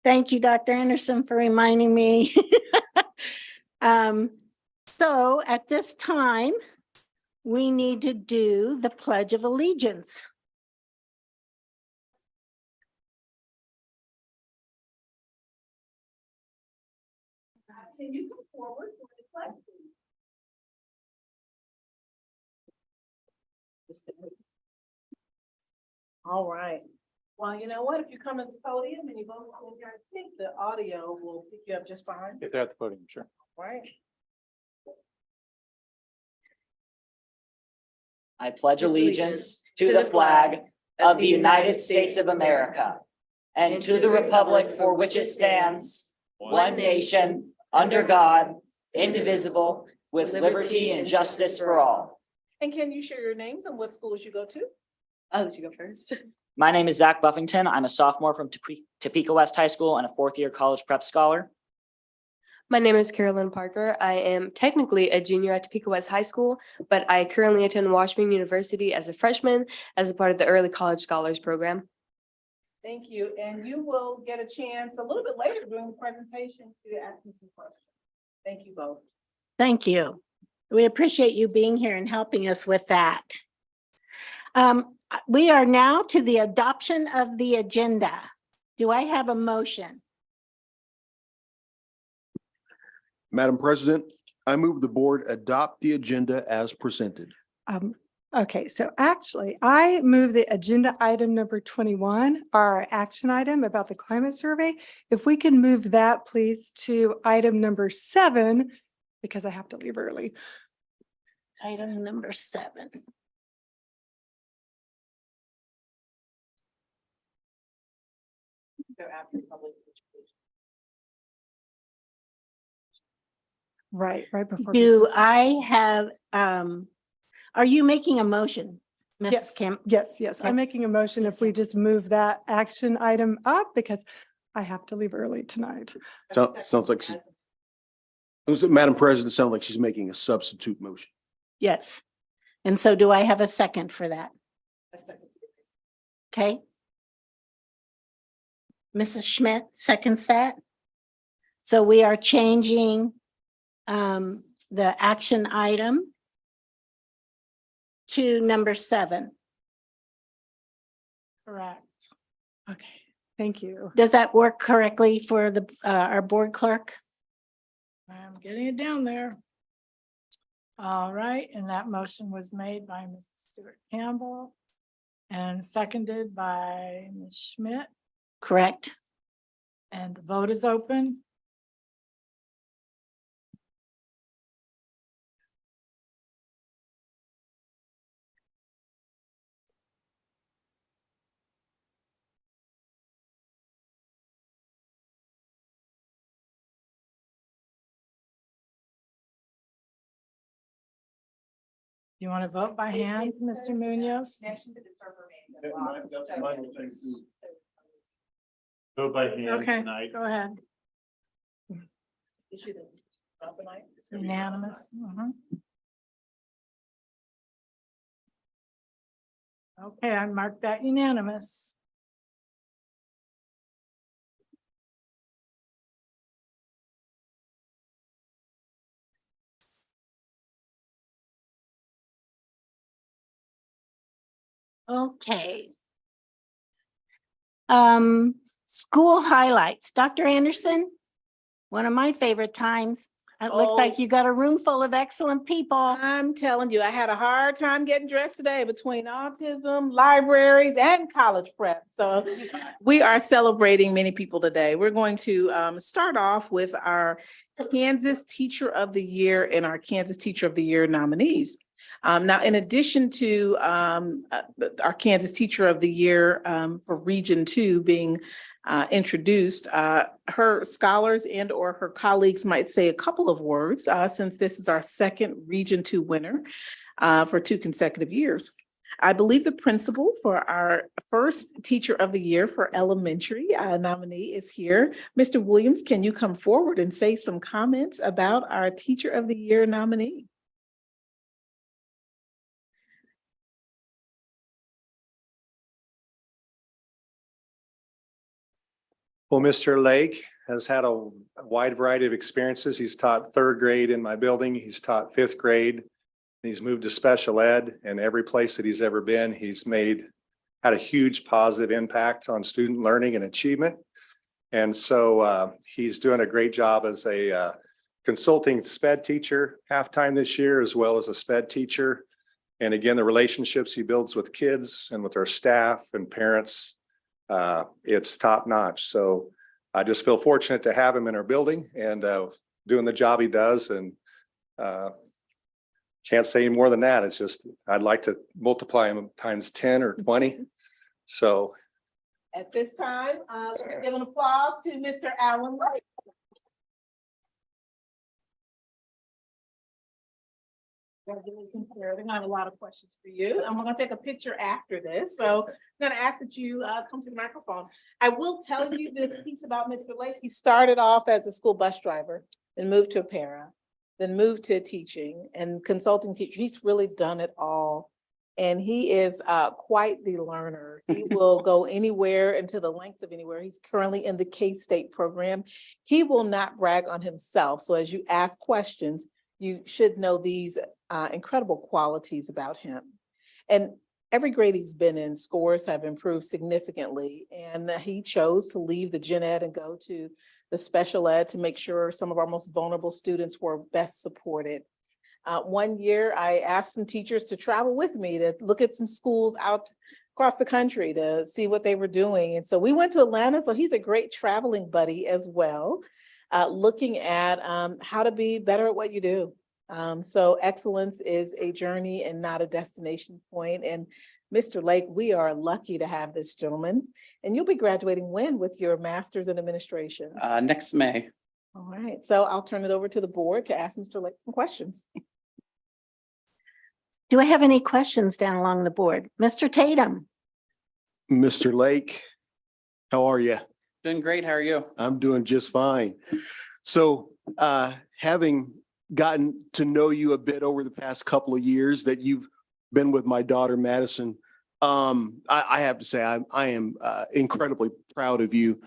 Thank you, Dr. Anderson, for reminding me. So at this time, we need to do the Pledge of Allegiance. Can you come forward for the pledge, please? All right. Well, you know what? If you come at the podium and you both hold your feet, the audio will pick you up just fine. If they're at the podium, sure. Right. I pledge allegiance to the flag of the United States of America and to the republic for which it stands, one nation, under God, indivisible, with liberty and justice for all. And can you share your names and what schools you go to? I'll let you go first. My name is Zach Buffington. I'm a sophomore from Topeka West High School and a fourth-year college prep scholar. My name is Carolyn Parker. I am technically a junior at Topeka West High School, but I currently attend Washington University as a freshman as a part of the Early College Scholars Program. Thank you. And you will get a chance a little bit later during the presentation to ask me some questions. Thank you both. Thank you. We appreciate you being here and helping us with that. We are now to the adoption of the agenda. Do I have a motion? Madam President, I move the board adopt the agenda as presented. Okay, so actually, I move the agenda item number 21, our action item about the climate survey. If we can move that, please, to item number 7, because I have to leave early. Item number 7. So after public education. Right before. Do business. I have, are you making a motion, Mrs. Yes, Kemp? yes. Okay. I'm making a motion if we just move that action item up because I have to leave early tonight. Sounds like Madam President, sounds like she's making a substitute motion. Yes. And so do I have a second for that? Okay. Mrs. Schmidt seconds that. So we are changing the action item to number 7. Correct. Okay, thank you. Does that work correctly for the our board clerk? I'm getting it down there. All right, and that motion was made by Mrs. Stewart Campbell and seconded by Ms. Schmidt, Correct. and the vote is open. You want to vote by hand, Mr. Munoz? Vote by hand Okay, tonight. go ahead. Issue this. Overnight. It's unanimous. Okay, I marked that unanimous. Okay. School highlights. Dr. Anderson, one of my favorite times. It looks like you got a room full of excellent people. I'm telling you, I had a hard time getting dressed today between autism, libraries, and college prep. So we are celebrating many people today. We're going to start off with our Kansas Teacher of the Year and our Kansas Teacher of the Year nominees. Now, in addition to our Kansas Teacher of the Year for Region 2 being introduced, her scholars and or her colleagues might say a couple of words since this is our second Region 2 winner for 2 consecutive years. I believe the principal for our first Teacher of the Year for elementary nominee is here. Mr. Williams, can you come forward and say some comments about our Teacher of the Year nominee? Well, Mr. Lake has had a wide variety of experiences. He's taught third grade in my building. He's taught fifth grade. He's moved to special ed, and every place that he's ever been, he's had a huge positive impact on student learning and achievement. And so he's doing a great job as a consulting SPED teacher half-time this year, as well as a SPED teacher. And again, the relationships he builds with kids and with our staff and parents, it's top notch. So I just feel fortunate to have him in our building and doing the job he does. And can't say any more than that. It's just, I'd like to multiply him times 10 or 20. So. At this time, let's give an applause to Mr. Alan Lake. Congratulations, sir. I have a lot of questions for you. I'm gonna take a picture after this. So I'm gonna ask that you come to the microphone. I will tell you this piece about Mr. Lake. He started off as a school bus driver, then moved to a para, then moved to teaching and consulting teacher. He's really done it all. And he is quite the learner. He will go anywhere and to the lengths of anywhere. He's currently in the K-State program. He will not brag on himself. So as you ask questions, you should know these incredible qualities about him. And every grade he's been in, scores have improved significantly. And he chose to leave the gen ed and go to the special ed to make sure some of our most vulnerable students were best supported. One year, I asked some teachers to travel with me to look at some schools out across the country to see what they were doing. And so we went to Atlanta. So he's a great traveling buddy as well, looking at how to be better at what you do. So excellence is a journey and not a destination point. And Mr. Lake, we are lucky to have this gentleman. And you'll be graduating when with your master's in administration? Next May. All right, so I'll turn it over to the board to ask Mr. Lake some questions. Do I have any questions down along the board? Mr. Tatum? Mr. Lake, how are you? Doing great. How are you? I'm doing just fine. So having gotten to know you a bit over the past couple of years that you've been with my daughter, Madison, I have to say I am incredibly proud of you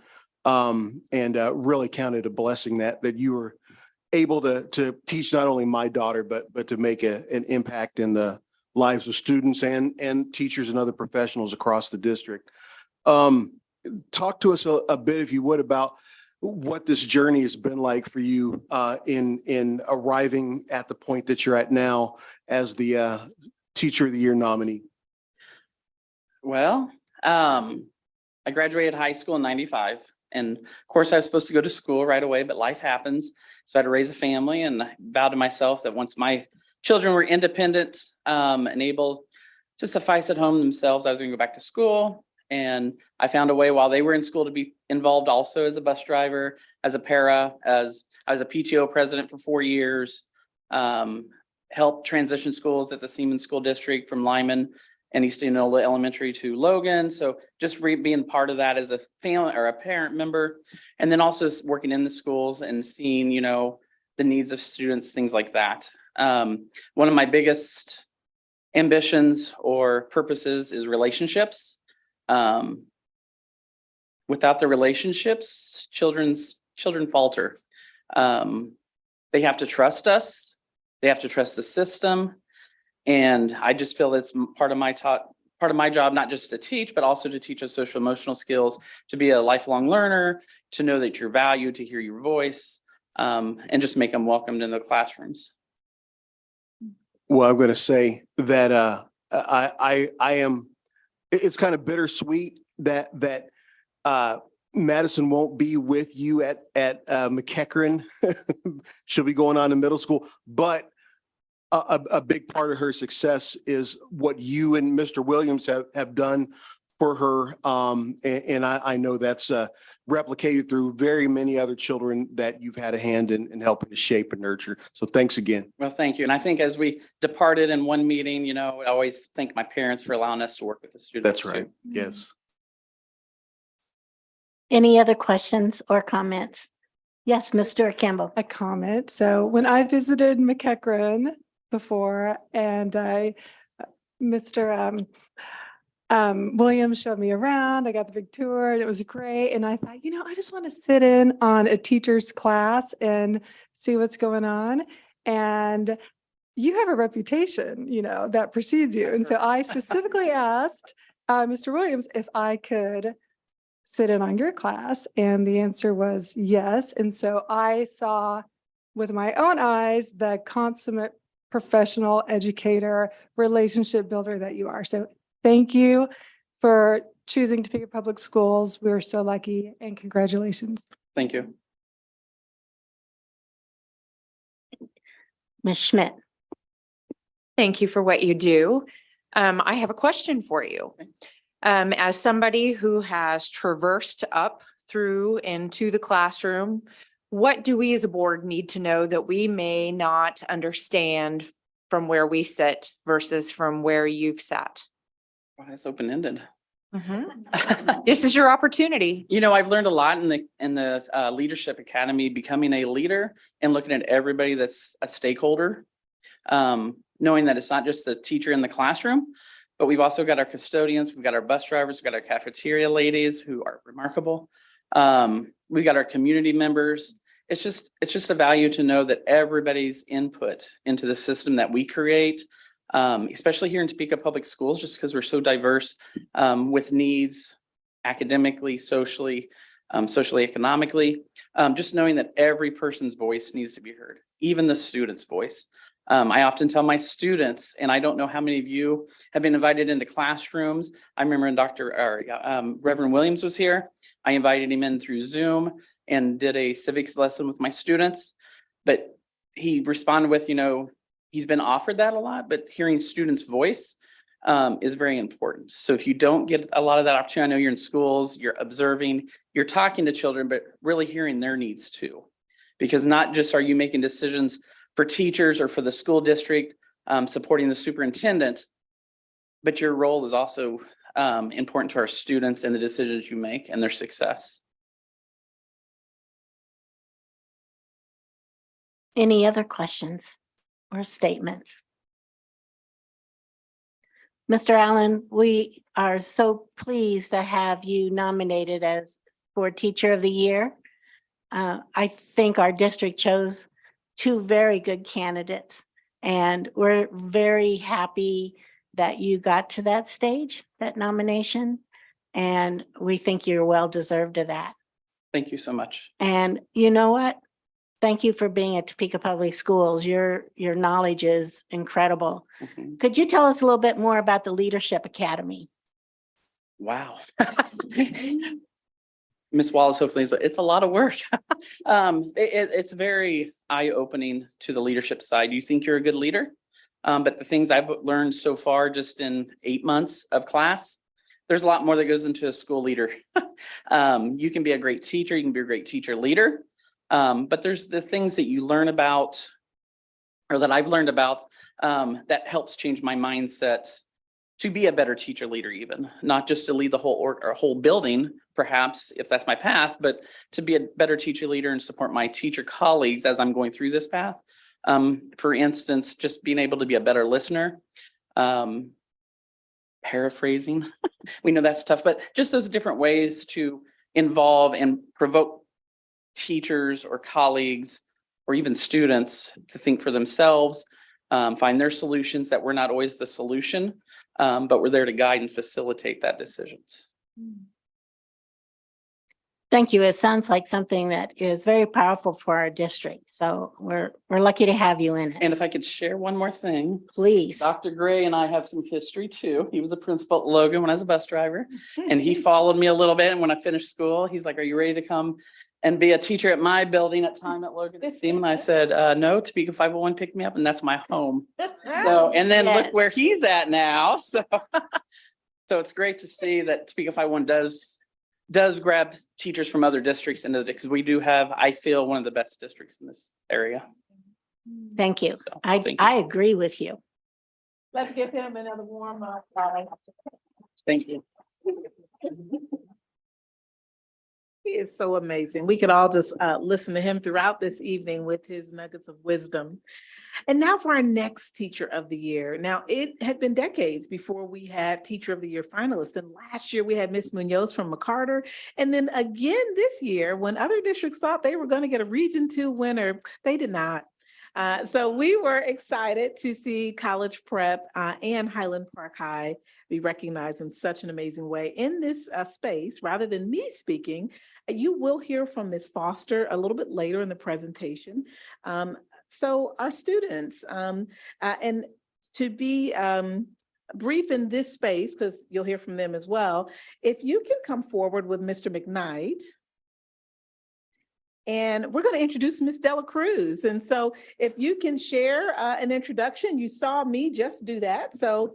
and really counted a blessing that you were able to teach not only my daughter, but to make an impact in the lives of students and teachers and other professionals across the district. Talk to us a bit, if you would, about what this journey has been like for you in arriving at the point that you're at now as the Teacher of the Year nominee. Well, I graduated high school in '95. And of course, I was supposed to go to school right away, but life happens. So I had to raise a family, and I vowed to myself that once my children were independent and able to suffice at home themselves, I was going to go back to school. And I found a way while they were in school to be involved also as a bus driver, as a para, as I was a PTO president for 4 years, helped transition schools at the Seaman School District from Lyman and East Enola Elementary to Logan. So just being part of that as a family or a parent member, and then also working in the schools and seeing, you know, the needs of students, things like that. One of my biggest ambitions or purposes is relationships. Without the relationships, children falter. They have to trust us. They have to trust the system. And I just feel it's part of my job, not just to teach, but also to teach us social emotional skills, to be a lifelong learner, to know that you're valued, to hear your voice, and just make them welcomed in the classrooms. Well, I'm going to say that I am. It's kind of bittersweet that Madison won't be with you at McEachern. She'll be going on to middle school, but a big part of her success is what you and Mr. Williams have done for her. And I know that's replicated through very many other children that you've had a hand in helping to shape and nurture. So thanks again. Well, thank you. And I think as we departed in one meeting, you know, I always thank my parents for allowing us to work with the students. That's right. too. Yes. Any other questions or comments? Yes, Mr. Campbell. A comment. So when I visited McEachern before and Mr. William showed me around. I got the big tour and it was great. And I thought, I just want to sit in on a teacher's class and see what's going on. And you have a reputation, that precedes you. And so I specifically asked Mr. Williams if I could sit in on your class, and the answer was yes. And so I saw with my own eyes the consummate professional educator, relationship builder that you are. So thank you for choosing Topeka Public Schools. We're so lucky, and congratulations. Thank you. Ms. Schmidt. Thank you for what you do. I have a question for you. As somebody who has traversed up through into the classroom, what do we as a board need to know that we may not understand from where we sit versus from where you've sat? Well, that's open-ended. This is your opportunity. You know, I've learned a lot in the Leadership Academy, becoming a leader and looking at everybody that's a stakeholder. Knowing that it's not just the teacher in the classroom, but we've also got our custodians, we've got our bus drivers, we've got our cafeteria ladies who are remarkable. We've got our community members. It's just a value to know that everybody's input into the system that we create, especially here in Topeka Public Schools, just because we're so diverse with needs academically, socially, economically, just knowing that every person's voice needs to be heard, even the student's voice. I often tell my students, and I don't know how many of you have been invited into classrooms. I remember when Reverend Williams was here, I invited him in through Zoom and did a civics lesson with my students. But he responded with, he's been offered that a lot, but hearing students' voice is very important. So if you don't get a lot of that opportunity, I know you're in schools, you're observing, you're talking to children, but really hearing their needs too. Because not just are you making decisions for teachers or for the school district, supporting the superintendent, but your role is also important to our students and the decisions you make and their success. Any other questions or statements? Mr. Allen, we are so pleased to have you nominated as for Teacher of the Year. I think our district chose two very good candidates, and we're very happy that you got to that stage, that nomination, and we think you're well deserved of that. Thank you so much. And you know what? Thank you for being at Topeka Public Schools. Your knowledge is incredible. Mhm. Could you tell us a little bit more about the Leadership Academy? Wow. Miss Wallace, hopefully it's a lot of work. It's very eye-opening to the leadership side. You think you're a good leader, but the things I've learned so far just in 8 months of class, there's a lot more that goes into a school leader. You can be a great teacher, you can be a great teacher leader, but there's the things that you learn about, or that I've learned about, that helps change my mindset to be a better teacher leader, even not just to lead the whole building, perhaps if that's my path, but to be a better teacher leader and support my teacher colleagues as I'm going through this path. For instance, just being able to be a better listener, paraphrasing, we know that's tough, but just those different ways to involve and provoke teachers or colleagues or even students to think for themselves, find their solutions, that we're not always the solution, but we're there to guide and facilitate that decisions. Thank you. It sounds like something that is very powerful for our district. So we're lucky to have you in it. And if I could share one more thing, Please. Dr. Gray and I have some history too. He was the principal at Logan when I was a bus driver, and he followed me a little bit. And when I finished school, he's like, "Are you ready to come and be a teacher at my building at time at Logan?" And I said, "No, Topeka 501 picked me up, and that's my home." So, and then look where he's at now. So, so it's great to see that Topeka 501 does grab teachers from other districts into the, because we do have, I feel, one of the best districts in this area. Thank you. So, I thank you. I agree with you. Let's give him another warm up. Thank you. He is so amazing. We could all just listen to him throughout this evening with his nuggets of wisdom. And now for our next Teacher of the Year. Now, it had been decades before we had Teacher of the Year finalists. And last year we had Miss Munoz from McCarter. And then again this year, when other districts thought they were going to get a Region 2 winner, they did not. So we were excited to see College Prep and Highland Park High be recognized in such an amazing way in this space. Rather than me speaking, you will hear from Ms. Foster a little bit later in the presentation. So our students, and to be brief in this space, because you'll hear from them as well, if you can come forward with Mr. McKnight. And we're going to introduce Ms. Dela Cruz. And so if you can share an introduction, you saw me just do that. So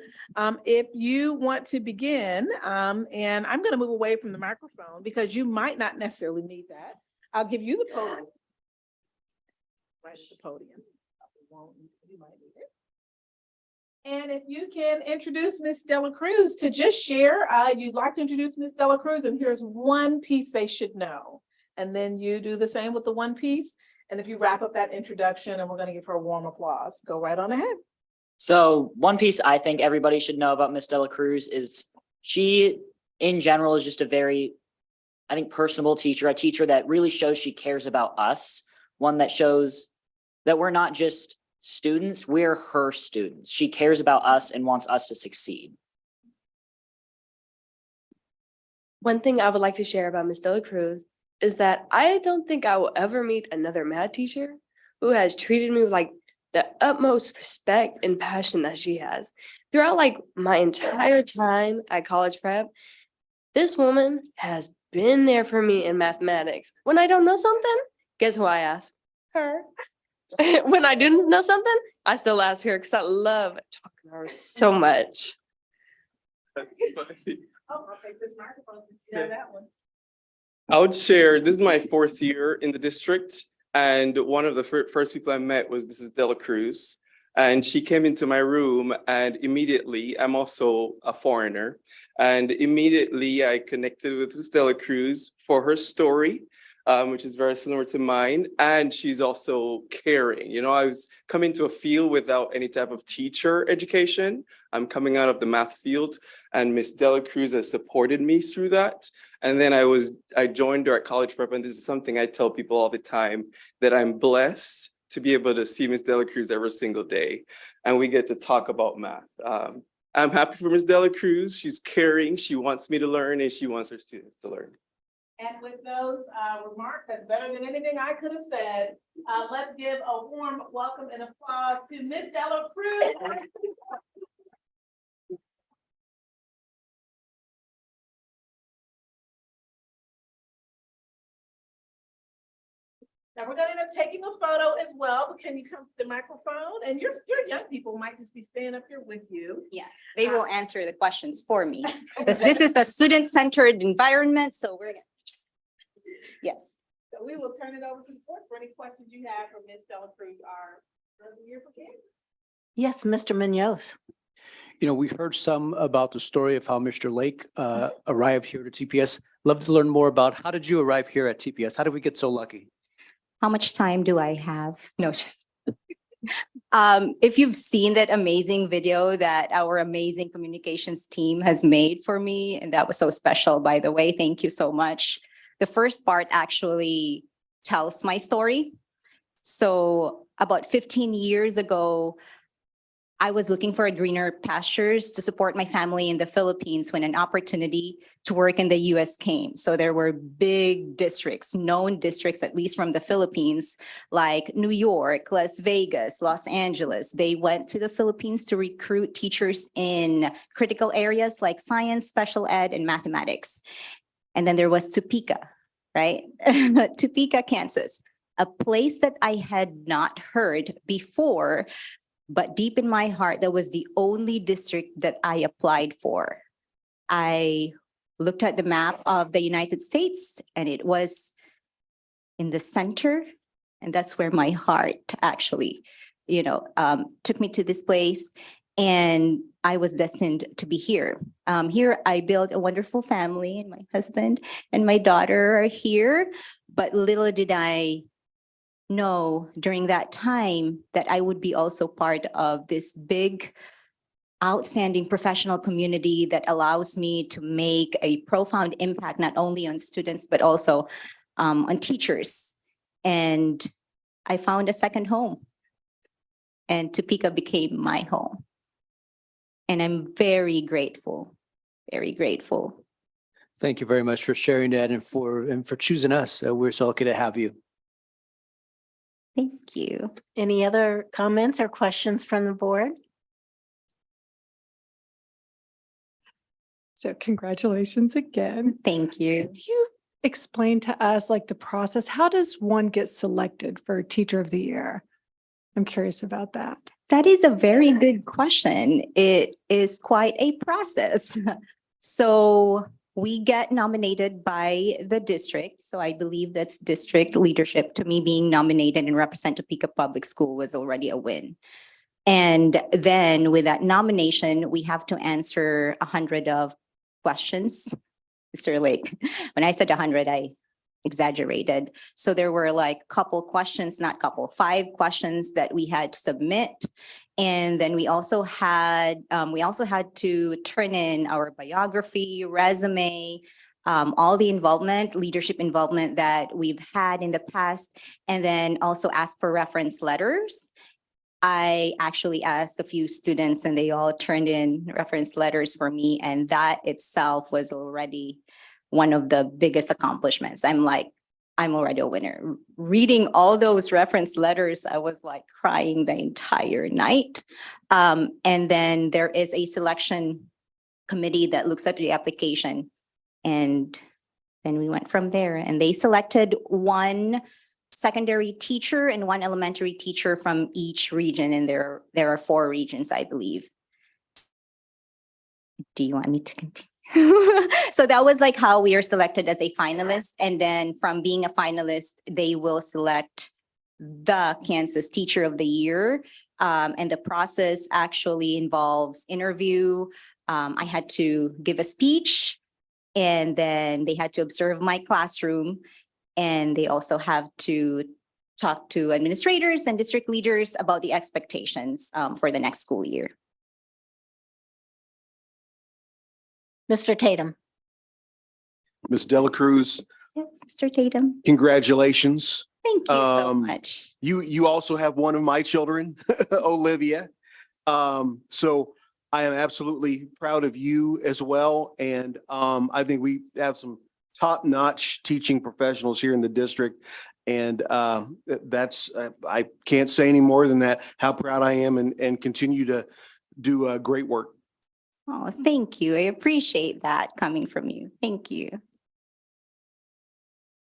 if you want to begin, and I'm going to move away from the microphone because you might not necessarily need that. I'll give you the podium. Right at the podium. You might need it. And if you can introduce Ms. Dela Cruz to just share, you'd like to introduce Ms. Dela Cruz, and here's one piece they should know. And then you do the same with the one piece. And if you wrap up that introduction, and we're going to give her a warm applause, go right on ahead. So one piece I think everybody should know about Miss Dela Cruz is she, in general, is just a very, I think, personable teacher, a teacher that really shows she cares about us, one that shows that we're not just students, we're her students. She cares about us and wants us to succeed. One thing I would like to share about Ms. Dela Cruz is that I don't think I will ever meet another math teacher who has treated me with like the utmost respect and passion that she has. Throughout like my entire time at college prep, this woman has been there for me in mathematics. When I don't know something, guess who I ask? Her. When I do know something, I still ask her because I love talking to her so much. Oh, I'll take this microphone. You have that one. I would share, this is my 4th year in the district, and one of the first people I met was Mrs. Dela Cruz. And she came into my room, and immediately, I'm also a foreigner, and immediately I connected with Mrs. Dela Cruz for her story, which is very similar to mine. And she's also caring. You know, I was coming to a field without any type of teacher education. I'm coming out of the math field, and Miss Dela Cruz has supported me through that. And then I joined her at College Prep, and this is something I tell people all the time, that I'm blessed to be able to see Miss Dela Cruz every single day, and we get to talk about math. I'm happy for Miss Dela Cruz. She's caring, she wants me to learn, and she wants her students to learn. And with those remarks, that's better than anything I could have said. Let's give a warm welcome and applause to Miss Dela Cruz. Now we're going to end up taking a photo as well, but can you come to the microphone? And your young people might just be staying up here with you. Yeah, they will answer the questions for me because this is a student-centered environment. So we're gonna just, yes. So we will turn it over to the board for any questions you have for Ms. Dela Cruz, our year for kids. Yes, Mr. Munoz. You know, we heard some about the story of how Mr. Lake arrived here to TPS. Love to learn more about how did you arrive here at TPS? How did we get so lucky? How much time do I have? No, just. If you've seen that amazing video that our amazing communications team has made for me, and that was so special, by the way, thank you so much. The first part actually tells my story. So about 15 years ago, I was looking for a greener pastures to support my family in the Philippines when an opportunity to work in the US came. So there were big districts, known districts, at least from the Philippines, like New York, Las Vegas, Los Angeles. They went to the Philippines to recruit teachers in critical areas like science, special ed, and mathematics. And then there was Topeka, right? Topeka, Kansas, a place that I had not heard before. But deep in my heart, that was the only district that I applied for. I looked at the map of the United States, and it was in the center. And that's where my heart actually, took me to this place. And I was destined to be here. Here, I built a wonderful family, and my husband and my daughter are here. But little did I know during that time that I would be also part of this big, outstanding professional community that allows me to make a profound impact, not only on students, but also on teachers. And I found a second home. And Topeka became my home. And I'm very grateful, very grateful. Thank you very much for sharing that and for choosing us. We're so lucky to have you. Thank you. Any other comments or questions from the board? So congratulations again. Thank you. Could you explain to us like the process? How does one get selected for Teacher of the Year? I'm curious about that. That is a very good question. It is quite a process. So we get nominated by the district. So I believe that's district leadership. To me, being nominated and represent Topeka Public School was already a win. And then with that nomination, we have to answer 100 of questions. Mr. Lake, when I said 100, I exaggerated. So there were like five questions that we had to submit. And then we also had to turn in our biography, resume, all the leadership involvement that we've had in the past, and then also ask for reference letters. I actually asked a few students and they all turned in reference letters for me. And that itself was already one of the biggest accomplishments. I'm already a winner. Reading all those reference letters, I was like crying the entire night. And then there is a selection committee that looks at the application. And then we went from there, and they selected one secondary teacher and one elementary teacher from each region. And there are 4 regions, I believe. Do you want me to continue? So that was like how we are selected as a finalist. And then from being a finalist, they will select the Kansas Teacher of the Year. And the process actually involves interview. I had to give a speech, and then they had to observe my classroom. And they also have to talk to administrators and district leaders about the expectations for the next school year. Mr. Tatum. Ms. Dela Cruz, Yes, Mr. Tatum. congratulations. Thank you so Um, much. You also have one of my children, Olivia. So I am absolutely proud of you as well. And I think we have some top-notch teaching professionals here in the district. And I can't say any more than that, how proud I am and continue to do great work. Oh, thank you. I appreciate that coming from you. Thank you.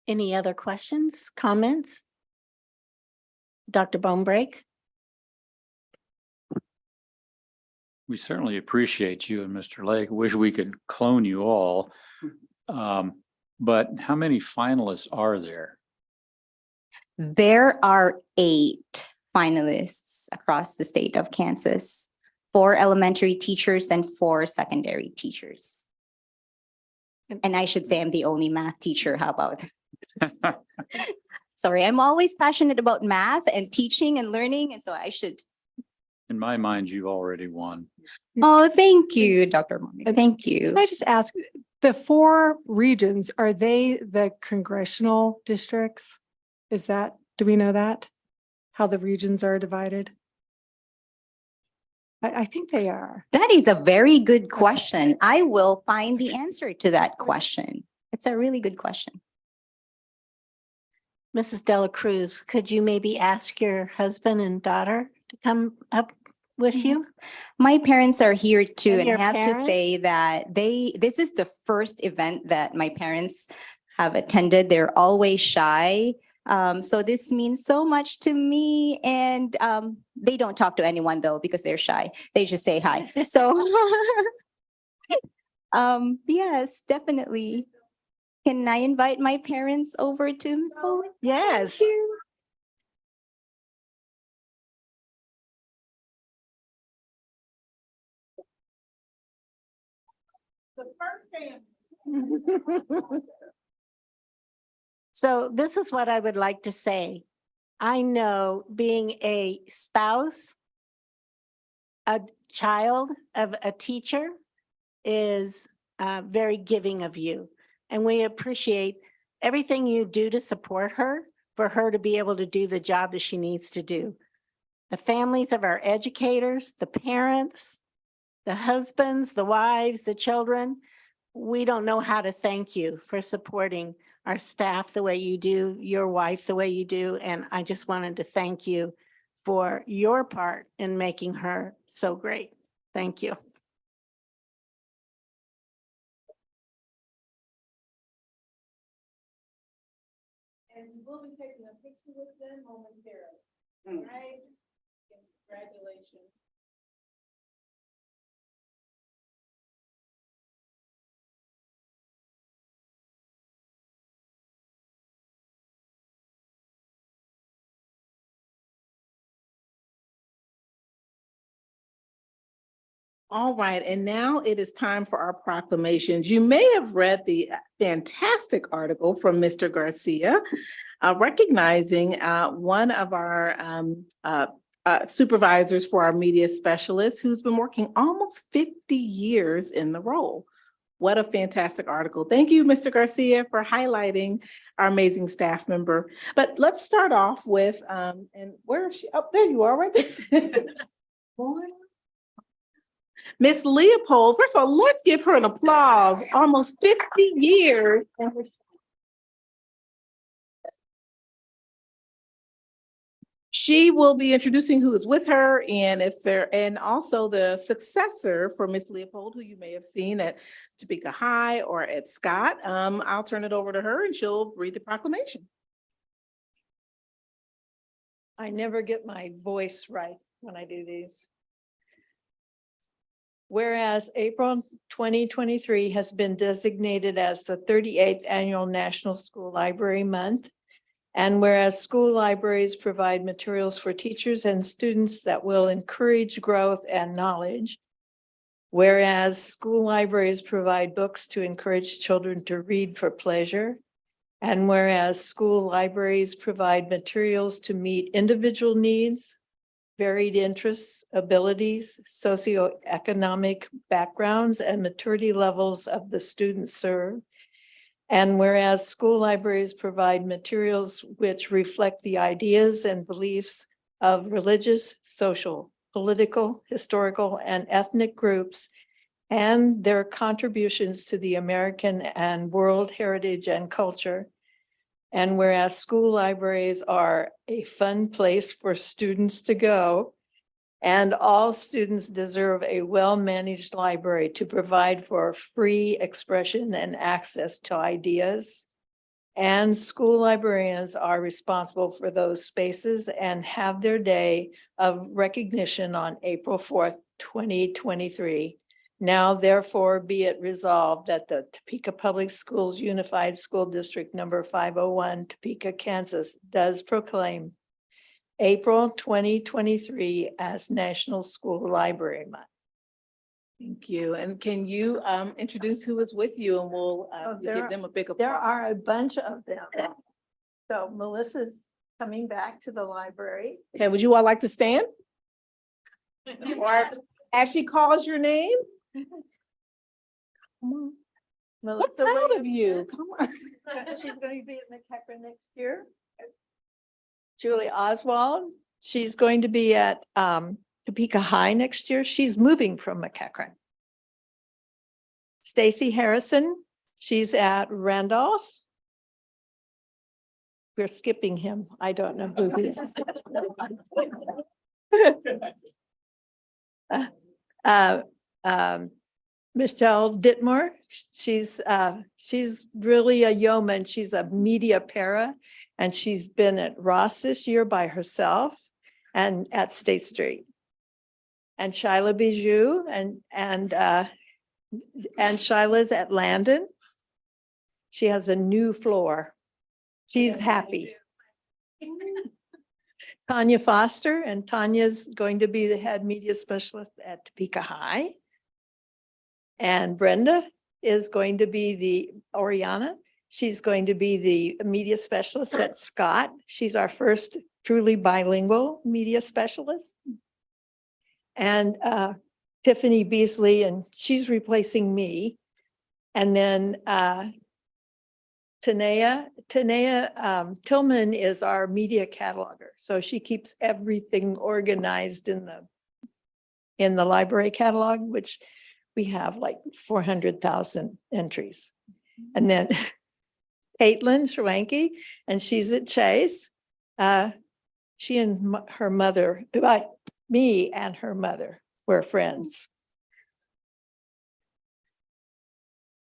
Any other questions, comments? Dr. Bonebrake? We certainly appreciate you and Mr. Lake. Wish we could clone you all. But how many finalists are there? There are 8 finalists across the state of Kansas, 4 elementary teachers and 4 secondary teachers. And I should say I'm the only math teacher. How about? Sorry, I'm always passionate about math and teaching and learning. And so I should. In my mind, you've already won. Oh, thank you, Dr. Monica. Thank you. Can I just ask, the 4 regions, are they the congressional districts? Do we know that? How the regions are divided? I think they are. That is a very good question. I will find the answer to that question. It's a really good question. Mrs. Dela Cruz, could you maybe ask your husband and daughter to come up with you? My parents are here too, And and I your have to parents? say that this is the first event that my parents have attended. They're always shy. So this means so much to me, and they don't talk to anyone though because they're shy. They just say hi. So yes, definitely. Can I invite my parents over to Ms. Bowling? Yes. Thank you. The first family. So this is what I would like to say. I know being a spouse, a child of a teacher is very giving of you. And we appreciate everything you do to support her, for her to be able to do the job that she needs to do. The families of our educators, the parents, the husbands, the wives, the children, we don't know how to thank you for supporting our staff the way you do, your wife the way you do. And I just wanted to thank you for your part in making her so great. Thank you. And we'll be taking a picture with them momentarily. All right? Congratulations. All right, and now it is time for our proclamations. You may have read the fantastic article from Mr. Garcia recognizing one of our supervisors for our media specialists who's been working almost 50 years in the role. What a fantastic article. Thank you, Mr. Garcia, for highlighting our amazing staff member. But let's start off with, and where is she? Oh, there you are right there. Miss Leopold, first of all, let's give her an applause. Almost 50 years. She will be introducing who is with her and also the successor for Miss Leopold, who you may have seen at Topeka High or at Scott. I'll turn it over to her and she'll read the proclamation. I never get my voice right when I do these. Whereas April 2023 has been designated as the 38th Annual National School Library Month, and whereas school libraries provide materials for teachers and students that will encourage growth and knowledge, whereas school libraries provide books to encourage children to read for pleasure, and whereas school libraries provide materials to meet individual needs, varied interests, abilities, socioeconomic backgrounds, and maturity levels of the students served. And whereas school libraries provide materials which reflect the ideas and beliefs of religious, social, political, historical, and ethnic groups, and their contributions to the American and world heritage and culture. And whereas school libraries are a fun place for students to go, and all students deserve a well-managed library to provide for free expression and access to ideas. And school librarians are responsible for those spaces and have their day of recognition on April 4th, 2023. Now, therefore, be it resolved that the Topeka Public Schools Unified School District Number 501, Topeka, Kansas, does proclaim April 2023 as National School Library Month. Thank you. And can you introduce who is with you and we'll give them a big applause. There are a bunch of them. So Melissa's coming back to the library. Okay, would you all like to stand? Or as she calls your name? Come on. We're Melissa proud of Williamson. you. Come on. She's going to be at McEachern next year. Julie Oswald, she's going to be at Topeka High next year. She's moving from McEachern. Stacy Harrison, she's at Randolph. We're skipping him. I don't know who he is. Michelle Dittmore, she's really a yeoman. She's a media para, and she's been at Ross this year by herself and at State Street. And Shyla Bijou and Shyla's at Landon. She has a new floor. She's happy. Tanya Foster, and Tanya's going to be the head media specialist at Topeka High. And Brenda, is going to be Oriana. She's going to be the media specialist at Scott. She's our first truly bilingual media specialist. And Tiffany Beasley, and she's replacing me. And then Tanea Tillman is our media cataloger. So she keeps everything organized in the library catalog, which we have like 400,000 entries. And then Caitlin Schwanke, and she's at Chase. She and her mother, me and her mother were friends.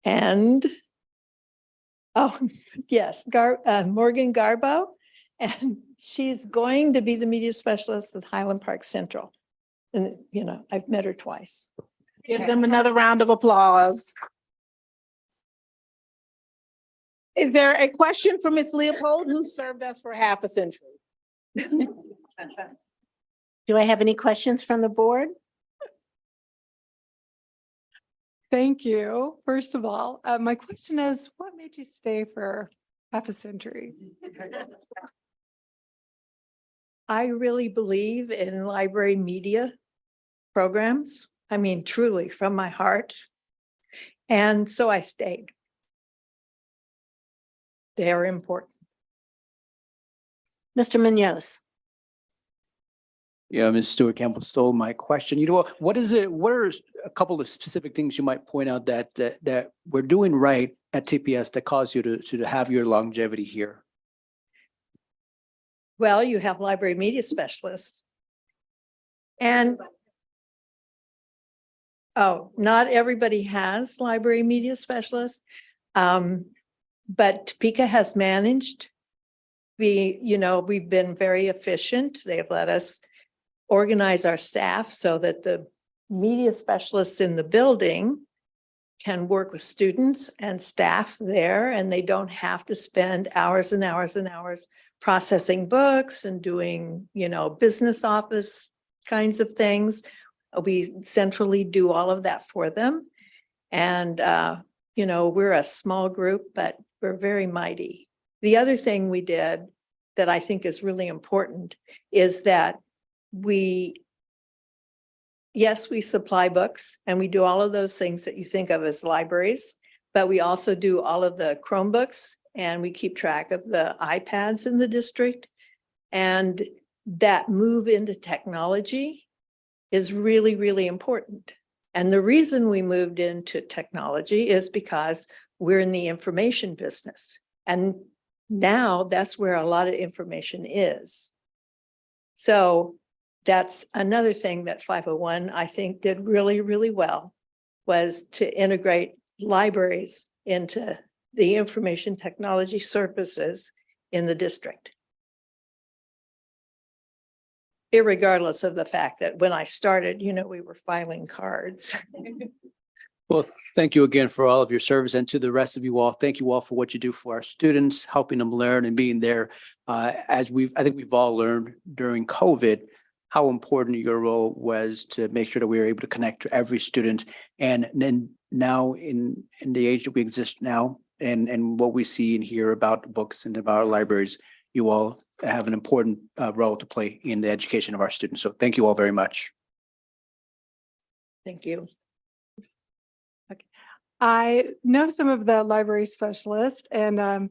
And, oh, yes, Morgan Garbo, and she's going to be the media specialist at Highland Park Central. And, you know, I've met her twice. Give them another round of applause. Is there a question for Ms. Leopold, who served us for half a century? Do I have any questions from the board? Thank you. First of all, my question is, what made you stay for half a century? I really believe in library media programs. I mean, truly from my heart. And so I stayed. They are important. Mr. Munoz? Yeah, Ms. Stewart Campbell stole my question. You know, what are a couple of specific things you might point out that we're doing right at TPS that caused you to have your longevity here? Well, you have library media specialists. And not everybody has library media specialists. But Topeka has managed. We've been very efficient. They've let us organize our staff so that the media specialists in the building can work with students and staff there, and they don't have to spend hours and hours and hours processing books and doing, business office kinds of things. We centrally do all of that for them. And, we're a small group, but we're very mighty. The other thing we did that I think is really important is that we supply books and we do all of those things that you think of as libraries, but we also do all of the Chromebooks and we keep track of the iPads in the district. And that move into technology is really, really important. And the reason we moved into technology is because we're in the information business. And now that's where a lot of information is. So that's another thing that 501, I think, did really, really well, was to integrate libraries into the information technology services in the district. Irregardless of the fact that when I started, we were filing cards. Well, thank you again for all of your service, and to the rest of you all, thank you all for what you do for our students, helping them learn and being there. I think we've all learned during COVID how important your role was to make sure that we were able to connect to every student. And then now in the age that we exist now, and what we see and hear about books and about our libraries, you all have an important role to play in the education of our students. So thank you all very much. Thank you. I know some of the library specialists and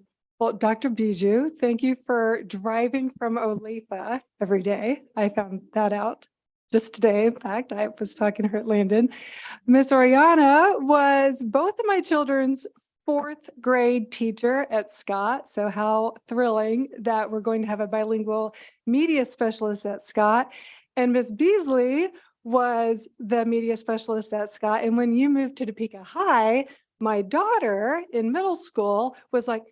Dr. Bijou, thank you for driving from Olathe every day. I found that out just today. In fact, I was talking to her at Landon. Miss Oriana was both of my children's 4th grade teacher at Scott. So how thrilling that we're going to have a bilingual media specialist at Scott. And Miss Beasley was the media specialist at Scott. And when you moved to Topeka High, my daughter in middle school was like,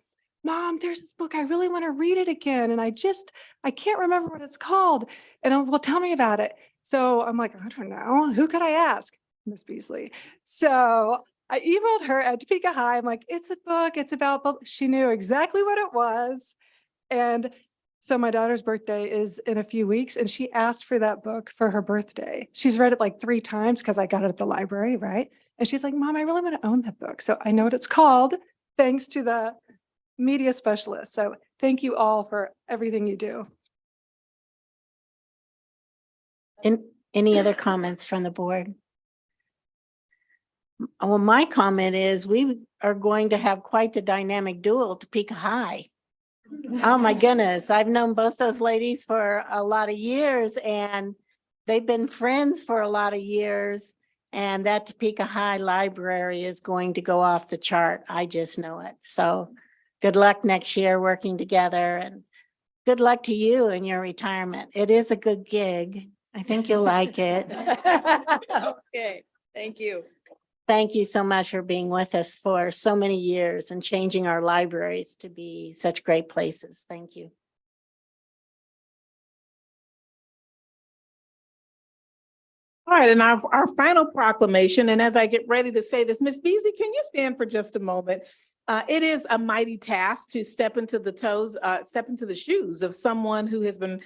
Mom, there's this book. I really want to read it again. And I can't remember what it's called. And well, tell me about it. So I'm like, I don't know. Who could I ask? Miss Beasley. So I emailed her at Topeka High. I'm like, it's a book. It's about book. She knew exactly what it was. And so my daughter's birthday is in a few weeks, and she asked for that book for her birthday. She's read it like 3 times because I got it at the library, right? And she's like, Mom, I really want to own that book. So I know what it's called, thanks to the media specialist. So thank you all for everything you do. And any other comments from the board? Well, my comment is we are going to have quite the dynamic duel at Topeka High. Oh, my goodness. I've known both those ladies for a lot of years and they've been friends for a lot of years. And that Topeka High Library is going to go off the chart. I just know it. So good luck next year working together and good luck to you in your retirement. It is a good gig. I think you'll like it. Okay, thank you. Thank you so much for being with us for so many years and changing our libraries to be such great places. Thank you. All right, and our final proclamation, and as I get ready to say this, Ms. Beasley, can you stand for just a moment? It is a mighty task to step into the shoes of someone who has been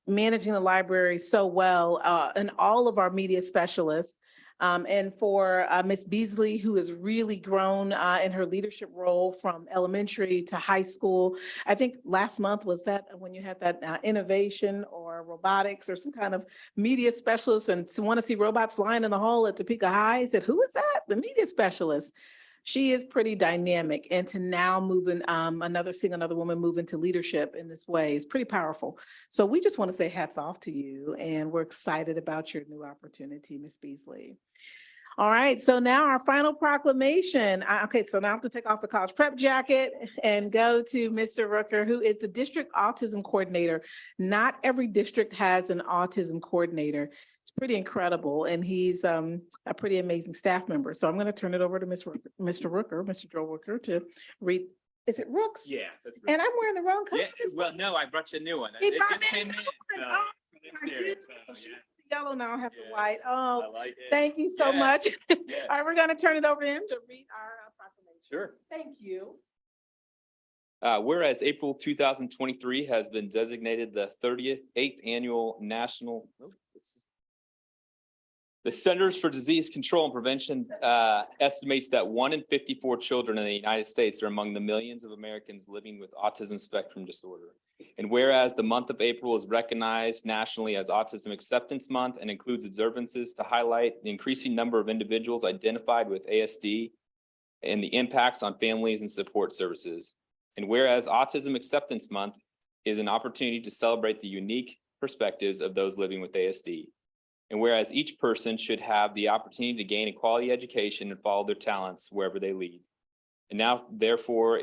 managing the library so well, and all of our media specialists. And for Ms. Beasley, who has really grown in her leadership role from elementary to high school. I think last month was that when you had that innovation or robotics or some kind of media specialist and want to see robots flying in the hall at Topeka High. I said, who is that? The media specialist. She is pretty dynamic, and to now seeing another woman move into leadership in this way is pretty powerful. So we just want to say hats off to you, and we're excited about your new opportunity, Ms. Beasley. All right, so now our final proclamation. Okay, so now I have to take off the college prep jacket and go to Mr. Rooker, who is the district autism coordinator. Not every district has an autism coordinator. It's pretty incredible, and he's a pretty amazing staff member. So I'm going to turn it over to Mr. Joe Rooker, to read. Is it Rooks? Yeah, that's And I'm wearing the wrong color. yeah. Well, no, I brought you a new one. He It brought just me a came new in. one. So Oh, it's my here, goodness. so, yeah. Yellow now, I have the Yes, white. I Oh, like it. thank you so Yes, much. yes. All right, we're going to turn it over to him to read our proclamation. Sure. Thank you. Whereas April 2023 has been designated the 38th annual national. The Centers for Disease Control and Prevention estimates that 1 in 54 children in the United States are among the millions of Americans living with autism spectrum disorder. And whereas the month of April is recognized nationally as Autism Acceptance Month and includes observances to highlight the increasing number of individuals identified with ASD and the impacts on families and support services. And whereas Autism Acceptance Month is an opportunity to celebrate the unique perspectives of those living with ASD. And whereas each person should have the opportunity to gain a quality education and follow their talents wherever they lead. And now, therefore,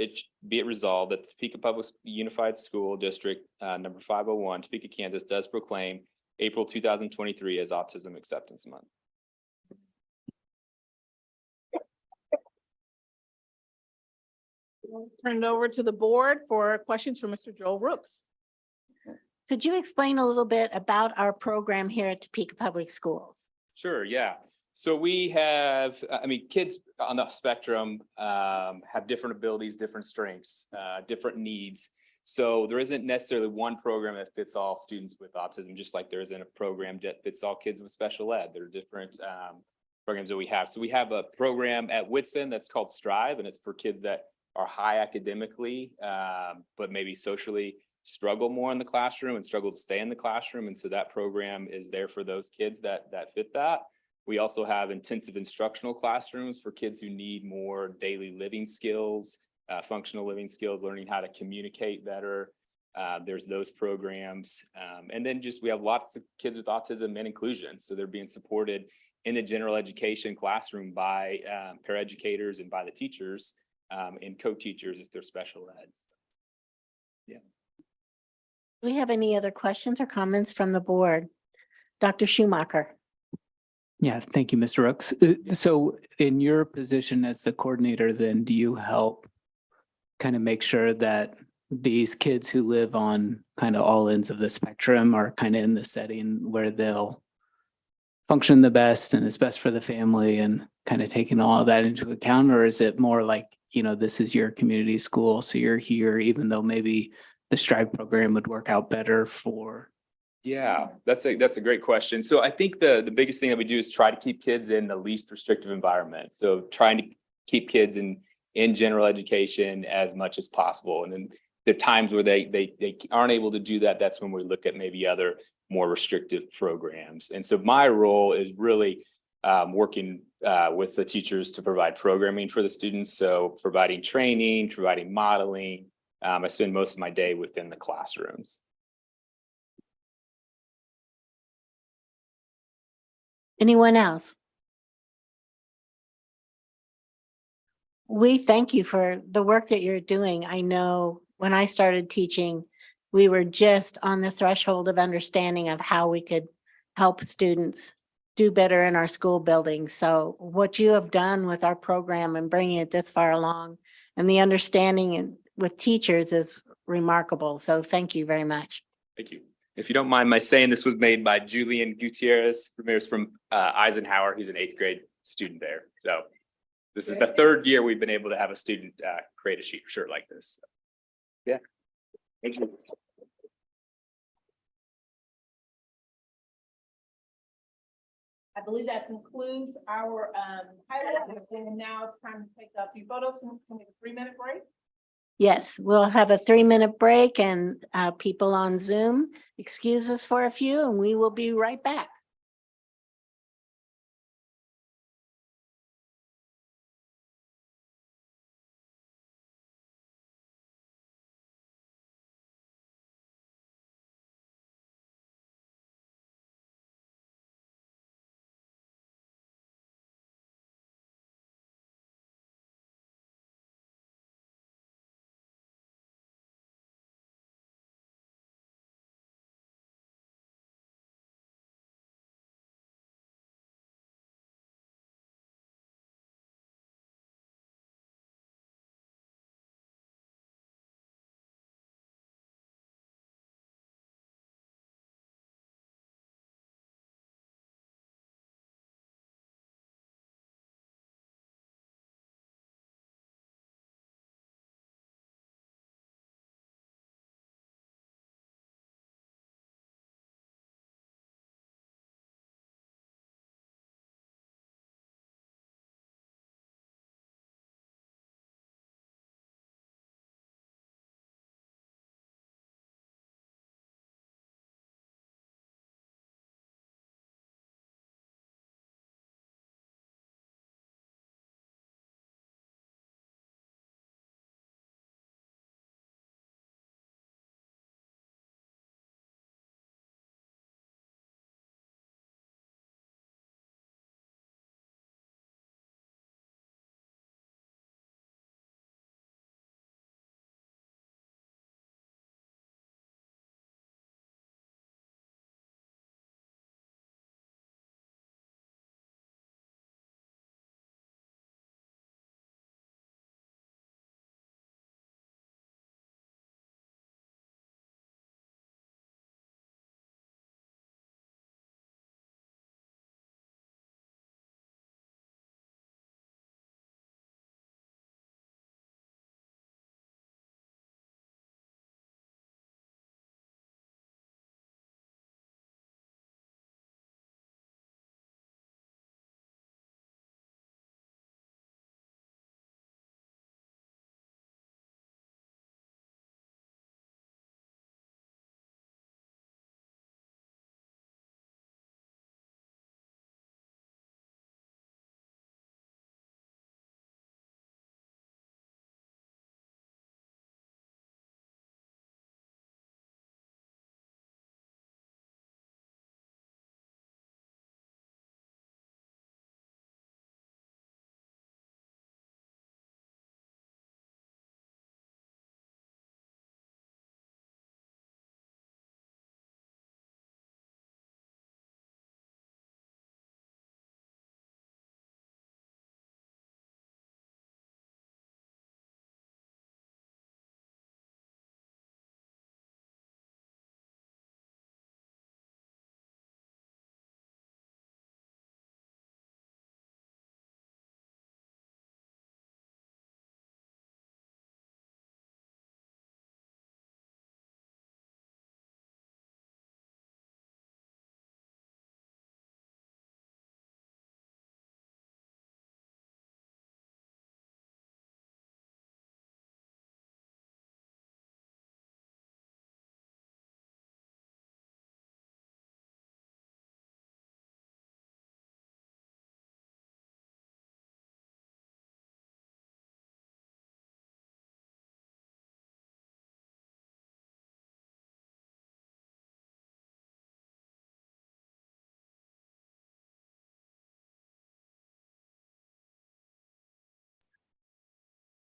be it resolved that Topeka Public Unified School District number 501, Topeka, Kansas, does proclaim April 2023 as Autism Acceptance Month. We'll turn it over to the board for questions for Mr. Joel Rooks. Could you explain a little bit about our program here at Topeka Public Schools? Sure, yeah. So we have, kids on the spectrum have different abilities, different strengths, different needs. So there isn't necessarily one program that fits all students with autism, just like there isn't a program that fits all kids with special ed. There are different programs that we have. So we have a program at Whitson that's called Strive, and it's for kids that are high academically, but maybe socially struggle more in the classroom and struggle to stay in the classroom. And so that program is there for those kids that fit that. We also have intensive instructional classrooms for kids who need more daily living skills, functional living skills, learning how to communicate better. There's those programs. And then we have lots of kids with autism and inclusion. So they're being supported in the general education classroom by paraeducators and by the teachers and co-teachers if they're special eds. Yeah. Do we have any other questions or comments from the board? Dr. Schumacher. Yeah, thank you, Mr. Rooks. So in your position as the coordinator, then do you help kind of make sure that these kids who live on kind of all ends of the spectrum are kind of in the setting where they'll function the best and is best for the family and kind of taking all of that into account? Or is it more like, this is your community school, so you're here, even though maybe the Strive program would work out better for Yeah, that's a great question. So I think the biggest thing that we do is try to keep kids in the least restrictive environment. So trying to keep kids in general education as much as possible. And then the times where they aren't able to do that, that's when we look at maybe other more restrictive programs. And so my role is really working with the teachers to provide programming for the students. So providing training, providing modeling. I spend most of my day within the classrooms. Anyone else? We thank you for the work that you're doing. I know when I started teaching, we were just on the threshold of understanding of how we could help students do better in our school buildings. So what you have done with our program and bringing it this far along and the understanding with teachers is remarkable. So thank you very much. Thank you. If you don't mind my saying, this was made by Julian Gutierrez Ramirez from Eisenhower. He's an 8th grade student there. So this is the 3rd year we've been able to have a student create a shirt like this. So, yeah. Thank you. I believe that concludes our highlight. And now it's time to take a few photos. Can we take a 3-minute break? Yes, we'll have a 3-minute break and people on Zoom excuse us for a few and we will be right back.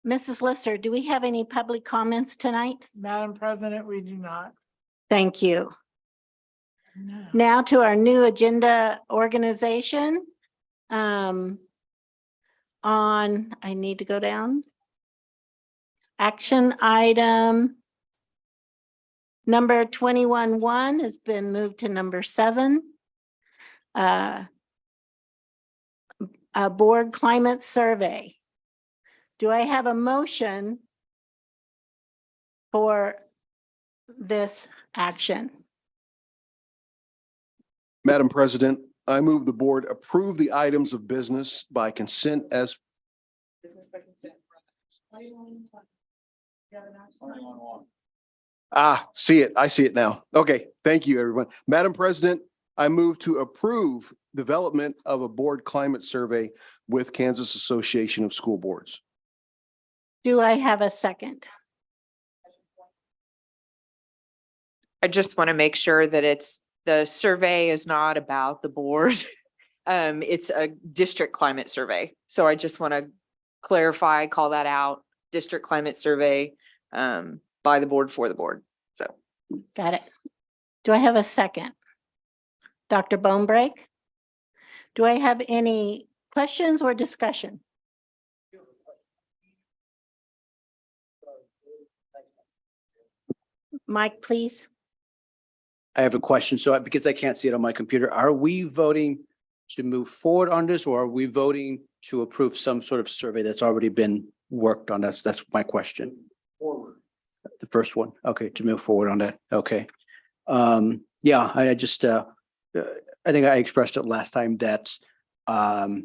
Mrs. Lister, do we have any public comments tonight? Madam President, we do not. Thank you. No. Now to our new agenda organization. I need to go down. Action item number 21-1 has been moved to number 7. A board climate survey. Do I have a motion for this action? Madam President, I move the board approve the items of business by consent as see it. I see it now. Okay, thank you, everyone. Madam President, I move to approve development of a board climate survey with Kansas Association of School Boards. Do I have a second? I just want to make sure that the survey is not about the board. It's a district climate survey. So I just want to clarify, call that out, district climate survey by the board for the board. So. Got it. Do I have a second? Dr. Bonebrake? Do I have any questions or discussion? Mike, please. I have a question. So because I can't see it on my computer, are we voting to move forward on this, or are we voting to approve some sort of survey that's already been worked on? That's my question. Forward. The first one. Okay, to move forward on that. Okay. Yeah, I just I think I expressed it last time that that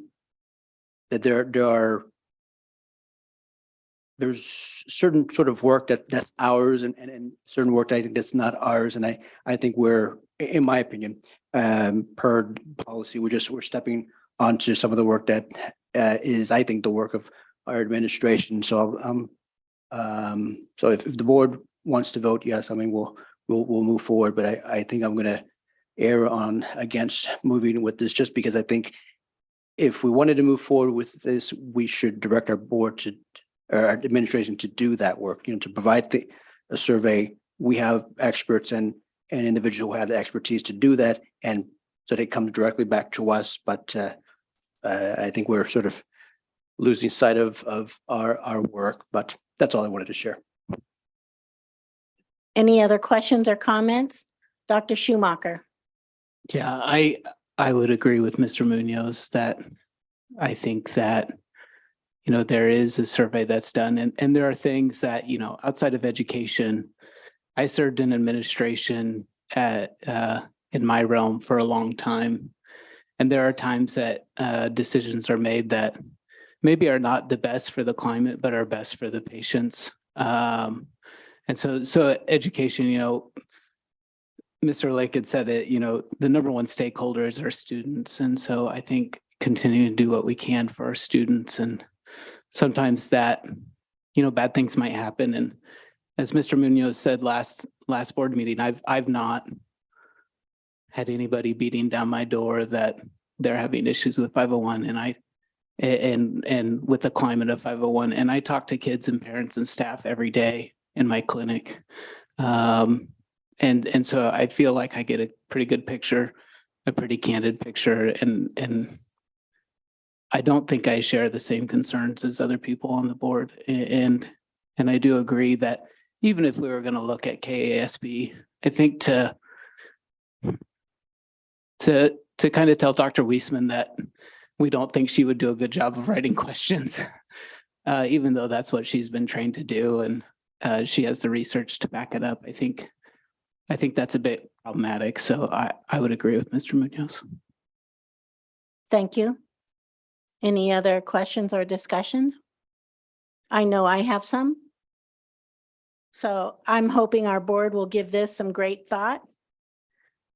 there's certain sort of work that's ours and certain work that I think that's not ours. And I think we're, in my opinion, per policy, we're stepping onto some of the work that is, I think, the work of our administration. So so if the board wants to vote yes, I mean, we'll move forward, but I think I'm gonna err on against moving with this, just because I think if we wanted to move forward with this, we should direct our board to, or our administration to do that work, to provide a survey. We have experts and individuals who have the expertise to do that. And so they come directly back to us. But I think we're sort of losing sight of our work, but that's all I wanted to share. Any other questions or comments? Dr. Schumacher? Yeah, I would agree with Mr. Munoz that I think that, there is a survey that's done and there are things that, outside of education, I served in administration in my realm for a long time. And there are times that decisions are made that maybe are not the best for the climate, but are best for the patients. And so education, Mr. Lake had said it, the number one stakeholder is our students. And so I think continue to do what we can for our students. And sometimes that, bad things might happen. And as Mr. Munoz said last board meeting, I've not had anybody beating down my door that they're having issues with 501 and with the climate of 501. And I talk to kids and parents and staff every day in my clinic. And so I feel like I get a pretty good picture, a pretty candid picture, and I don't think I share the same concerns as other people on the board. And I do agree that even if we were going to look at KASB, I think to kind of tell Dr. Weisman that we don't think she would do a good job of writing questions, even though that's what she's been trained to do. And she has the research to back it up. I think that's a bit problematic. So I would agree with Mr. Munoz. Thank you. Any other questions or discussions? I know I have some. So I'm hoping our board will give this some great thought.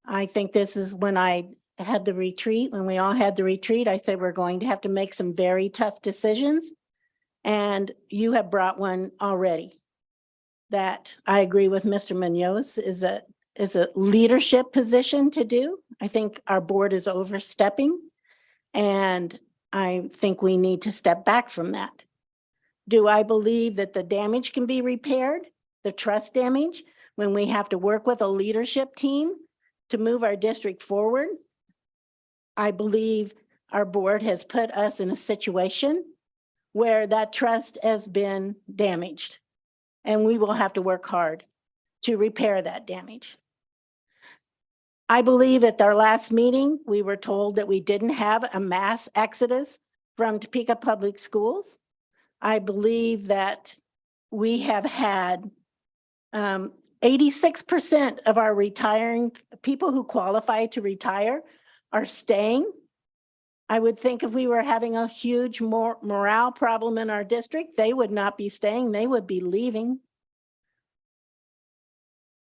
I think this is when I had the retreat, when we all had the retreat, I said, we're going to have to make some very tough decisions. And you have brought one already that I agree with Mr. Munoz is a leadership position to do. I think our board is overstepping, and I think we need to step back from that. Do I believe that the damage can be repaired, the trust damage, when we have to work with a leadership team to move our district forward? I believe our board has put us in a situation where that trust has been damaged, and we will have to work hard to repair that damage. I believe at our last meeting, we were told that we didn't have a mass exodus from Topeka Public Schools. I believe that we have had 86% of our retiring people who qualify to retire are staying. I would think if we were having a huge morale problem in our district, they would not be staying, they would be leaving.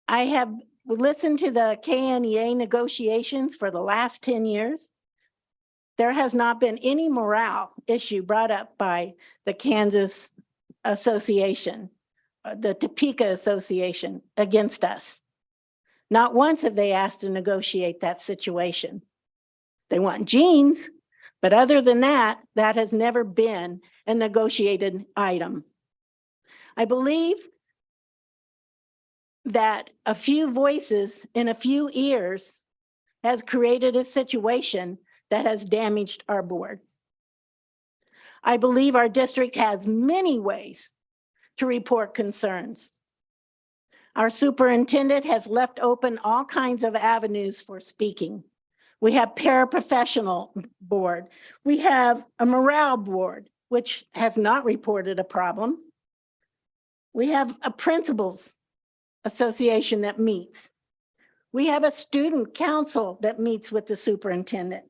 I have listened to the KNEA negotiations for the last 10 years. There has not been any morale issue brought up by the Kansas Association, the Topeka Association against us. Not once have they asked to negotiate that situation. They want jeans, but other than that, that has never been a negotiated item. I believe that a few voices in a few ears has created a situation that has damaged our board. I believe our district has many ways to report concerns. Our superintendent has left open all kinds of avenues for speaking. We have paraprofessional board. We have a morale board, which has not reported a problem. We have a principals association that meets. We have a student council that meets with the superintendent.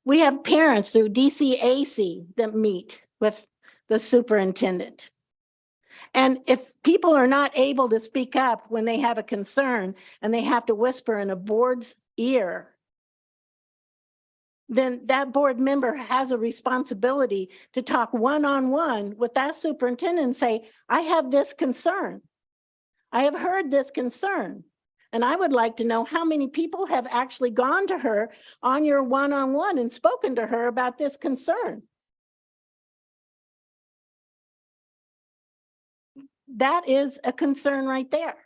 We have parents through DCAC that meet with the superintendent. And if people are not able to speak up when they have a concern and they have to whisper in a board's ear, then that board member has a responsibility to talk one-on-one with that superintendent and say, I have this concern. I have heard this concern. And I would like to know how many people have actually gone to her on your one-on-one and spoken to her about this concern. That is a concern right there,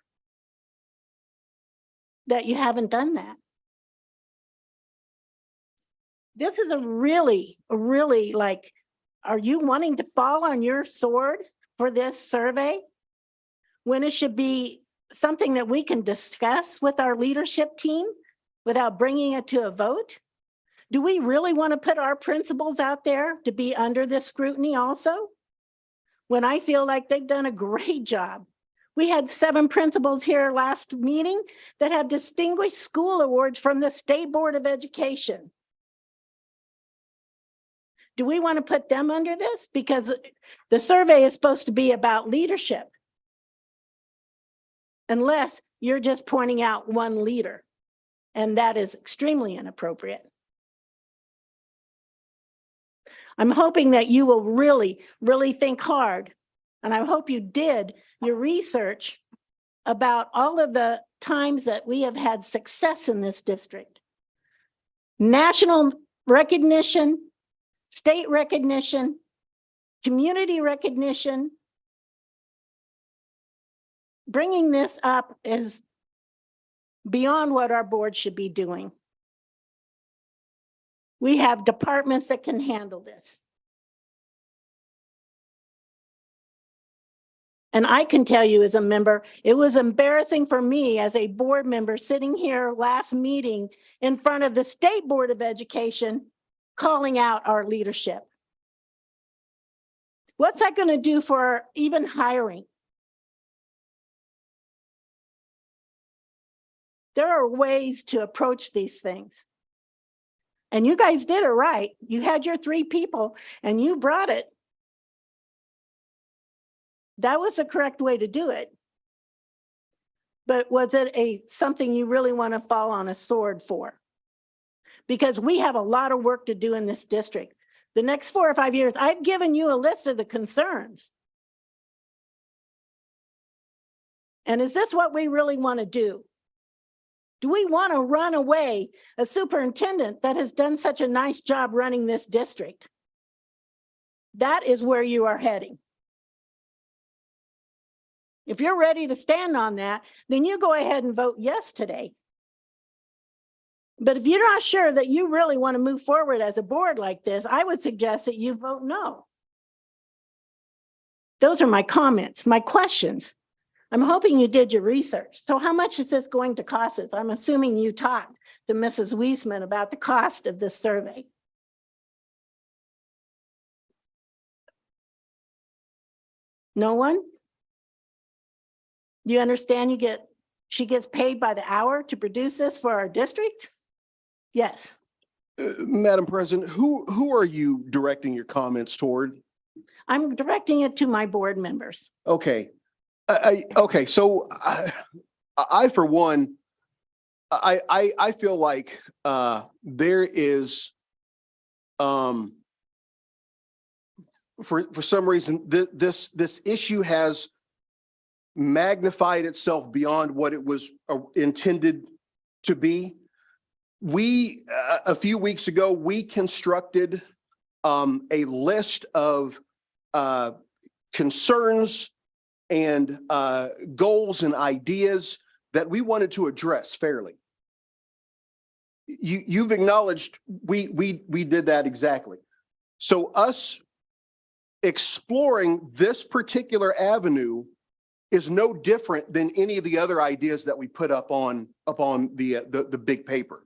that you haven't done that. This is a really like, are you wanting to fall on your sword for this survey when it should be something that we can discuss with our leadership team without bringing it to a vote? Do we really want to put our principals out there to be under this scrutiny also? When I feel like they've done a great job. We had 7 principals here last meeting that have distinguished school awards from the State Board of Education. Do we want to put them under this? Because the survey is supposed to be about leadership. Unless you're just pointing out one leader, and that is extremely inappropriate. I'm hoping that you will really think hard, and I hope you did your research about all of the times that we have had success in this district. National recognition, state recognition, community recognition. Bringing this up is beyond what our board should be doing. We have departments that can handle this. And I can tell you as a member, it was embarrassing for me as a board member sitting here last meeting in front of the State Board of Education, calling out our leadership. What's that going to do for even hiring? There are ways to approach these things. And you guys did it right. You had your 3 people and you brought it. That was the correct way to do it. But was it something you really want to fall on a sword for? Because we have a lot of work to do in this district. The next 4 or 5 years, I've given you a list of the concerns. And is this what we really want to do? Do we want to run away a superintendent that has done such a nice job running this district? That is where you are heading. If you're ready to stand on that, then you go ahead and vote yes today. But if you're not sure that you really want to move forward as a board like this, I would suggest that you vote no. Those are my comments, my questions. I'm hoping you did your research. So how much is this going to cost us? I'm assuming you talked to Mrs. Wiesman about the cost of this survey. No one? You understand she gets paid by the hour to produce this for our district? Yes. Madam President, who are you directing your comments toward? I'm directing it to my board members. Okay. Okay, so I for one, I feel like there is for some reason this issue has magnified itself beyond what it was intended to be. We a few weeks ago we constructed a list of concerns and goals and ideas that we wanted to address fairly. You've acknowledged we did that exactly. So us exploring this particular avenue is no different than any of the other ideas that we put up on the big paper.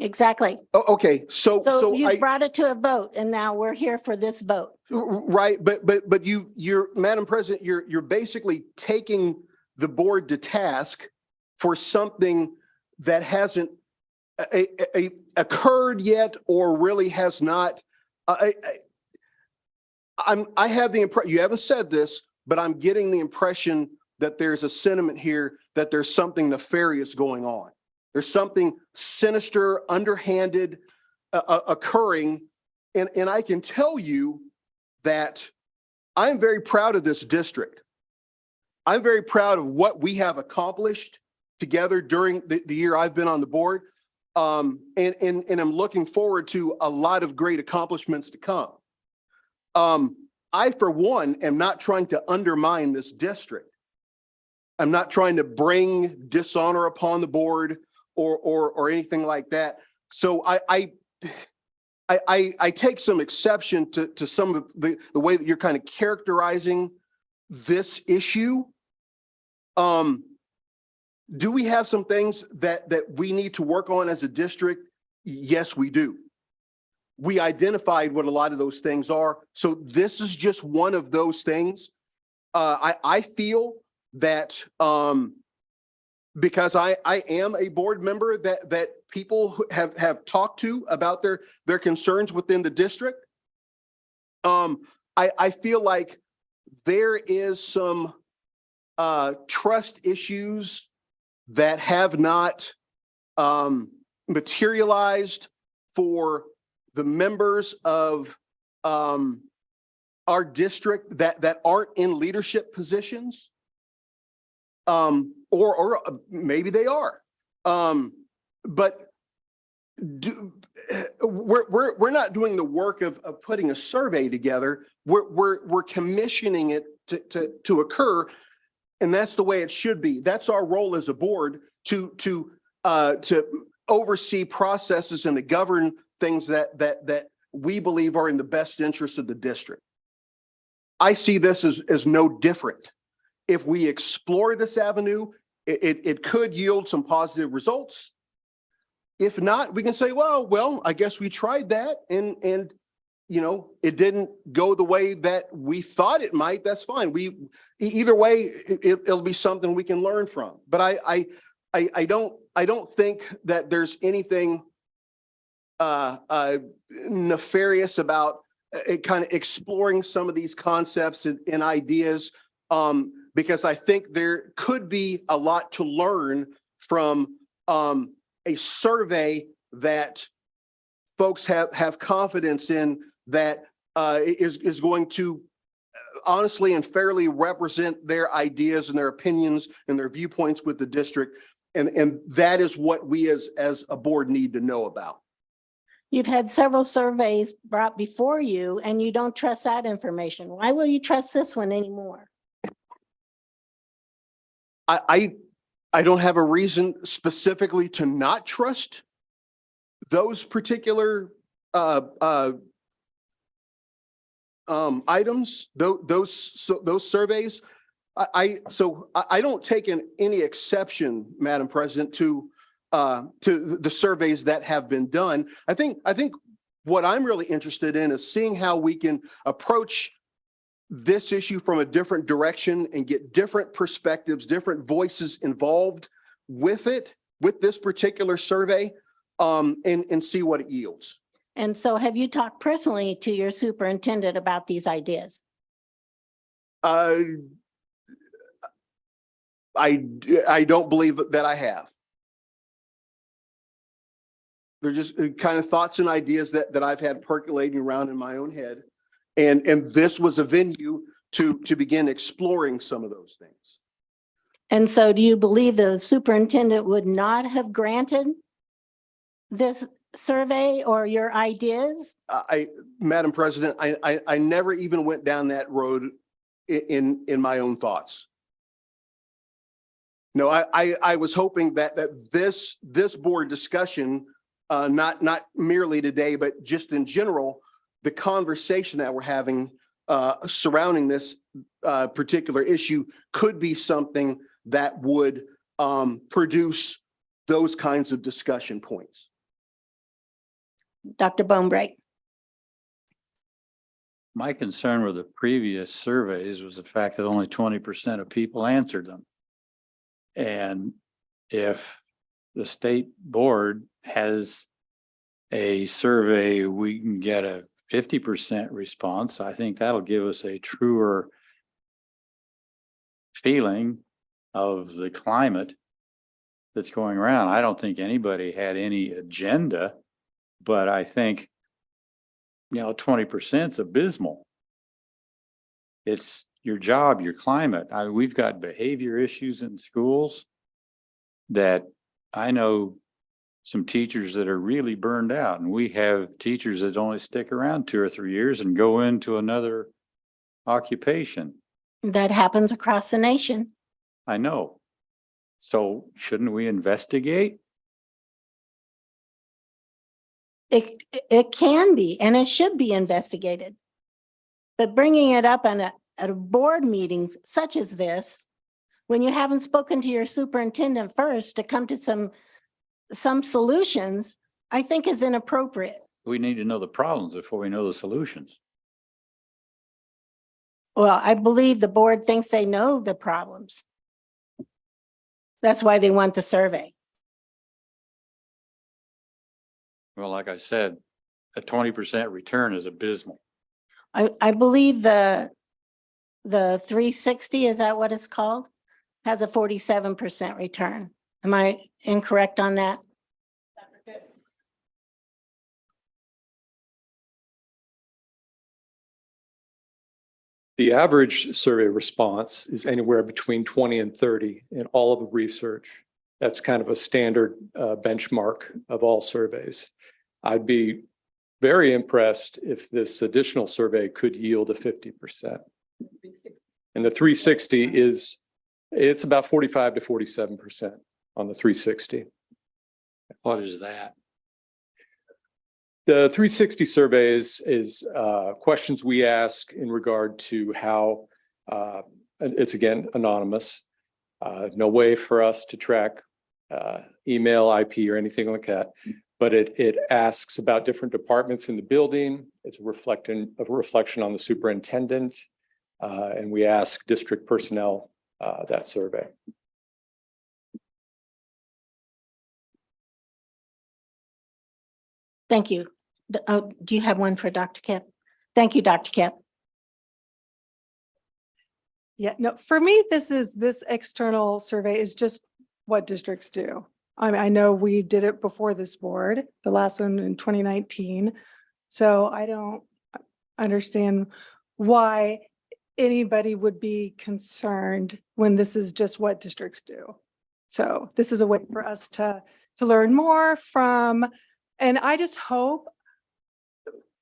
Exactly. Okay, so You brought it to a vote and now we're here for this vote. Right, but you're Madam President, you're basically taking the board to task for something that hasn't occurred yet or really has not. I have the impression, you haven't said this, but I'm getting the impression that there's a sentiment here that there's something nefarious going on. There's something sinister, underhanded occurring. And I can tell you that I'm very proud of this district. I'm very proud of what we have accomplished together during the year I've been on the board. And I'm looking forward to a lot of great accomplishments to come. I, for one, am not trying to undermine this district. I'm not trying to bring dishonor upon the board or anything like that. So I take some exception to some of the way that you're kind of characterizing this issue. Do we have some things that we need to work on as a district? Yes, we do. We identified what a lot of those things are. So this is just one of those things. I feel that because I am a board member that people have talked to about their concerns within the district. I feel like there is some trust issues that have not materialized for the members of our district that aren't in leadership positions. Or maybe they are. But we're not doing the work of putting a survey together. We're commissioning it to occur, and that's the way it should be. That's our role as a board to oversee processes and to govern things that we believe are in the best interest of the district. I see this as no different. If we explore this avenue, it could yield some positive results. If not, we can say, well, I guess we tried that and you know, it didn't go the way that we thought it might. That's fine. Either way, it'll be something we can learn from. But I don't think that there's anything nefarious about kind of exploring some of these concepts and ideas. Because I think there could be a lot to learn from a survey that folks have confidence in that is going to honestly and fairly represent their ideas and their opinions and their viewpoints with the district. And that is what we as a board need to know about. You've had several surveys brought before you and you don't trust that information. Why will you trust this one anymore? I don't have a reason specifically to not trust those particular items, those surveys. I don't take any exception, Madam President, to the surveys that have been done. I think what I'm really interested in is seeing how we can approach this issue from a different direction and get different perspectives, different voices involved with it, with this particular survey, and see what it yields. And so have you talked personally to your superintendent about these ideas? I don't believe that I have. They're just kind of thoughts and ideas that I've had percolating around in my own head. And this was a venue to begin exploring some of those things. And so do you believe the superintendent would not have granted this survey or your ideas? Madam President, I never even went down that road in my own thoughts. No, I was hoping that this board discussion, not merely today, but just in general, the conversation that we're having surrounding this particular issue could be something that would produce those kinds of discussion points. Dr. Bonebrake. My concern with the previous surveys was the fact that only 20% of people answered them. And if the state board has a survey, we can get a 50% response. I think that'll give us a truer feeling of the climate that's going around. I don't think anybody had any agenda, but I think, 20% is abysmal. It's your job, your climate. We've got behavior issues in schools that I know some teachers that are really burned out, and we have teachers that only stick around 2 or 3 years and go into another occupation. That happens across the nation. I know. So shouldn't we investigate? It can be, and it should be investigated. But bringing it up at a board meeting such as this, when you haven't spoken to your superintendent first to come to some solutions, I think is inappropriate. We need to know the problems before we know the solutions. Well, I believe the board thinks they know the problems. That's why they want the survey. Well, like I said, a 20% return is abysmal. I believe the 360, is that what it's called? Has a 47% return. Am I incorrect on that? The average survey response is anywhere between 20 and 30 in all of the research. That's kind of a standard benchmark of all surveys. I'd be very impressed if this additional survey could yield a 50%. And the 360 it's about 45 to 47% on the 360. What is that? The 360 survey is questions we ask in regard to how, it's again anonymous, no way for us to track email, IP, or anything like that. But it asks about different departments in the building. It's a reflection on the superintendent, and we ask district personnel that survey. Thank you. Do you have one for Dr. Kipp? Thank you, Dr. Kipp. Yeah, no, for me, this external survey is just what districts do. I know we did it before this board, the last one in 2019. So I don't understand why anybody would be concerned when this is just what districts do. So this is a way for us to learn more from, and I just hope,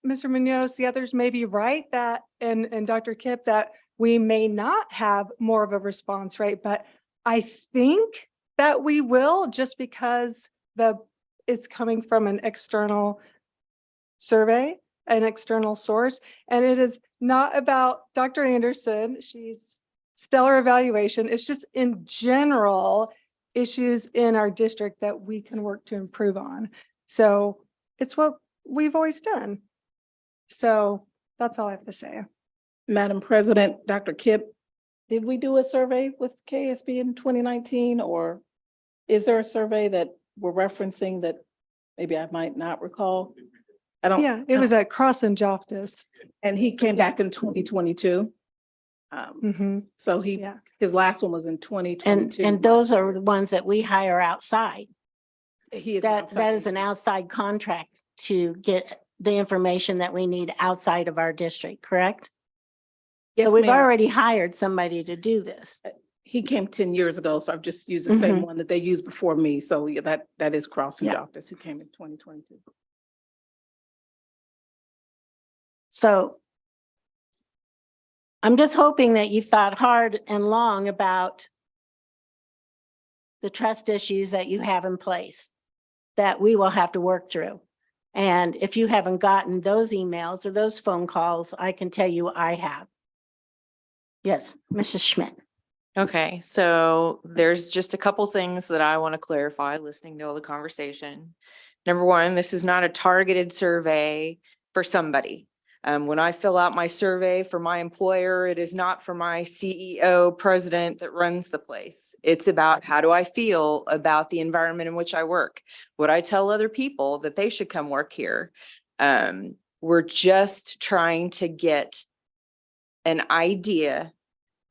Mr. Munoz, the others may be right that, and Dr. Kipp, that we may not have more of a response rate, but I think that we will, just because it's coming from an external survey, an external source, and it is not about Dr. Anderson. She's stellar evaluation. It's just in general issues in our district that we can work to improve on. So it's what we've always done. So that's all I have to say. Madam President, Dr. Kip, did we do a survey with KSB in 2019, or is there a survey that we're referencing that maybe I might not recall? I don't. Yeah, it was at Cross and Joftis. And he came back in 2022. So Yeah. his last one was in And, 2022. and those are the ones that we hire outside. He is That is an outside contract to get the information that we need outside of our district, correct? Yes, So we've ma'am. already hired somebody to do this. He came 10 years ago, so I've just used the same one that they used before me. So yeah, that is Cross and Yeah. Joftis, who came in 2022. So I'm just hoping that you thought hard and long about the trust issues that you have in place that we will have to work through. And if you haven't gotten those emails or those phone calls, I can tell you I have. Yes, Mrs. Schmidt. Okay, so there's just a couple things that I want to clarify, listening to all the conversation. Number one, this is not a targeted survey for somebody. When I fill out my survey for my employer, it is not for my CEO, president that runs the place. It's about how do I feel about the environment in which I work? Would I tell other people that they should come work here? We're just trying to get an idea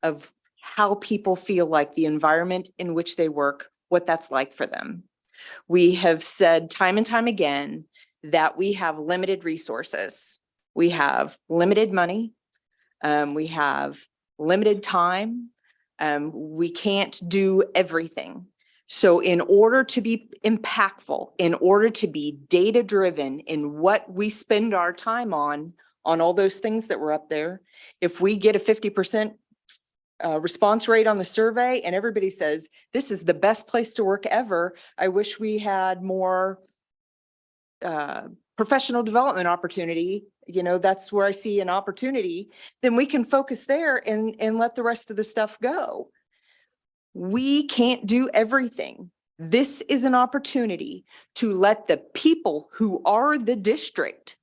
of how people feel like the environment in which they work, what that's like for them. We have said time and time again that we have limited resources. We have limited money. We have limited time. We can't do everything. So in order to be impactful, in order to be data-driven in what we spend our time on all those things that were up there, if we get a 50% response rate on the survey and everybody says, this is the best place to work ever, I wish we had more professional development opportunity, that's where I see an opportunity, then we can focus there and let the rest of the stuff go. We can't do everything. This is an opportunity to let the people who are the district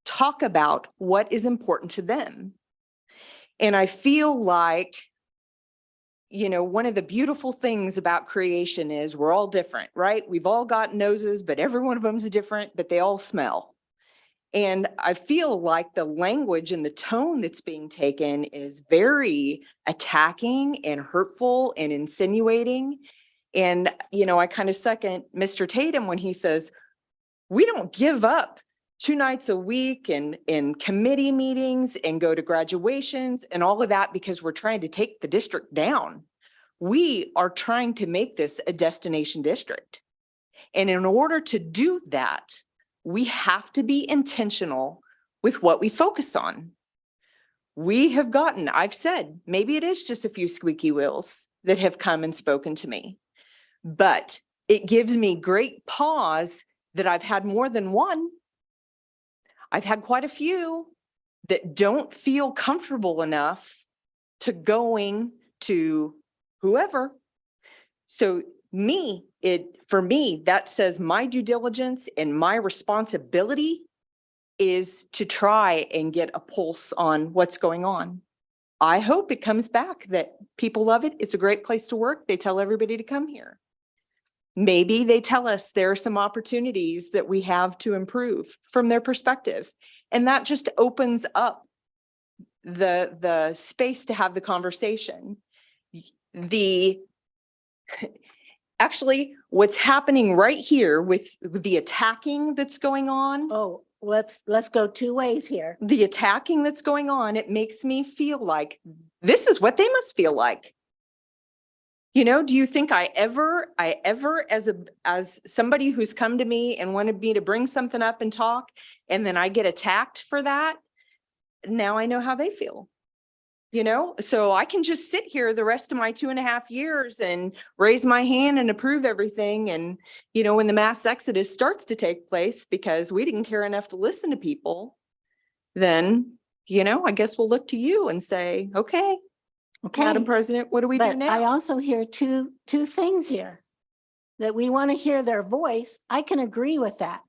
talk about what is important to them. And I feel like, one of the beautiful things about creation is we're all different, right? We've all got noses, but every one of them is different, but they all smell. And I feel like the language and the tone that's being taken is very attacking and hurtful and insinuating. And, I kind of second Mr. Tatum when he says, we don't give up 2 nights a week and in committee meetings and go to graduations and all of that because we're trying to take the district down. We are trying to make this a destination district. And in order to do that, we have to be intentional with what we focus on. We have gotten, I've said, maybe it is just a few squeaky wheels that have come and spoken to me, but it gives me great pause that I've had more than one. I've had quite a few that don't feel comfortable enough to going to whoever. So for me, that says my due diligence and my responsibility is to try and get a pulse on what's going on. I hope it comes back that people love it. It's a great place to work. They tell everybody to come here. Maybe they tell us there are some opportunities that we have to improve from their perspective. And that just opens up the space to have the conversation. Actually, what's happening right here with the attacking that's going on. Oh, let's go 2 ways here. The attacking that's going on, it makes me feel like this is what they must feel like. Do you think I ever as somebody who's come to me and wanted me to bring something up and talk, and then I get attacked for that? Now I know how they feel. So I can just sit here the rest of my 2.5 years and raise my hand and approve everything. And, when the mass exodus starts to take place because we didn't care enough to listen to people, then, I guess we'll look to you and say, okay, Madam Okay, President, what do we do but I now? also hear two things here. That we want to hear their voice. I can agree with that.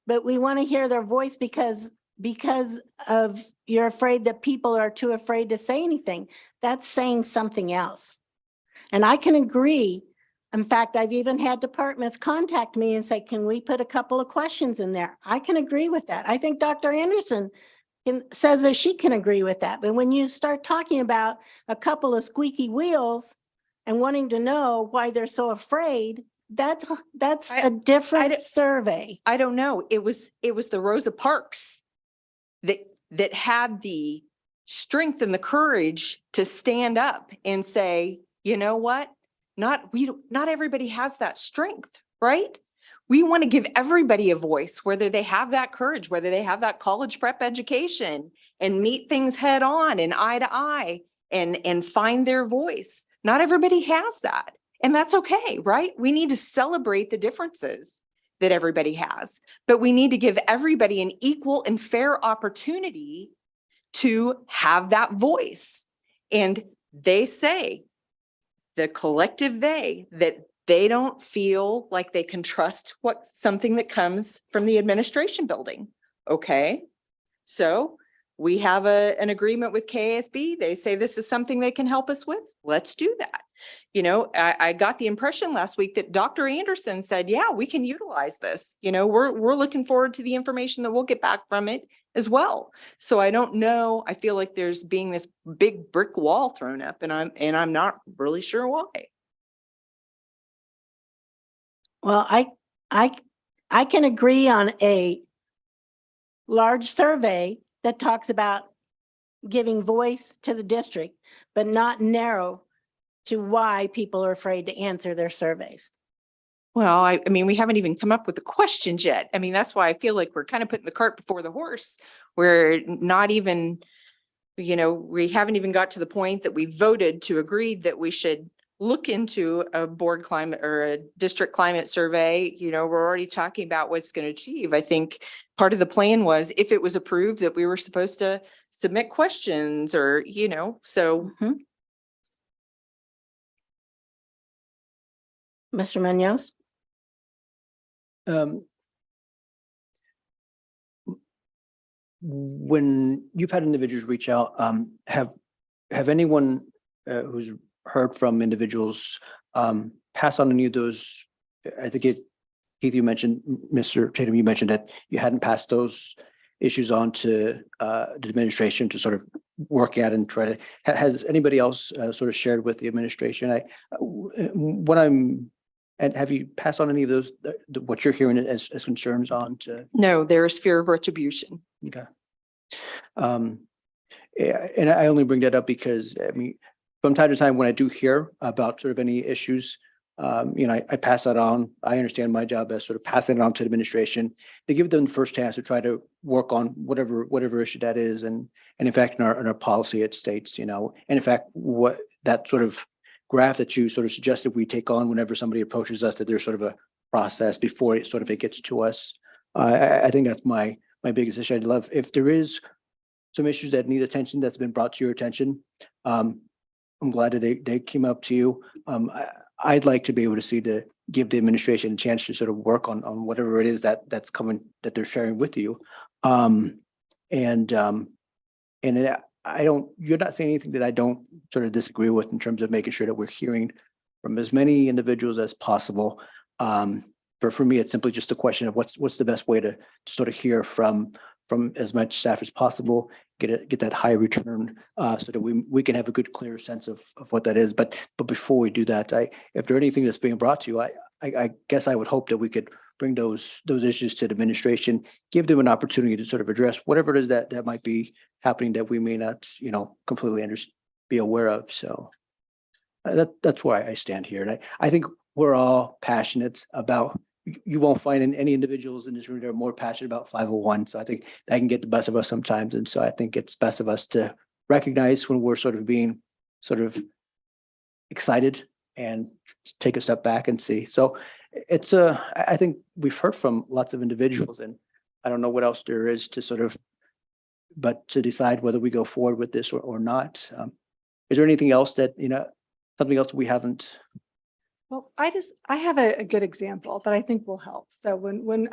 But we want to hear their voice because of you're afraid that people are too afraid to say anything. That's saying something else. And I can agree. In fact, I've even had departments contact me and say, can we put a couple of questions in there? I can agree with that. I think Dr. Anderson says that she can agree with that. But when you start talking about a couple of squeaky wheels and wanting to know why they're so afraid, that's a different survey. I don't know. It was the Rosa Parks that had the strength and the courage to stand up and say, you know what? Not everybody has that strength, right? We want to give everybody a voice, whether they have that courage, whether they have that college prep education, and meet things head on and eye to eye and find their voice. Not everybody has that. And that's okay, right? We need to celebrate the differences that everybody has, but we need to give everybody an equal and fair opportunity to have that voice. And they say, the collective that they don't feel like they can trust something that comes from the administration building. Okay, so we have an agreement with KSB. They say this is something they can help us with. Let's do that. I got the impression last week that Dr. Anderson said, yeah, we can utilize this. We're looking forward to the information that we'll get back from it as well. So I don't know. I feel like there's being this big brick wall thrown up, and I'm not really sure why. Well, I can agree on a large survey that talks about giving voice to the district, but not narrow to why people are afraid to answer their surveys. Well, I mean, we haven't even come up with the questions yet. I mean, that's why I feel like we're kind of putting the cart before the horse. We're not even, we haven't even got to the point that we voted to agree that we should look into a board climate or a district climate survey. We're already talking about what it's going to achieve. I think part of the plan was, if it was approved, that we were supposed to submit questions or, so. Mr. Munoz? When you've had individuals reach out, have anyone who's heard from individuals pass on any of those? I think Keith, you mentioned, Mr. Tatum, you mentioned that you hadn't passed those issues on to the administration to sort of work at and try to. Has anybody else sort of shared with the administration? And have you passed on any of those, what you're hearing as concerns on to? No, there is fear of retribution. Okay. Yeah, and I only bring that up because, I mean, from time to time, when I do hear about sort of any issues, I pass that on. I understand my job as sort of passing it on to the administration to give them the first chance to try to work on whatever issue that is. And in fact, in our policy, it states, and in fact, what that sort of graph that you sort of suggested we take on whenever somebody approaches us, that there's sort of a process before it gets to us. I think that's my biggest issue. I'd love if there is some issues that need attention that's been brought to your attention. I'm glad that they came up to you. I'd like to be able to give the administration a chance to sort of work on whatever it is that's coming, that they're sharing with you. You're not saying anything that I don't sort of disagree with in terms of making sure that we're hearing from as many individuals as possible. For me, it's simply just a question of what's the best way to sort of hear from as much staff as possible, get that high return, so that we can have a good, clear sense of what that is. But before we do that, if there's anything that's being brought to you, I guess I would hope that we could bring those issues to the administration, give them an opportunity to sort of address whatever it is that might be happening that we may not, completely be aware of. So that's why I stand here. And I think we're all passionate about. You won't find any individuals in this room that are more passionate about 501. So I think that can get the best of us sometimes. And so I think it's best of us to recognize when we're sort of being sort of excited and take a step back and see. So it's I think we've heard from lots of individuals, and I don't know what else there is to sort of, but to decide whether we go forward with this or not. Is there anything else that, something else we haven't? Well, I have a good example that I think will help. So when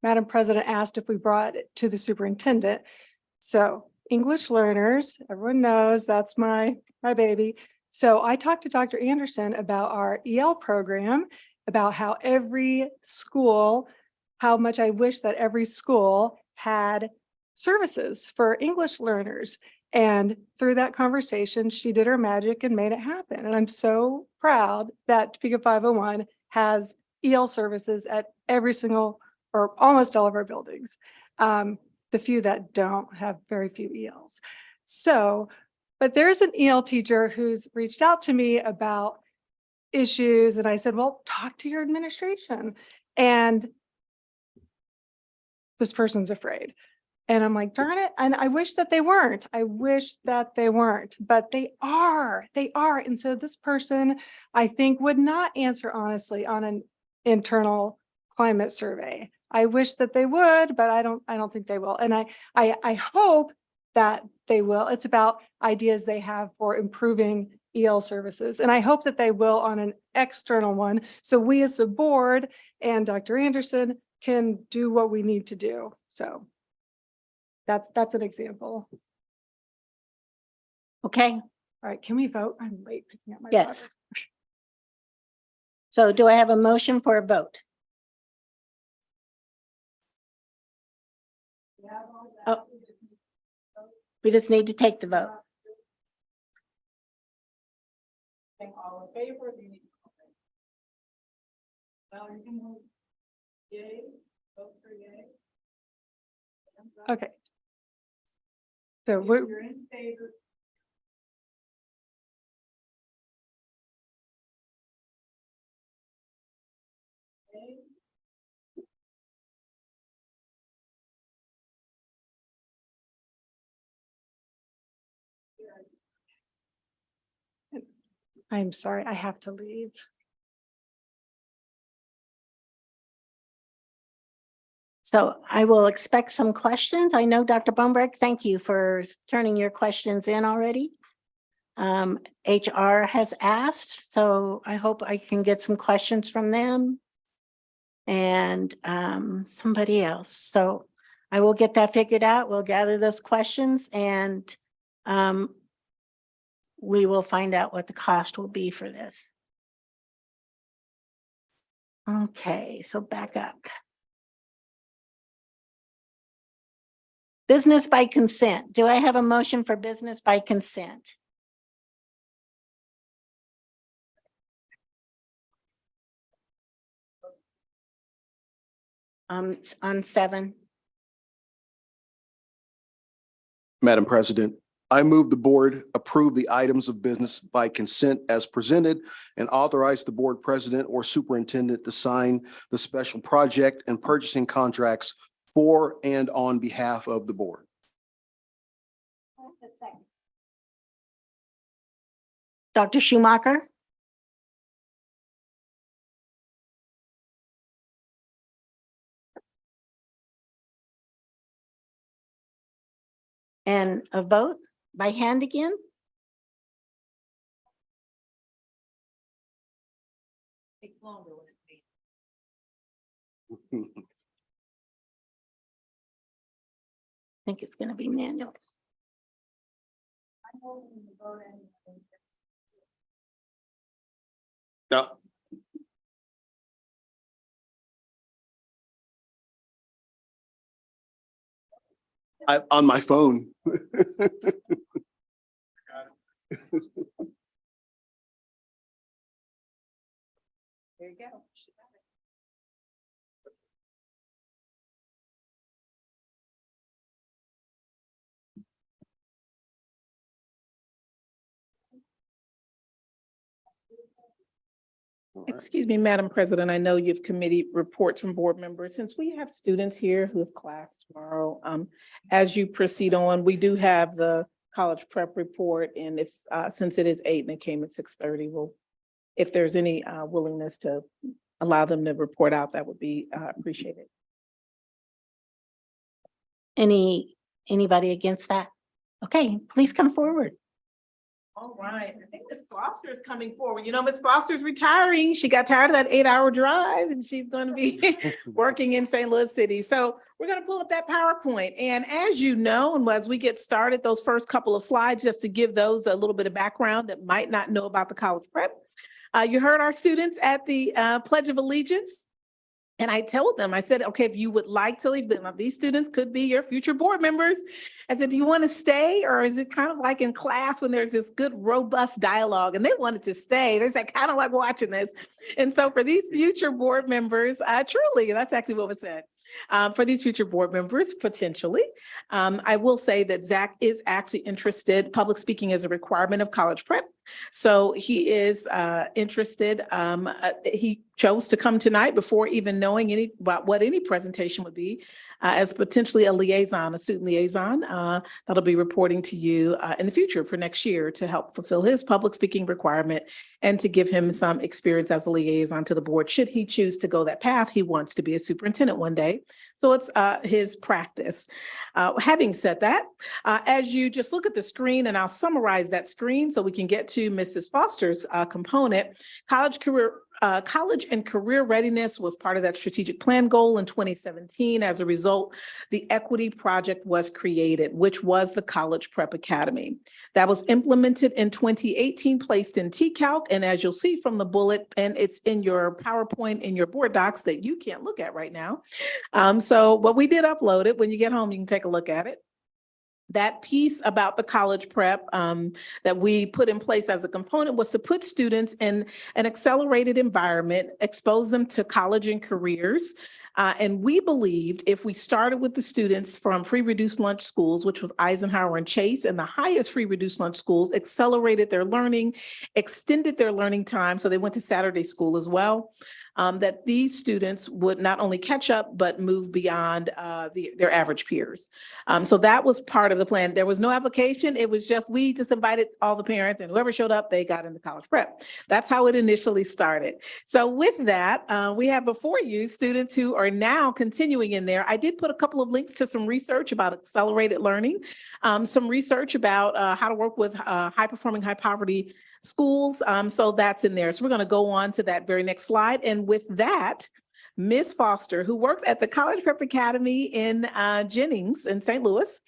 Madam President asked if we brought it to the superintendent, so English learners, everyone knows that's my baby. So I talked to Dr. Anderson about our EL program, about how every school, how much I wish that every school had services for English learners. And through that conversation, she did her magic and made it happen. And I'm so proud that Topeka 501 has EL services at every single or almost all of our buildings. The few that don't have very few ELs. So, but there's an EL teacher who's reached out to me about issues. And I said, well, talk to your administration. And this person's afraid. And I'm like, darn it. And I wish that they weren't. I wish that they weren't, but they are. And so this person, I think, would not answer honestly on an internal climate survey. I wish that they would, but I don't think they will. And I hope that they will. It's about ideas they have for improving EL services. And I hope that they will on an external one. So we as a board and Dr. Anderson can do what we need to do. So that's an example. Okay, All right, can we vote? I'm late picking up my yes. daughter. So do I have a motion for a vote? Oh, we just need to take the vote. All in favor? Do you need to call it? Well, you can vote yay, vote for yay. Okay. So we're, You're in favor. I'm sorry, I have to leave. So I will expect some questions. I know Dr. Bomberg, thank you for turning your questions in already. HR has asked, so I hope I can get some questions from them. And somebody else. So I will get that figured out. We'll gather those questions and we will find out what the cost will be for this. Okay, so back up. Business by consent. Do I have a motion for business by consent? On 7. Madam President, I move the board approve the items of business by consent as presented and authorize the board president or superintendent to sign the special project and purchasing contracts for and on behalf of the board. Dr. Schumacher? And a vote by hand again? Takes longer when it's I think it's going to be manual. No. On my phone. There you go. Excuse me, Madam President, I know you've committee reports from board members. Since we have students here who have class tomorrow, as you proceed on, we do have the college prep report. And if, since it is 8 and it came at 6:30, if there's any willingness to allow them to report out, that would be appreciated. Anybody against that? Okay, please come forward. All right, I think Ms. Foster is coming forward. You know, Ms. Foster's retiring. She got tired of that 8-hour drive and she's going to be working in St. Louis City. So we're going to pull up that PowerPoint. And as you know, and as we get started, those first couple of slides, just to give those a little bit of background that might not know about the college prep. You heard our students at the Pledge of Allegiance. And I told them, I said, okay, if you would like to leave, these students could be your future board members. I said, do you want to stay, or is it kind of like in class when there's this good, robust dialogue? And they wanted to stay. They said, kind of like watching this. And so for these future board members, truly, that's actually what was said. For these future board members, potentially, I will say that Zach is actually interested. Public speaking is a requirement of college prep. So he is interested. He chose to come tonight before even knowing about what any presentation would be, as potentially a student liaison that'll be reporting to you in the future for next year to help fulfill his public speaking requirement and to give him some experience as a liaison to the board should he choose to go that path. He wants to be a superintendent one day. So it's his practice. Having said that, as you just look at the screen, and I'll summarize that screen so we can get to Mrs. Foster's component, college and career readiness was part of that strategic plan goal in 2017. As a result, the Equity Project was created, which was the College Prep Academy. That was implemented in 2018, placed in TCALC. And as you'll see from the bullet, and it's in your PowerPoint in your board docs that you can't look at right now. But we did upload it. When you get home, you can take a look at it. That piece about the college prep that we put in place as a component was to put students in an accelerated environment, expose them to college and careers. And we believed if we started with the students from free reduced lunch schools, which was Eisenhower and Chase, and the highest free reduced lunch schools, accelerated their learning, extended their learning time, so they went to Saturday school as well. That these students would not only catch up, but move beyond their average peers. So that was part of the plan. There was no application. It was just, we just invited all the parents, and whoever showed up, they got into college prep. That's how it initially started. So with that, we have before you students who are now continuing in there. I did put a couple of links to some research about accelerated learning, some research about how to work with high-performing, high-poverty schools. So that's in there. So we're going to go on to that very next slide. And with that, Ms. Foster, who works at the College Prep Academy in Jennings in St. Louis,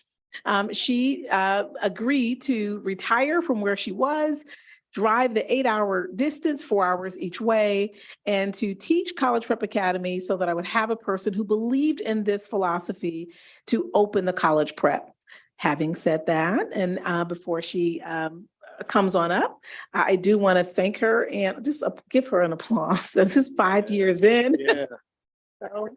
she agreed to retire from where she was, drive the 8-hour distance, 4 hours each way, and to teach College Prep Academy so that I would have a person who believed in this philosophy to open the college prep. Having said that, and before she comes on up, I do want to thank her and just give her an applause. This is 5 years in. Yeah. So,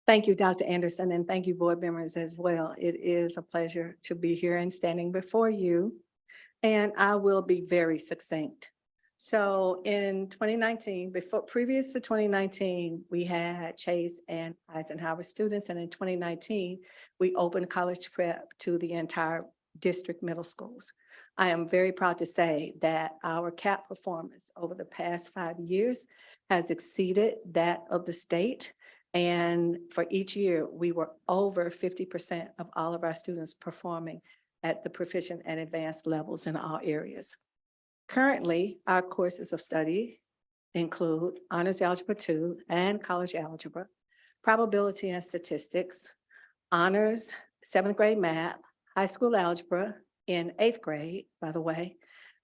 Thank you, Dr. Anderson, and thank you, board members as well. It is a pleasure to be here and standing before you, and I will be very succinct. So in 2019, previous to 2019, we had Chase and Eisenhower students, and in 2019, we opened college prep to the entire district middle schools. I am very proud to say that our CAP performance over the past 5 years has exceeded that of the state. And for each year, we were over 50% of all of our students performing at the proficient and advanced levels in all areas. Currently, our courses of study include Honors Algebra 2 and College Algebra, Probability and Statistics, Honors 7th grade Math, High School Algebra in 8th grade, by the way,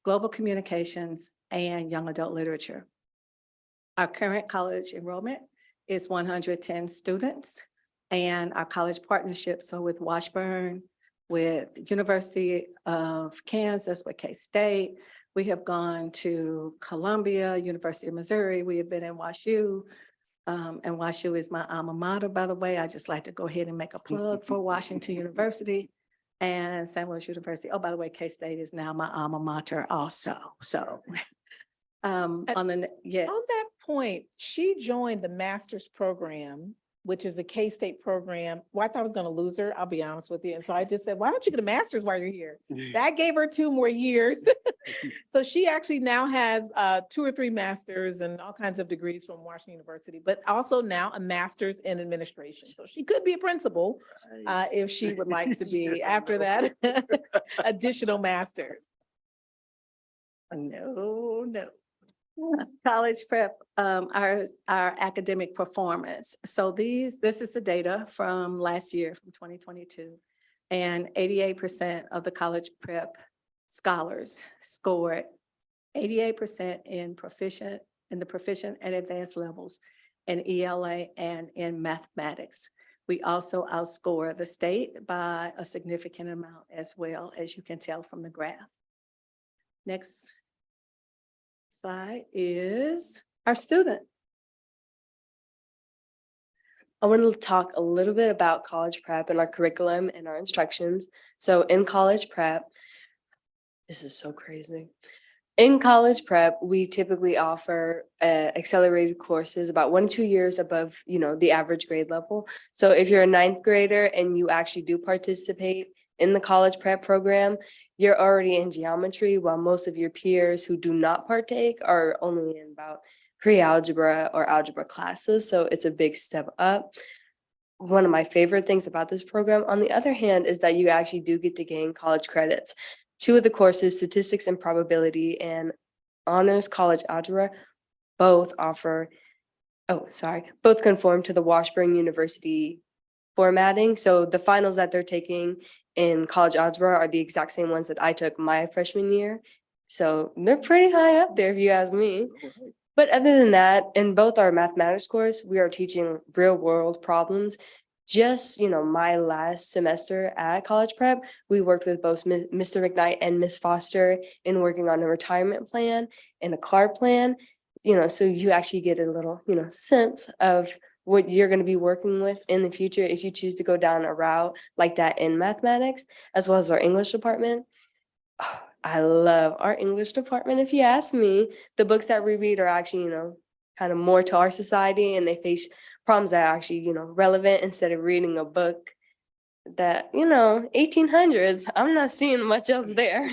Global Communications, and Young Adult Literature. Our current college enrollment is 110 students, and our college partnerships are with Washburn, with University of Kansas, with K-State. We have gone to Columbia, University of Missouri. We have been in WashU, and WashU is my alma mater, by the way. I just like to go ahead and make a plug for Washington University and St. Louis University. Oh, by the way, K-State is now my alma mater also. So yes. on that point, she joined the master's program which is the K-State program. Well, I thought I was gonna lose her, I'll be honest with you. And so I just said, why don't you get a master's while you're here? That gave her 2 more years. So she actually now has 2 or 3 masters and all kinds of degrees from Washington University, but also now a master's in administration. So she could be a principal if she would like to be after that additional master's. No, no. College prep, our academic performance. So this is the data from last year, from 2022. And 88% of the college prep scholars scored 88% in the proficient and advanced levels in ELA and in mathematics. We also outscore the state by a significant amount as well, as you can tell from the graph. Next slide is our student. I wanted to talk a little bit about college prep and our curriculum and our instructions. So in college prep, this is so crazy. In college prep, we typically offer accelerated courses about 1 to 2 years above, the average grade level. So if you're a 9th grader and you actually do participate in the college prep program, you're already in geometry, while most of your peers who do not partake are only in about pre-algebra or algebra classes. So it's a big step up. One of my favorite things about this program, on the other hand, is that you actually do get to gain college credits. 2 of the courses, statistics and probability and honors college algebra, both conform to the Washburn University formatting. So the finals that they're taking in college algebra are the exact same ones that I took my freshman year. So they're pretty high up there if you ask me. But other than that, in both our mathematics course, we are teaching real world problems. Just, my last semester at college prep, we worked with both Mr. McKnight and Miss Foster in working on a retirement plan and a CLAR plan, so you actually get a little, sense of what you're going to be working with in the future if you choose to go down a route like that in mathematics, as well as our English department. Oh, I love our English department. If you ask me, the books that we read are actually, kind of more to our society, and they face problems that are actually, relevant instead of reading a book that, 1800s, I'm not seeing much else there.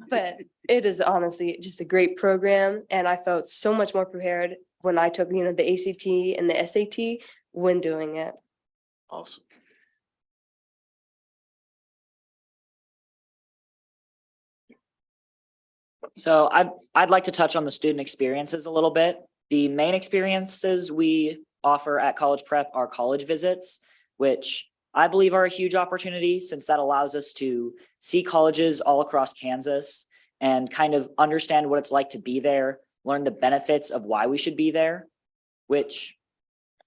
But it is honestly just a great program. And I felt so much more prepared when I took, the ACT and the SAT when doing it. Awesome. So I'd like to touch on the student experiences a little bit. The main experiences we offer at college prep are college visits, which I believe are a huge opportunity since that allows us to see colleges all across Kansas and kind of understand what it's like to be there, learn the benefits of why we should be there, which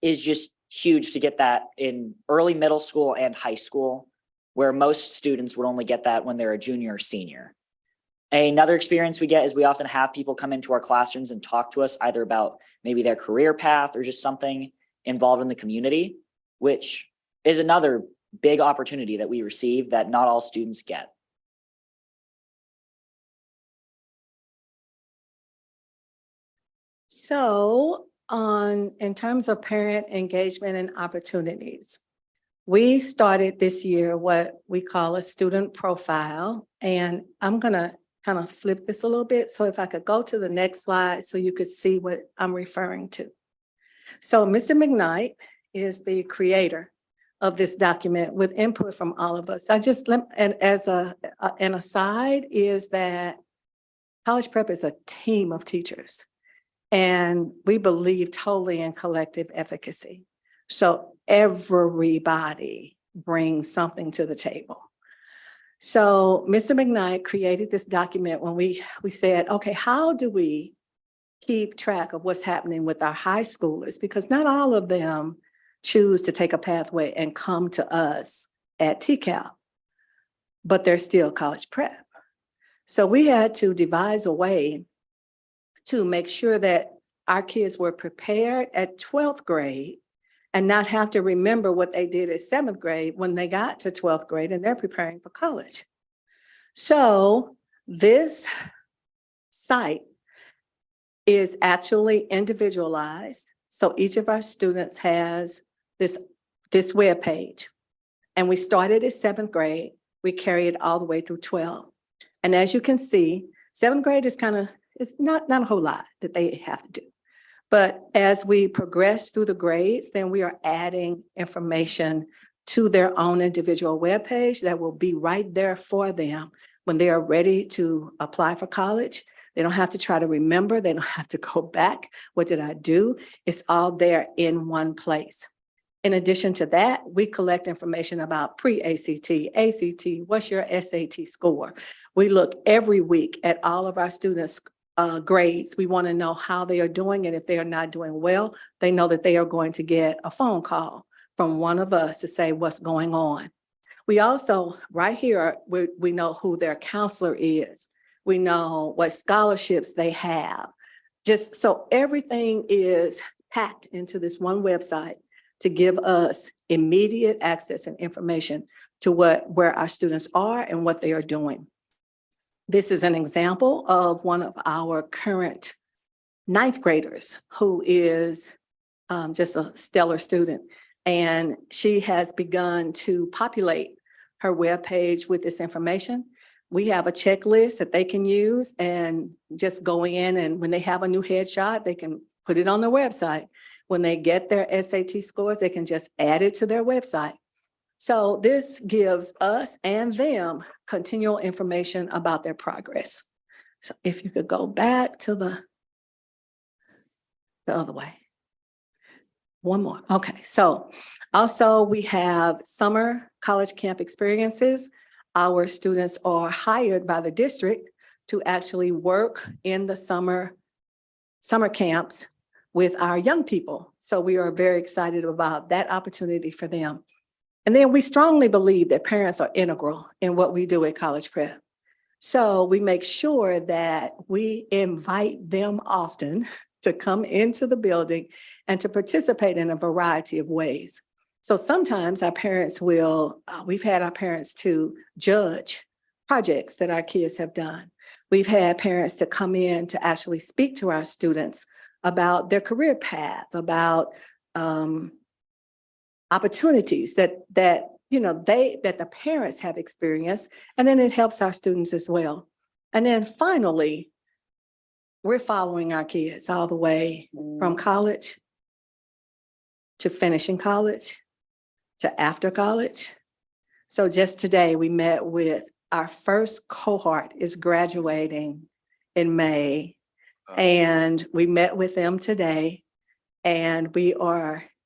is just huge to get that in early middle school and high school, where most students would only get that when they're a junior or senior. Another experience we get is we often have people come into our classrooms and talk to us either about maybe their career path or just something involved in the community, which is another big opportunity that we receive that not all students get. So in terms of parent engagement and opportunities, we started this year what we call a student profile, and I'm gonna kind of flip this a little bit. So if I could go to the next slide so you could see what I'm referring to. So Mr. McKnight is the creator of this document with input from all of us. And as an aside is that college prep is a team of teachers, and we believe totally in collective efficacy. So everybody brings something to the table. So Mr. McKnight created this document when we said, okay, how do we keep track of what's happening with our high schoolers? Because not all of them choose to take a pathway and come to us at TCAL, but they're still college prep. So we had to devise a way to make sure that our kids were prepared at 12th grade and not have to remember what they did at 7th grade when they got to 12th grade and they're preparing for college. So this site is actually individualized. So each of our students has this webpage. And we started at seventh grade. We carry it all the way through 12. And as you can see, seventh grade is it's not a whole lot that they have to do. But as we progress through the grades, then we are adding information to their own individual webpage that will be right there for them when they are ready to apply for college. They don't have to try to remember. They don't have to go back. What did I do? It's all there in one place. In addition to that, we collect information about pre-ACT, ACT, what's your SAT score? We look every week at all of our students' grades. We want to know how they are doing, and if they are not doing well, they know that they are going to get a phone call from one of us to say what's going on. We also, right here, we know who their counselor is. We know what scholarships they have. Just so everything is packed into this one website to give us immediate access and information to where our students are and what they are doing. This is an example of one of our current ninth graders who is just a stellar student. And she has begun to populate her webpage with this information. We have a checklist that they can use and just go in, and when they have a new headshot, they can put it on their website. When they get their SAT scores, they can just add it to their website. So this gives us and them continual information about their progress. So if you could go back to the other way. One more. Okay, so also we have summer college camp experiences. Our students are hired by the district to actually work in the summer camps with our young people. So we are very excited about that opportunity for them. And then we strongly believe that parents are integral in what we do at College Prep. So we make sure that we invite them often to come into the building and to participate in a variety of ways. So sometimes our parents we've had our parents to judge projects that our kids have done. We've had parents to come in to actually speak to our students about their career path, about opportunities that the parents have experienced, and then it helps our students as well. And then finally, we're following our kids all the way from college to finishing college to after college. So just today we met with our first cohort is graduating in May. And we met with them today, and we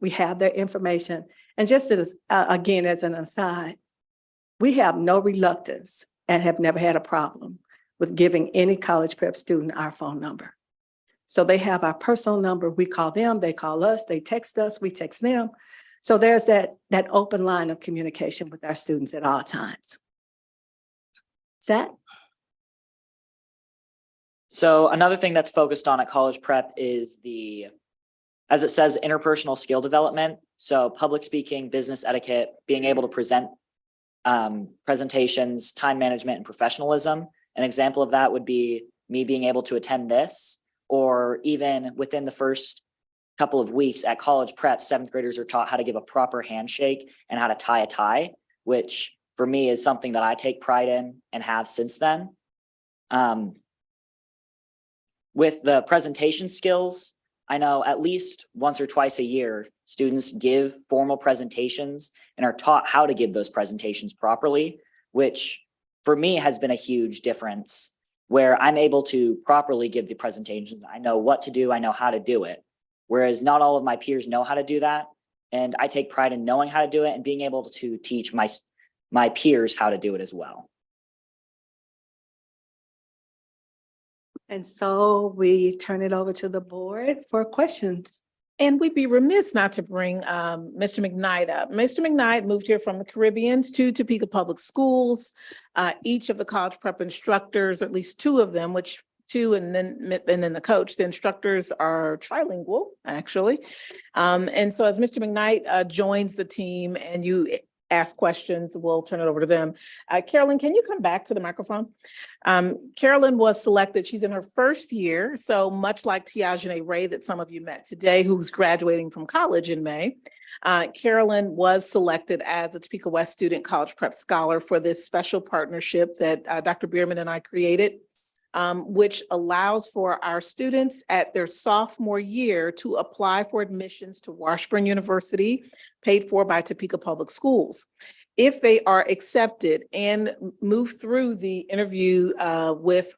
have their information. And just as, again, as an aside, we have no reluctance and have never had a problem with giving any college prep student our phone number. So they have our personal number. We call them, they call us, they text us, we text them. So there's that open line of communication with our students at all times. Zach? So another thing that's focused on at College Prep is as it says, interpersonal skill development. So public speaking, business etiquette, being able to present presentations, time management, and professionalism. An example of that would be me being able to attend this, or even within the first couple of weeks at College Prep, seventh graders are taught how to give a proper handshake and how to tie a tie, which for me is something that I take pride in and have since then. With the presentation skills, I know at least once or twice a year, students give formal presentations and are taught how to give those presentations properly, which for me has been a huge difference, where I'm able to properly give the presentations. I know what to do, I know how to do it, whereas not all of my peers know how to do that. And I take pride in knowing how to do it and being able to teach my peers how to do it as well. And so we turn it over to the board for questions. And we'd be remiss not to bring Mr. McKnight up. Mr. McKnight moved here from the Caribbean to Topeka Public Schools. Each of the College Prep instructors, or at least two of them, and then the coach, the instructors are trilingual, actually. And so as Mr. McKnight joins the team and you ask questions, we'll turn it over to them. Carolyn, can you come back to the microphone? Carolyn was selected. She's in her first year. So much like Tiajane Ray that some of you met today, who's graduating from college in May. Carolyn was selected as a Topeka West Student College Prep Scholar for this special partnership that Dr. Bierman and I created, which allows for our students at their sophomore year to apply for admissions to Washburn University, paid for by Topeka Public Schools. If they are accepted and move through the interview with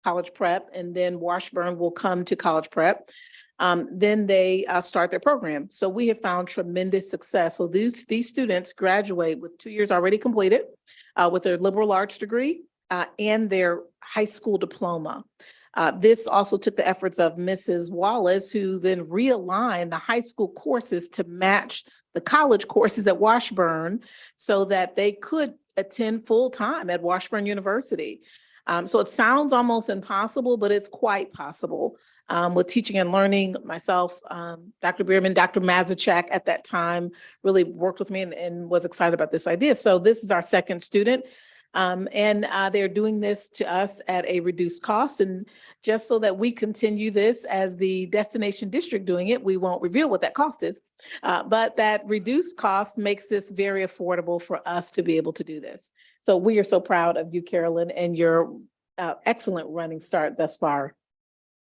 College Prep, and then Washburn will come to College Prep, then they start their program. So we have found tremendous success. So these students graduate with 2 years already completed with their liberal arts degree and their high school diploma. This also took the efforts of Mrs. Wallace, who then realigned the high school courses to match the college courses at Washburn so that they could attend full-time at Washburn University. So it sounds almost impossible, but it's quite possible. With teaching and learning, myself, Dr. Bierman, Dr. Mazachak at that time really worked with me and was excited about this idea. So this is our second student. And they're doing this to us at a reduced cost. And just so that we continue this as the destination district doing it, we won't reveal what that cost is. But that reduced cost makes this very affordable for us to be able to do this. So we are so proud of you, Carolyn, and your excellent running start thus far.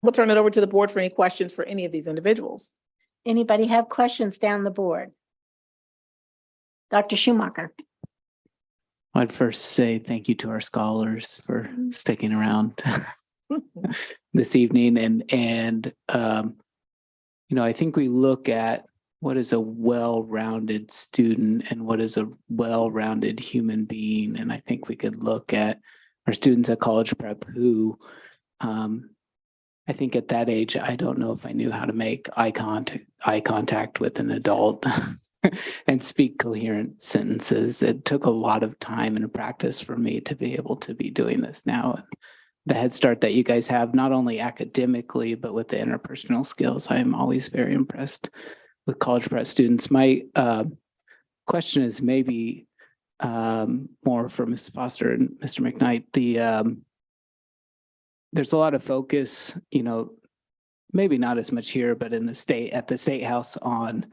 We'll turn it over to the board for any questions for any of these individuals. Anybody have questions down the board? Dr. Schumacher. I'd first say thank you to our scholars for sticking around this evening. And I think we look at what is a well-rounded student and what is a well-rounded human being. And I think we could look at our students at College Prep who, I think at that age, I don't know if I knew how to make eye contact with an adult and speak coherent sentences. It took a lot of time and practice for me to be able to be doing this now. The head start that you guys have, not only academically, but with the interpersonal skills, I am always very impressed with College Prep students. My question is maybe more for Ms. Foster and Mr. McKnight. There's a lot of focus, maybe not as much here, but in the state, at the State House on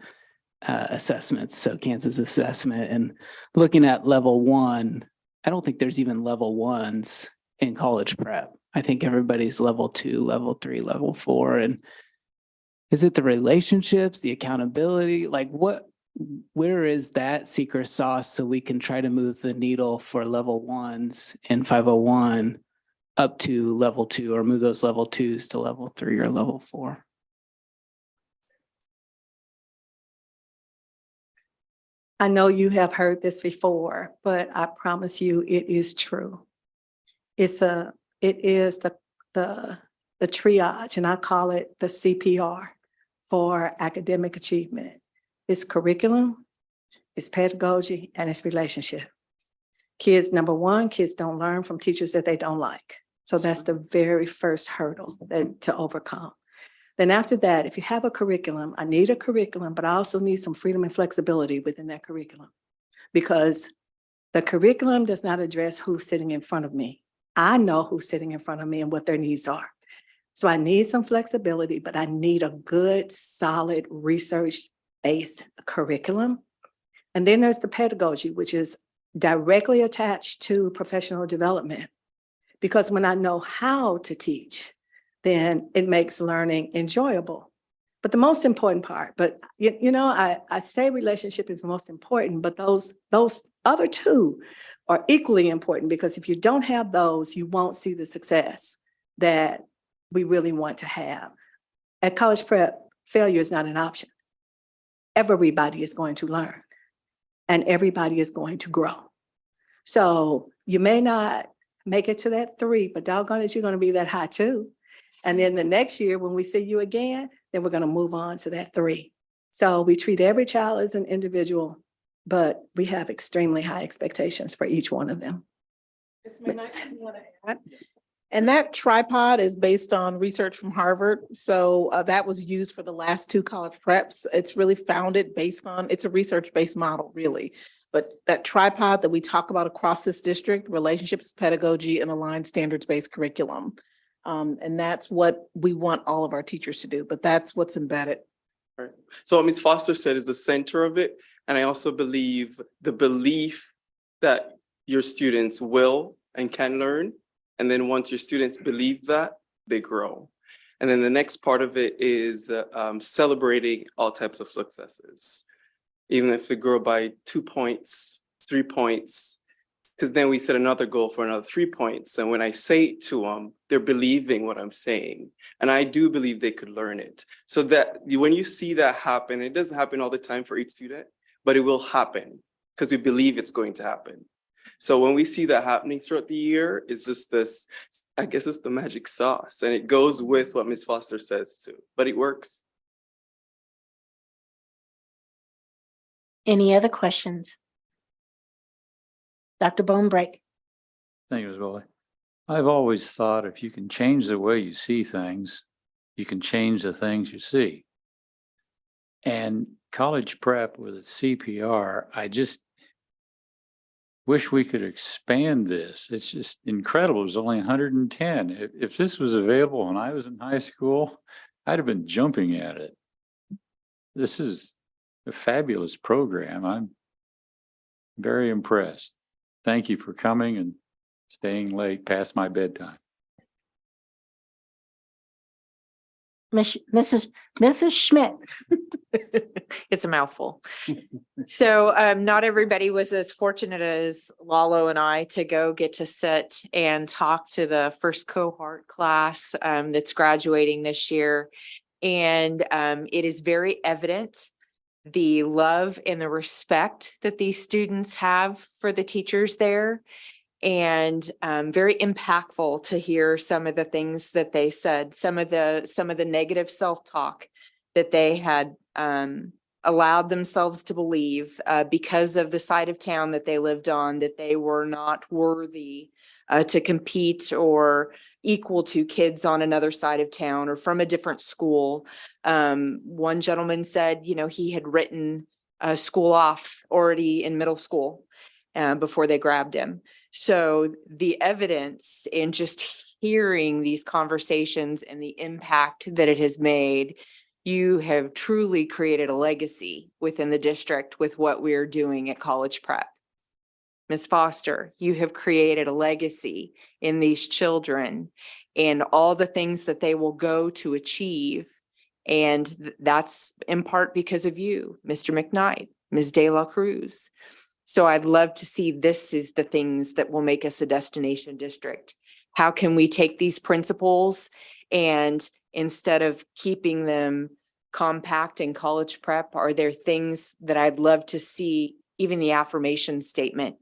assessments. So Kansas assessment and looking at level 1, I don't think there's even level 1s in College Prep. I think everybody's level 2, level 3, level 4. And is it the relationships, the accountability? Where is that secret sauce so we can try to move the needle for level 1s in 501 up to level 2, or move those level 2s to level 3 or level 4? I know you have heard this before, but I promise you it is true. It is the triage, and I call it the CPR for academic achievement. It's curriculum, it's pedagogy, and it's relationship. Kids, number one, kids don't learn from teachers that they don't like. So that's the very first hurdle to overcome. Then after that, if you have a curriculum, I need a curriculum, but I also need some freedom and flexibility within that curriculum, because the curriculum does not address who's sitting in front of me. I know who's sitting in front of me and what their needs are. So I need some flexibility, but I need a good, solid, research-based curriculum. And then there's the pedagogy, which is directly attached to professional development. Because when I know how to teach, then it makes learning enjoyable. But the most important part, I say relationship is most important, but those other two are equally important, because if you don't have those, you won't see the success that we really want to have. At College Prep, failure is not an option. Everybody is going to learn and everybody is going to grow. So you may not make it to that 3, but doggone it, you're going to be that high too. And then the next year when we see you again, then we're going to move on to that 3. So we treat every child as an individual, but we have extremely high expectations for each one of them. And that tripod is based on research from Harvard. So that was used for the last 2 college preps. It's really founded based on, it's a research-based model, really. But that tripod that we talk about across this district, relationships, pedagogy, and aligned standards-based curriculum. And that's what we want all of our teachers to do, but that's what's embedded. Right. So what Ms. Foster said is the center of it. And I also believe the belief that your students will and can learn. And then once your students believe that, they grow. And then the next part of it is celebrating all types of successes, even if they grow by 2 points, 3 points, because then we set another goal for another 3 points. And when I say it to them, they're believing what I'm saying. And I do believe they could learn it. So that when you see that happen, it doesn't happen all the time for each student, but it will happen because we believe it's going to happen. So when we see that happening throughout the year, it's just this, I guess it's the magic sauce. And it goes with what Ms. Foster says too, but it works. Any other questions? Dr. Bonebrake. Thank you, Ms. Wiley. I've always thought if you can change the way you see things, you can change the things you see. And college prep with its CPR, I just wish we could expand this. It's just incredible. It was only 110. If this was available when I was in high school, I'd have been jumping at it. This is a fabulous program. I'm very impressed. Thank you for coming and staying late past my bedtime. Mrs. Schmidt. It's a mouthful. So not everybody was as fortunate as Lalo and I to get to sit and talk to the first cohort class that's graduating this year. And it is very evident the love and the respect that these students have for the teachers there. And very impactful to hear some of the things that they said, some of the negative self-talk that they had allowed themselves to believe because of the side of town that they lived on, that they were not worthy to compete or equal to kids on another side of town or from a different school. One gentleman said, he had written school off already in middle school before they grabbed him. So the evidence in just hearing these conversations and the impact that it has made, you have truly created a legacy within the district with what we're doing at College Prep. Ms. Foster, you have created a legacy in these children and all the things that they will go to achieve. And that's in part because of you, Mr. McKnight, Ms. De La Cruz. So I'd love to see this is the things that will make us a destination district. How can we take these principles and instead of keeping them compact in College Prep, are there things that I'd love to see, even the affirmation statement,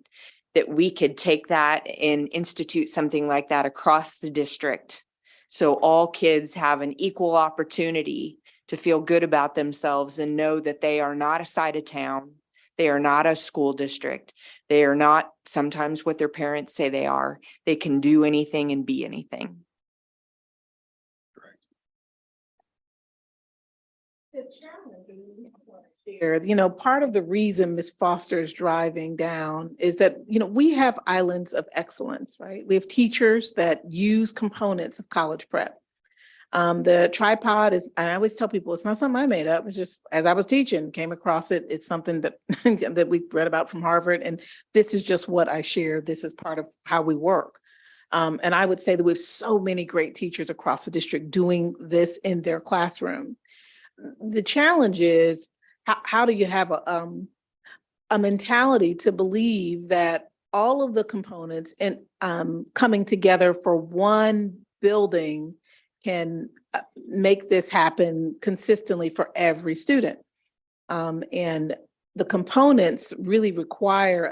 that we could take that and institute something like that across the district so all kids have an equal opportunity to feel good about themselves and know that they are not a side of town. They are not a school district. They are not sometimes what their parents say they are. They can do anything and be anything. The challenge, part of the reason Ms. Foster is driving down is that, we have islands of excellence, right? We have teachers that use components of College Prep. The tripod is, and I always tell people, it's not something I made up. It's just, as I was teaching, came across it. It's something that, that we read about from Harvard. And this is just what I share. This is part of how we work. And I would say that we have so many great teachers across the district doing this in their classroom. The challenge is, how do you have a mentality to believe that all of the components and coming together for one building can make this happen consistently for every student. And the components really require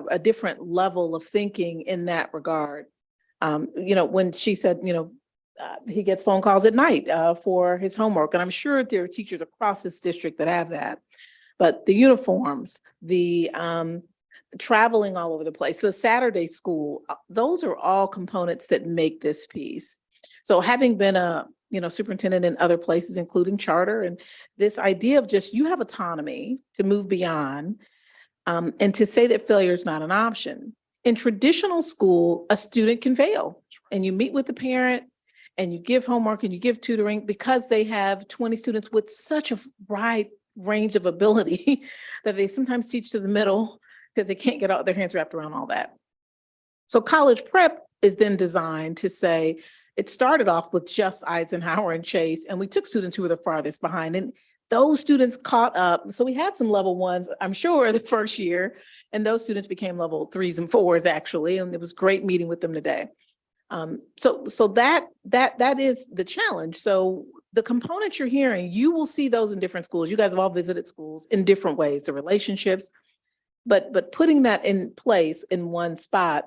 a different level of thinking in that regard. When she said, he gets phone calls at night for his homework, and I'm sure there are teachers across this district that have that. But the uniforms, the traveling all over the place, the Saturday school, those are all components that make this piece. So having been a superintendent in other places, including charter, and this idea of just you have autonomy to move beyond, And to say that failure is not an option. In traditional school, a student can fail and you meet with the parent and you give homework and you give tutoring because they have 20 students with such a wide range of ability that they sometimes teach to the middle because they can't get their hands wrapped around all that. So college prep is then designed to say, it started off with just Eisenhower and Chase, and we took students who were the farthest behind. And those students caught up. So we had some level ones, I'm sure, the first year, and those students became level 3s and 4s actually. And it was great meeting with them today. So that is the challenge. So the components you're hearing, you will see those in different schools. You guys have all visited schools in different ways, the relationships, but putting that in place in one spot,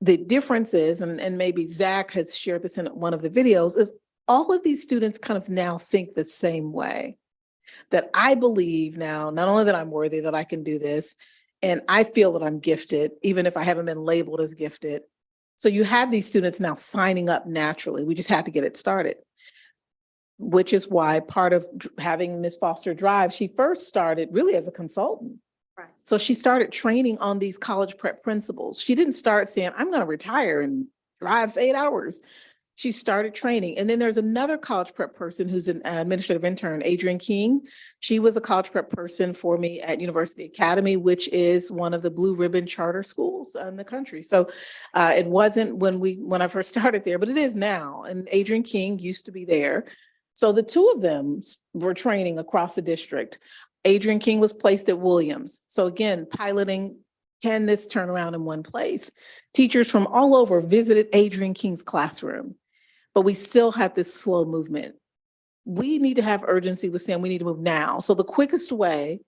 the difference is, and maybe Zach has shared this in one of the videos, is all of these students kind of now think the same way. That I believe now, not only that I'm worthy, that I can do this, and I feel that I'm gifted, even if I haven't been labeled as gifted. So you have these students now signing up naturally. We just had to get it started, which is why part of having Ms. Foster drive, she first started really as a consultant. Right. So she started training on these college prep principles. She didn't start saying, I'm going to retire and drive 8 hours. She started training. And then there's another college prep person who's an administrative intern, Adrienne King. She was a college prep person for me at University Academy, which is one of the blue ribbon charter schools in the country. So it wasn't when I first started there, but it is now. And Adrienne King used to be there. So the two of them were training across the district. Adrienne King was placed at Williams. So again, piloting, can this turn around in one place? Teachers from all over visited Adrienne King's classroom. But we still have this slow movement. We need to have urgency with saying we need to move now. So the quickest way,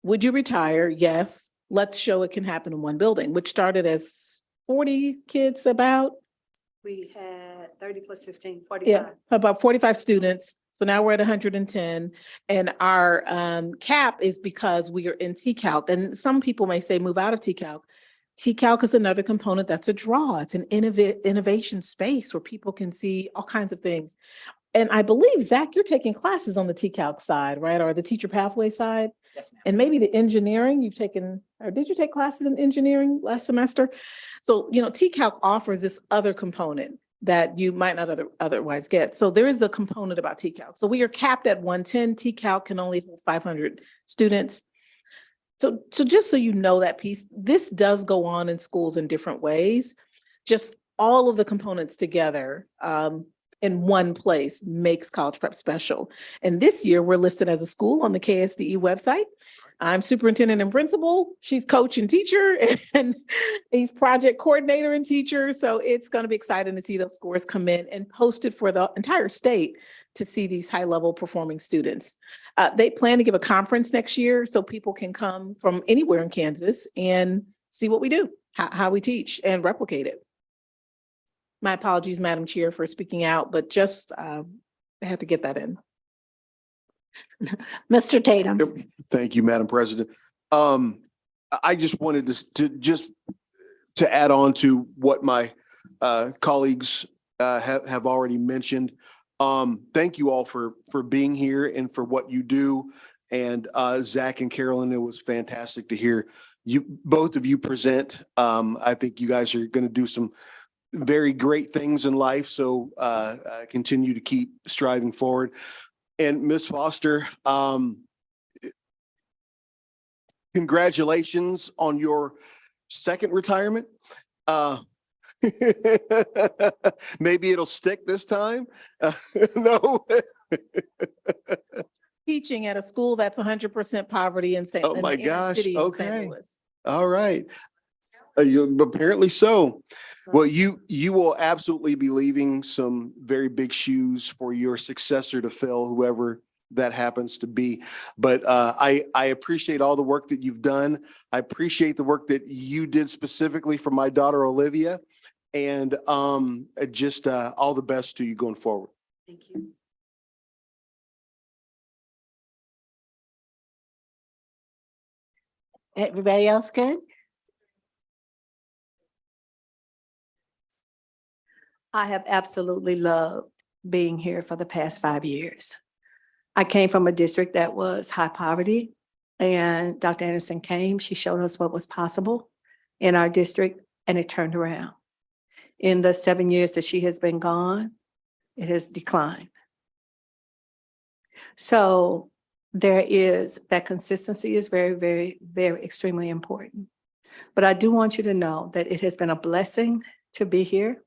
would you retire? Yes. Let's show it can happen in one building, which started as 40 kids about. We had 30 plus 15, 45. Yeah, about 45 students. So now we're at 110. And our cap is because we are in TCALC. And some people may say move out of TCALC. TCALC is another component that's a draw. It's an innovation space where people can see all kinds of things. And I believe, Zach, you're taking classes on the TCALC side, right? Or the teacher pathway side? Yes, ma'am. And maybe the engineering you've taken, or did you take classes in engineering last semester? So, TCALC offers this other component that you might not otherwise get. So there is a component about TCALC. So we are capped at 110. TCALC can only hold 500 students. So just so you know that piece, this does go on in schools in different ways. Just all of the components together in one place makes college prep special. And this year we're listed as a school on the KSDE website. I'm superintendent and principal. She's coach and teacher, and he's project coordinator and teacher. So it's going to be exciting to see those scores come in and posted for the entire state to see these high level performing students. They plan to give a conference next year so people can come from anywhere in Kansas and see what we do, how we teach and replicate it. My apologies, Madam Chair, for speaking out, but just I had to get that in. Mr. Tatum. Yep. Thank you, Madam President. I just wanted to add on to what my colleagues have already mentioned. Thank you all for being here and for what you do. And Zach and Carolyn, it was fantastic to hear both of you present. I think you guys are going to do some very great things in life. So continue to keep striving forward. And Ms. Foster, congratulations on your second retirement. Maybe it'll stick this time. No. Teaching at a school that's 100% poverty in St. Oh my gosh. St. Okay. Louis. All right. Apparently so. Well, you will absolutely be leaving some very big shoes for your successor to fill, whoever that happens to be. But I appreciate all the work that you've done. I appreciate the work that you did specifically for my daughter, Olivia. And just all the best to you going forward. Thank you. Everybody else good? I have absolutely loved being here for the past 5 years. I came from a district that was high poverty. And Dr. Anderson came, she showed us what was possible in our district, and it turned around. In the 7 years that she has been gone, it has declined. So there is, that consistency is very, very, very extremely important. But I do want you to know that it has been a blessing to be here.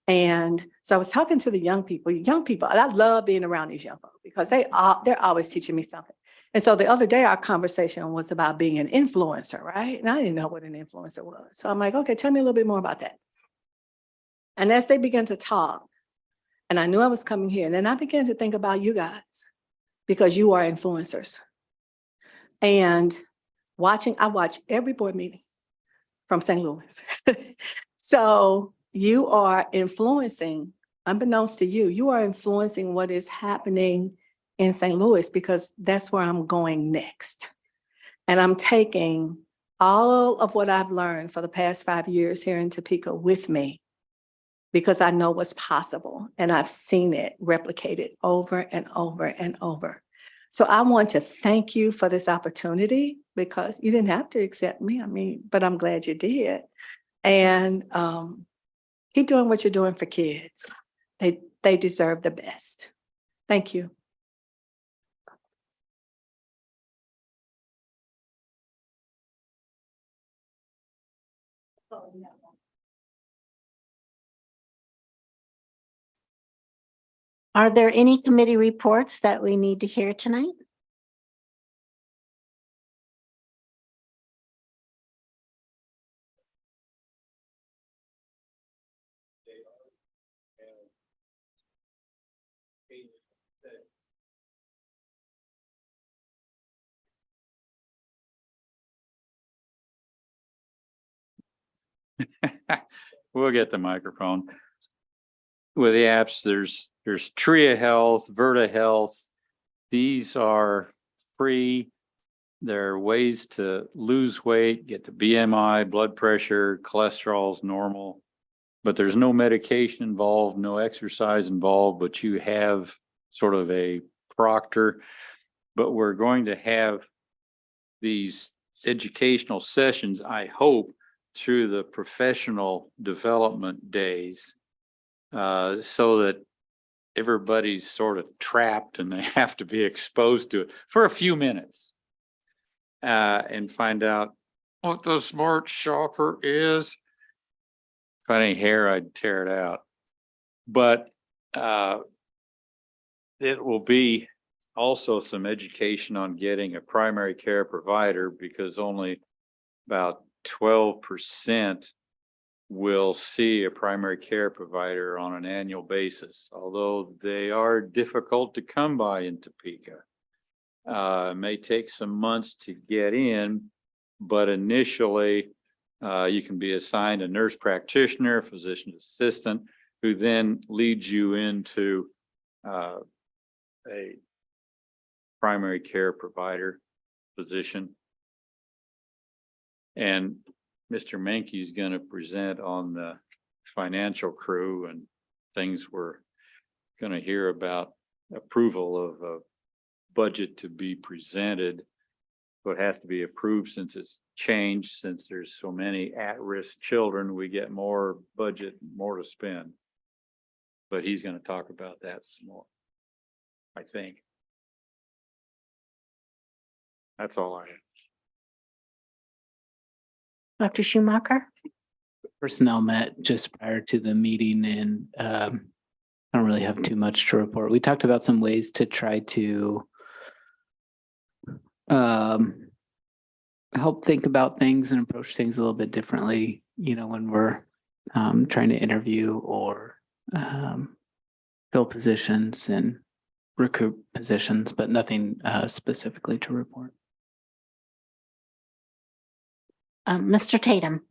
And so I was talking to the young people, and I love being around these young folks because they're always teaching me something. And so the other day, our conversation was about being an influencer, right? And I didn't know what an influencer was. So I'm like, okay, tell me a little bit more about that. And as they began to talk, and I knew I was coming here, and then I began to think about you guys because you are influencers. And I watch every board meeting from St. Louis. So you are influencing, unbeknownst to you, you are influencing what is happening in St. Louis because that's where I'm going next. And I'm taking all of what I've learned for the past 5 years here in Topeka with me because I know what's possible and I've seen it replicated over and over and over. So I want to thank you for this opportunity because you didn't have to accept me. But I'm glad you did. And keep doing what you're doing for kids. They deserve the best. Thank you. Are there any committee reports that we need to hear tonight? We'll get the microphone. With the apps, there's Tria Health, Verta Health. These are free. There are ways to lose weight, get the BMI, blood pressure, cholesterol's normal. But there's no medication involved, no exercise involved, but you have sort of a proctor. But we're going to have these educational sessions, I hope, through the professional development days, so that everybody's sort of trapped and they have to be exposed to it for a few minutes, and find out what the smart shopper is. If I had any hair, I'd tear it out. But it will be also some education on getting a primary care provider because only about 12% will see a primary care provider on an annual basis, although they are difficult to come by in Topeka. It may take some months to get in, but initially you can be assigned a nurse practitioner, physician assistant, who then leads you into a primary care provider position. And Mr. Mankey's going to present on the financial crew and things we're going to hear about approval of a budget to be presented. So it has to be approved since it's changed, since there's so many at-risk children, we get more budget, more to spend. But he's going to talk about that some more, I think. That's all I have. Dr. Schumacher? Personnel met just prior to the meeting and I don't really have too much to report. We talked about some ways to try to help think about things and approach things a little bit differently, when we're trying to interview or fill positions and recruit positions, but nothing specifically to report. Mr. Tatum?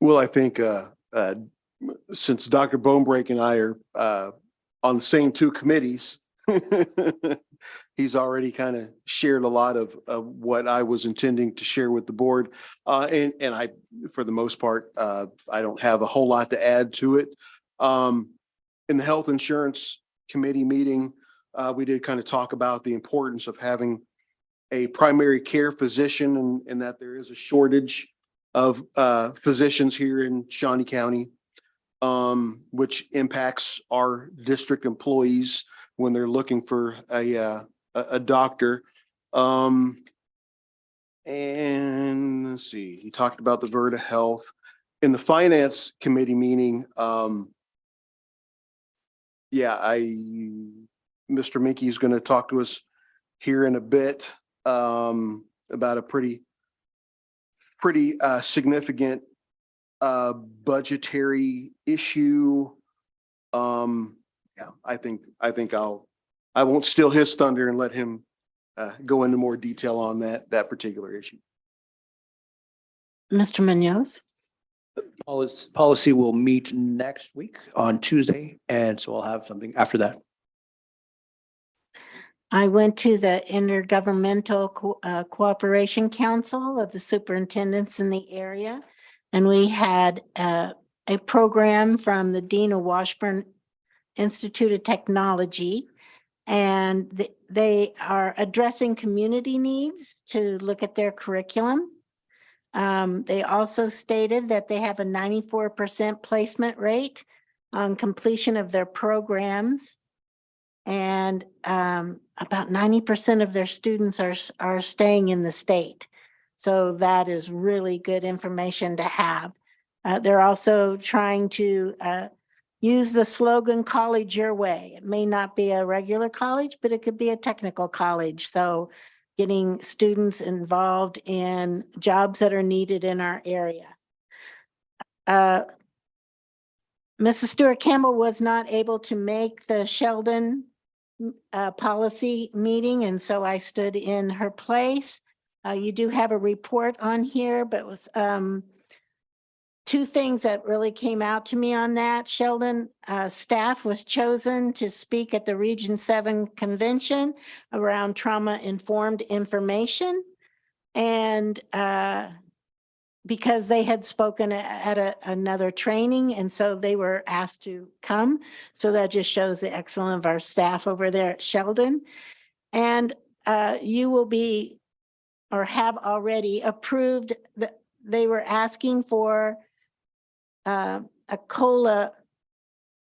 Well, I think since Dr. Bonebrake and I are on the same two committees, he's already kind of shared a lot of what I was intending to share with the board. And I, for the most part, I don't have a whole lot to add to it. In the health insurance committee meeting, we did kind of talk about the importance of having a primary care physician and that there is a shortage of physicians here in Shawnee County, which impacts our district employees when they're looking for a doctor. And let's see, he talked about the Verta Health. In the finance committee meeting, Mr. Minky is going to talk to us here in a bit about a pretty significant budgetary issue. I won't steal his thunder and let him go into more detail on that particular issue. Mr. Munoz? Policy will meet next week on Tuesday, and so I'll have something after that. I went to the Intergovernmental Cooperation Council of the superintendents in the area, and we had a program from the Dean of Washburn Institute of Technology, and they are addressing community needs to look at their curriculum. They also stated that they have a 94% placement rate on completion of their programs. And about 90% of their students are staying in the state. So that is really good information to have. They're also trying to use the slogan, college your way. It may not be a regular college, but it could be a technical college. So getting students involved in jobs that are needed in our area. Mrs. Stewart Campbell was not able to make the Sheldon policy meeting, and so I stood in her place. You do have a report on here, but it was two things that really came out to me on that. Sheldon staff was chosen to speak at the Region 7 convention around trauma-informed information. And because they had spoken at another training, and so they were asked to come. So that just shows the excellence of our staff over there at Sheldon. And you will be, or have already approved, they were asking for a COLA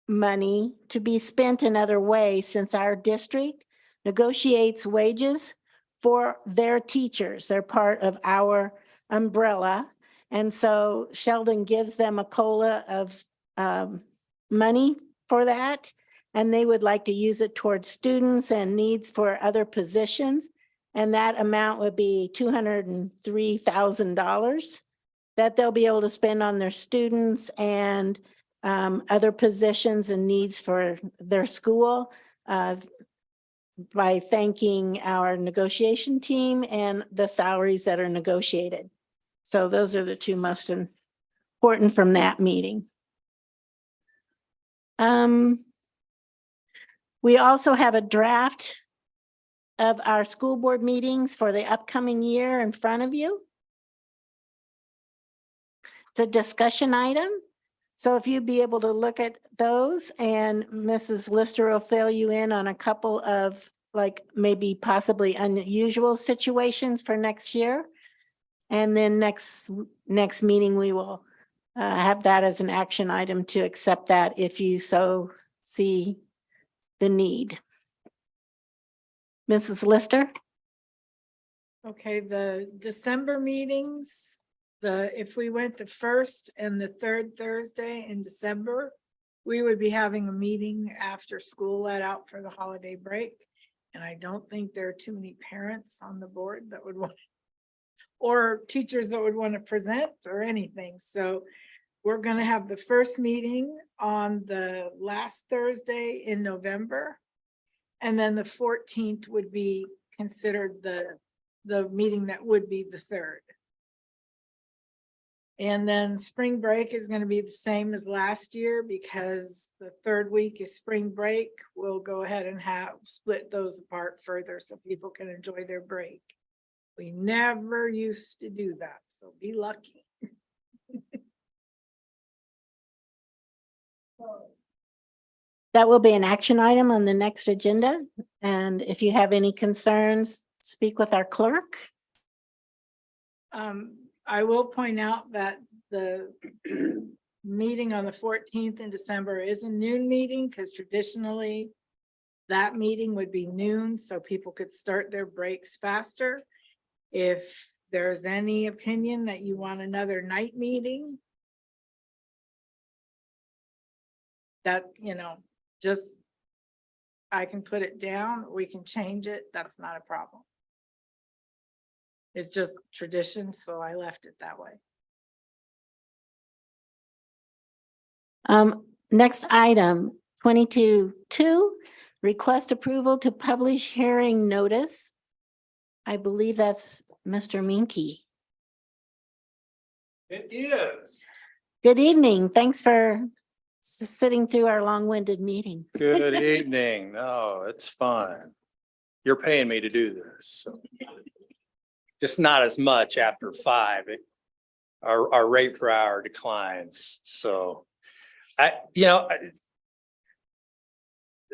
money to be spent in other ways, since our district negotiates wages for their teachers. They're part of our umbrella. And so Sheldon gives them a COLA of money for that, and they would like to use it towards students and needs for other positions. And that amount would be $203,000 that they'll be able to spend on their students and other positions and needs for their school by thanking our negotiation team and the salaries that are negotiated. So those are the two most important from that meeting. We also have a draft of our school board meetings for the upcoming year in front of you. It's a discussion item. So if you'd be able to look at those, and Mrs. Lister will fill you in on a couple of like maybe possibly unusual situations for next year. And then next meeting, we will have that as an action item to accept that if you so see the need. Mrs. Lister? Okay, the December meetings, if we went the first and the third Thursday in December, we would be having a meeting after school let out for the holiday break. And I don't think there are too many parents on the board that would want, or teachers that would want to present or anything. So we're going to have the first meeting on the last Thursday in November. And then the 14th would be considered the meeting that would be the third. And then spring break is going to be the same as last year, because the third week is spring break. We'll go ahead and split those apart further so people can enjoy their break. We never used to do that, so be lucky. That will be an action item on the next agenda. And if you have any concerns, speak with our clerk? I will point out that the meeting on the 14th in December is a noon meeting because traditionally that meeting would be noon, so people could start their breaks faster. If there's any opinion that you want another night meeting, that, just, I can put it down, we can change it, that's not a problem. It's just tradition, so I left it that way. Next item, 22.2, request approval to publish hearing notice. I believe that's Mr. Minky. It is. Good evening. Thanks for sitting through our long-winded meeting. Good evening. No, it's fun. You're paying me to do this, so. Just not as much after 5. Our rate per hour declines, so.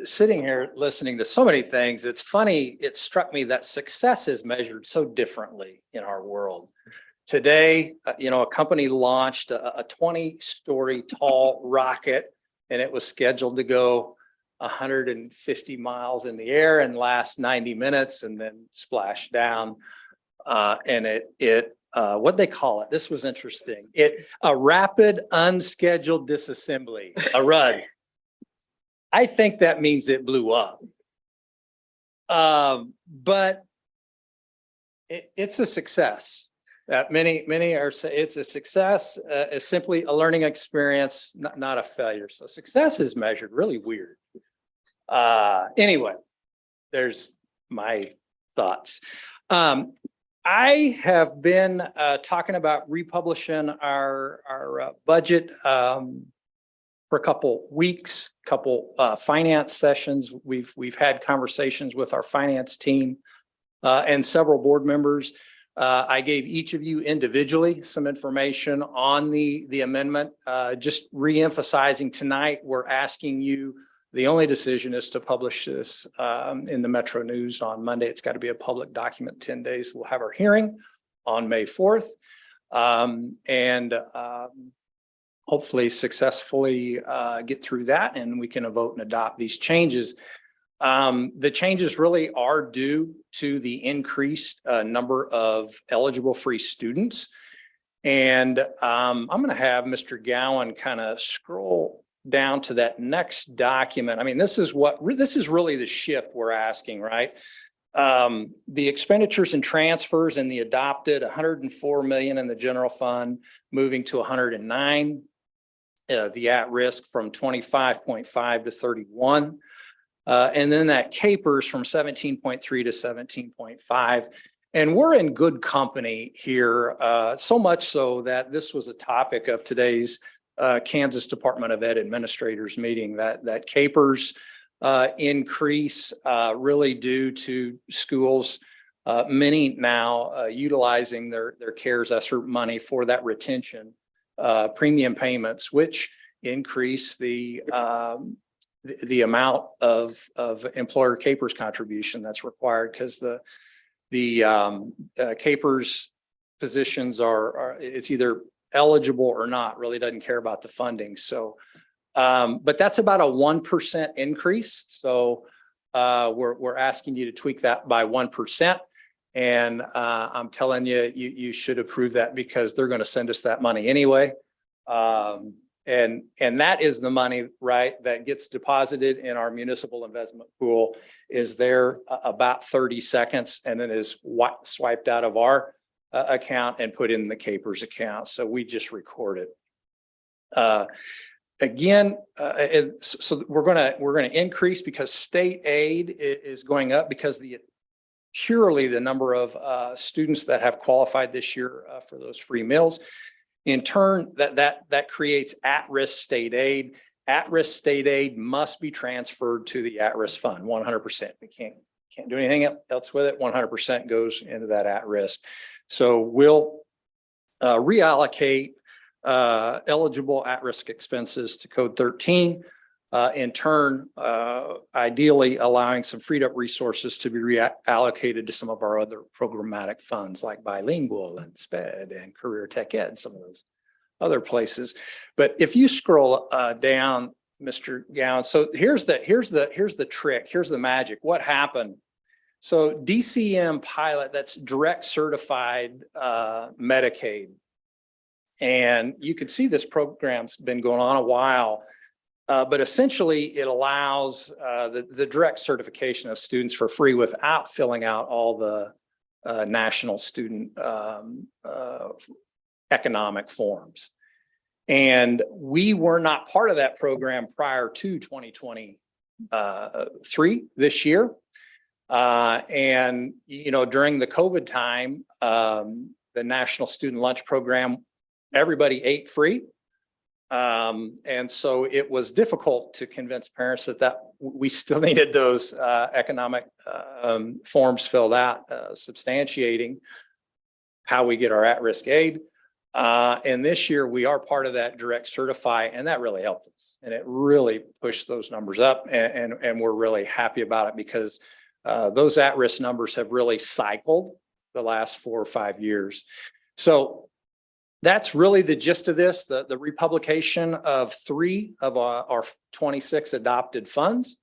Sitting here listening to so many things, it's funny, it struck me that success is measured so differently in our world. Today, a company launched a 20-story tall rocket, and it was scheduled to go 150 miles in the air and last 90 minutes and then splash down. And what they call it, this was interesting. It's a rapid unscheduled disassembly, a RUD. I think that means it blew up. But it's a success. Many are say it's a success. It's simply a learning experience, not a failure. So success is measured really weird. Anyway, there's my thoughts. I have been talking about republishing our budget for a couple weeks, finance sessions. We've had conversations with our finance team and several board members. I gave each of you individually some information on the amendment. Just re-emphasizing tonight, we're asking you, the only decision is to publish this in the Metro News on Monday. It's got to be a public document, 10 days. We'll have our hearing on May 4th. Hopefully successfully get through that, and we can vote and adopt these changes. The changes really are due to the increased number of eligible free students. And I'm going to have Mr. Gowan kind of scroll down to that next document. I mean, this is really the shift we're asking, right? The expenditures and transfers in the adopted 104 million in the general fund, moving to 109. The at-risk from 25.5 to 31. And then that capers from 17.3 to 17.5. And we're in good company here, so much so that this was a topic of today's Kansas Department of Ed administrators meeting, that capers increase really due to schools, many now utilizing their CARES ESSER money for that retention premium payments, which increase the amount of employer capers contribution that's required, because the capers positions are it's either eligible or not, really doesn't care about the funding. So, but that's about a 1% increase. So we're asking you to tweak that by 1%. And I'm telling you, you should approve that, because they're going to send us that money anyway. And that is the money, right, that gets deposited in our municipal investment pool, is there about 30 seconds and then is swiped out of our account and put in the capers account. So we just record it. Again, so we're going to increase because state aid is going up, because purely the number of students that have qualified this year for those free meals. In turn, that creates at-risk state aid. At-risk state aid must be transferred to the at-risk fund 100%. We can't do anything else with it. 100% goes into that at-risk. So we'll reallocate eligible at-risk expenses to Code 13. in turn, ideally allowing some freed up resources to be reallocated to some of our other programmatic funds like bilingual and SPED and career tech ed, some of those other places. But if you scroll down, Mr. Gowan, so here's the trick, here's the magic. What happened? So DCM pilot, that's direct certified Medicaid. And you can see this program's been going on a while. But essentially, it allows the direct certification of students for free without filling out all the national student economic forms. And we were not part of that program prior to 2023 this year. And, you know, during the COVID time, the National Student Lunch Program, everybody ate free. And so it was difficult to convince parents that we still needed those economic forms filled out, substantiating how we get our at-risk aid. And this year we are part of that direct certify, and that really helped us. And it really pushed those numbers up, and we're really happy about it because those at-risk numbers have really cycled the last 4 or 5 years. So that's really the gist of this, the republication of 3 of our 26 adopted funds.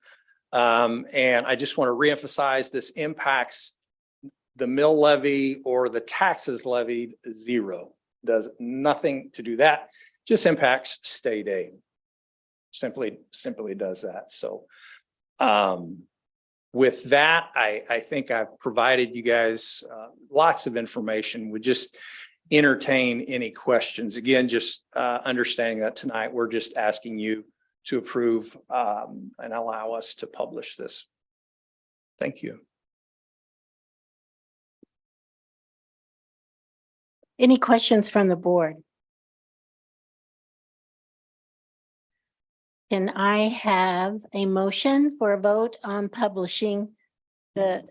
And I just want to reemphasize this impacts the mill levy or the taxes levied zero. Does nothing to do that, just impacts state aid. Simply does that. So with that, I think I've provided you guys lots of information. We just entertain any questions. Again, just understanding that tonight, we're just asking you to approve and allow us to publish this. Thank you. Any questions from the board? Can I have a motion for a vote on publishing the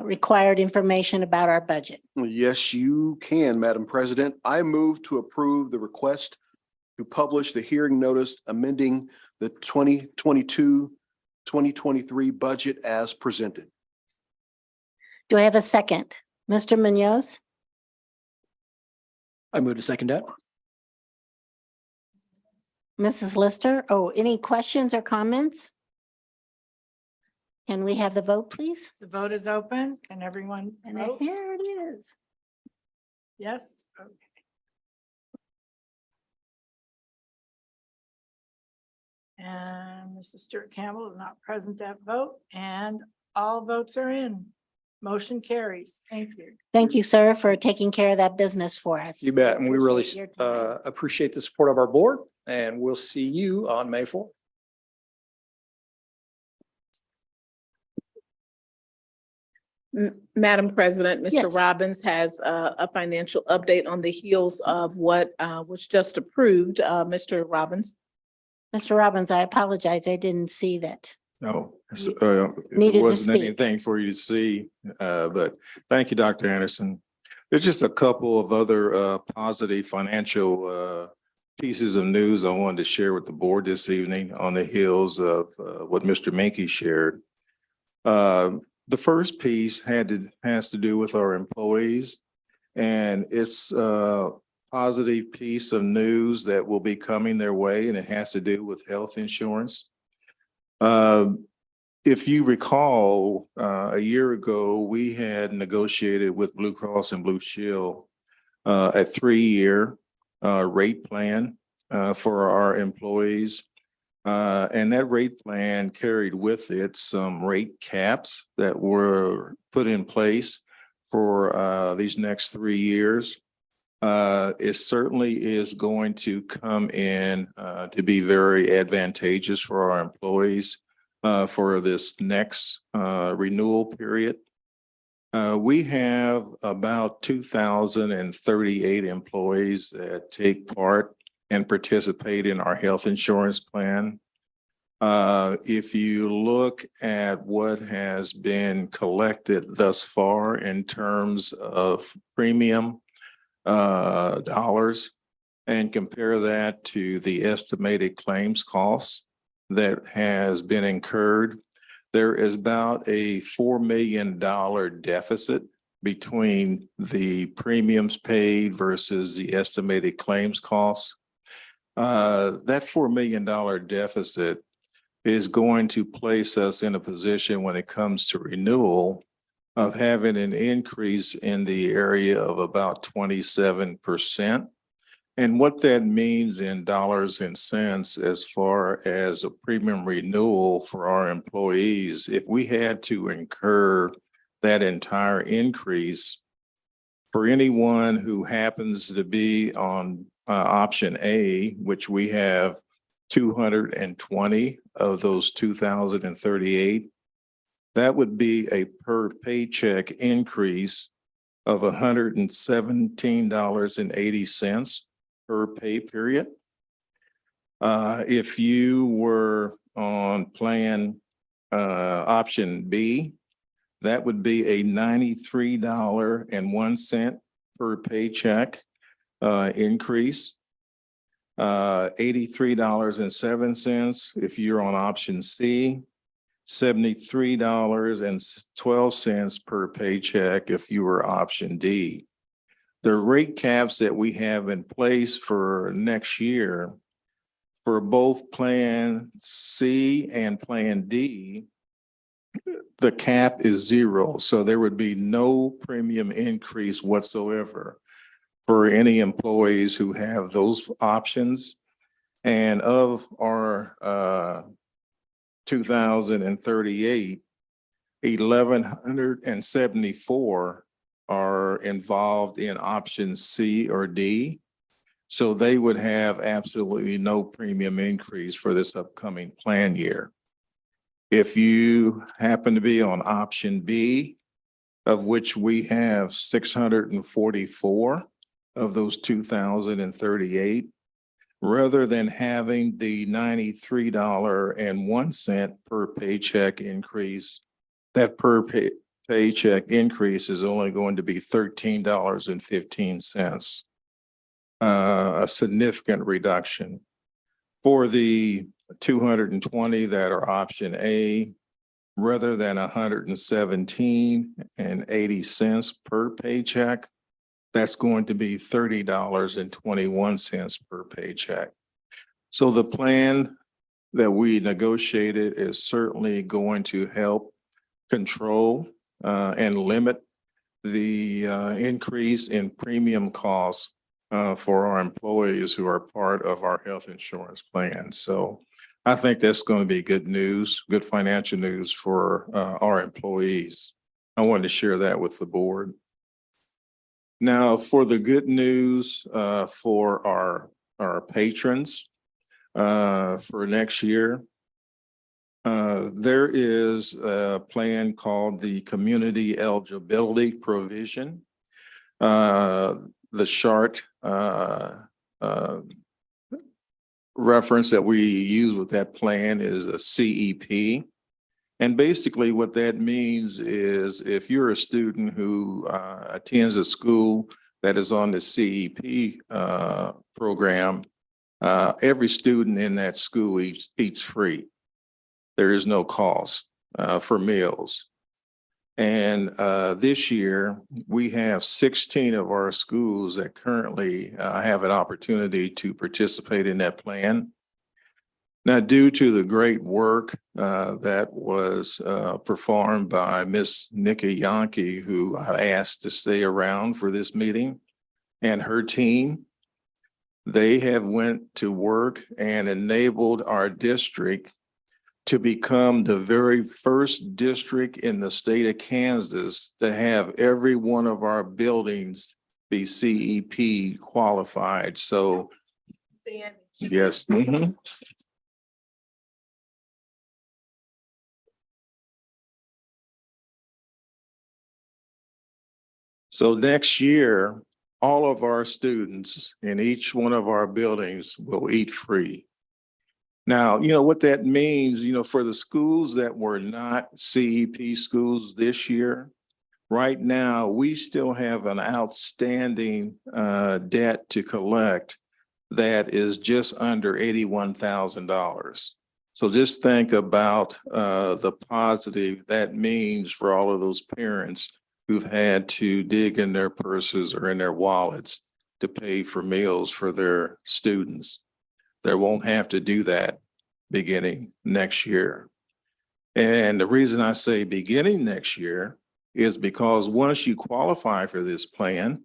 required information about our budget? Yes, you can, Madam President. I move to approve the request to publish the hearing notice amending the 2022-2023 budget as presented. Do I have a second? Mr. Munoz? I move to second that. Mrs. Lister? Oh, any questions or comments? Can we have the vote, please? The vote is open. Can everyone And vote? here it is. Yes. Okay. And Mrs. Stewart Campbell is not present at vote, and all votes are in. Motion carries. Thank you. Thank you, sir, for taking care of that business for us. You bet. And we really Appreciate your time. appreciate the support of our board, and we'll see you on May 4th. Madam President, Mr. Yes. Robbins has a financial update on the heels of what was just approved. Mr. Robbins. Mr. Robbins, I apologize. I didn't see that. No, Needed it to wasn't speak. anything for you to see, but thank you, Dr. Anderson. There's just a couple of other positive financial pieces of news I wanted to share with the board this evening on the heels of what Mr. Menke shared. The first piece has to do with our employees, and it's a positive piece of news that will be coming their way, and it has to do with health insurance. If you recall, a year ago, we had negotiated with Blue Cross and Blue Shield a 3-year rate plan for our employees. And that rate plan carried with it some rate caps that were put in place for these next 3 years. It certainly is going to come in to be very advantageous for our employees for this next renewal period. We have about 2,038 employees that take part and participate in our health insurance plan. If you look at what has been collected thus far in terms of premium dollars and compare that to the estimated claims costs, that has been incurred. There is about a $4 million deficit between the premiums paid versus the estimated claims costs. That $4 million deficit is going to place us in a position when it comes to renewal of having an increase in the area of about 27%. And what that means in dollars and cents as far as a premium renewal for our employees, if we had to incur that entire increase for anyone who happens to be on option A, which we have 220 of those 2,038, that would be a per paycheck increase of $117.80 per pay period. If you were on plan option B, that would be a $93.01 per paycheck increase. $83.07 if you're on option C, $73.12 per paycheck if you were option D. The rate caps that we have in place for next year for both Plan C and Plan D, the cap is 0. So there would be no premium increase whatsoever for any employees who have those options. And of our 2,038, 1,174 are involved in option C or D. So they would have absolutely no premium increase for this upcoming plan year. If you happen to be on option B, of which we have 644 of those 2,038, rather than having the $93.01 per paycheck increase, that per paycheck increase is only going to be $13.15, a significant reduction. For the 220 that are option A, rather than $117.80 per paycheck, that's going to be $30.21 per paycheck. So the plan that we negotiated is certainly going to help control and limit the increase in premium costs for our employees who are part of our health insurance plan. So I think that's going to be good news, good financial news for our employees. I wanted to share that with the board. Now, for the good news for our patrons for next year, there is a plan called the Community Eligibility Provision. The chart reference that we use with that plan is a CEP. And basically what that means is if you're a student who attends a school that is on the CEP program, every student in that school eats free. There is no cost for meals. And this year, we have 16 of our schools that currently have an opportunity to participate in that plan. Now, due to the great work that was performed by Miss Nikki Yankee, who I asked to stay around for this meeting, and her team, they have went to work and enabled our district to become the very first district in the state of Kansas to have every one of our buildings be CEP qualified. So, yes. Mm-hmm. So next year, all of our students in each one of our buildings will eat free. Now, you know what that means, you know, for the schools that were not CEP schools this year, right now, we still have an outstanding debt to collect that is just under $81,000. So just think about the positive that means for all of those parents who've had to dig in their purses or in their wallets to pay for meals for their students. They won't have to do that beginning next year. And the reason I say beginning next year is because once you qualify for this plan,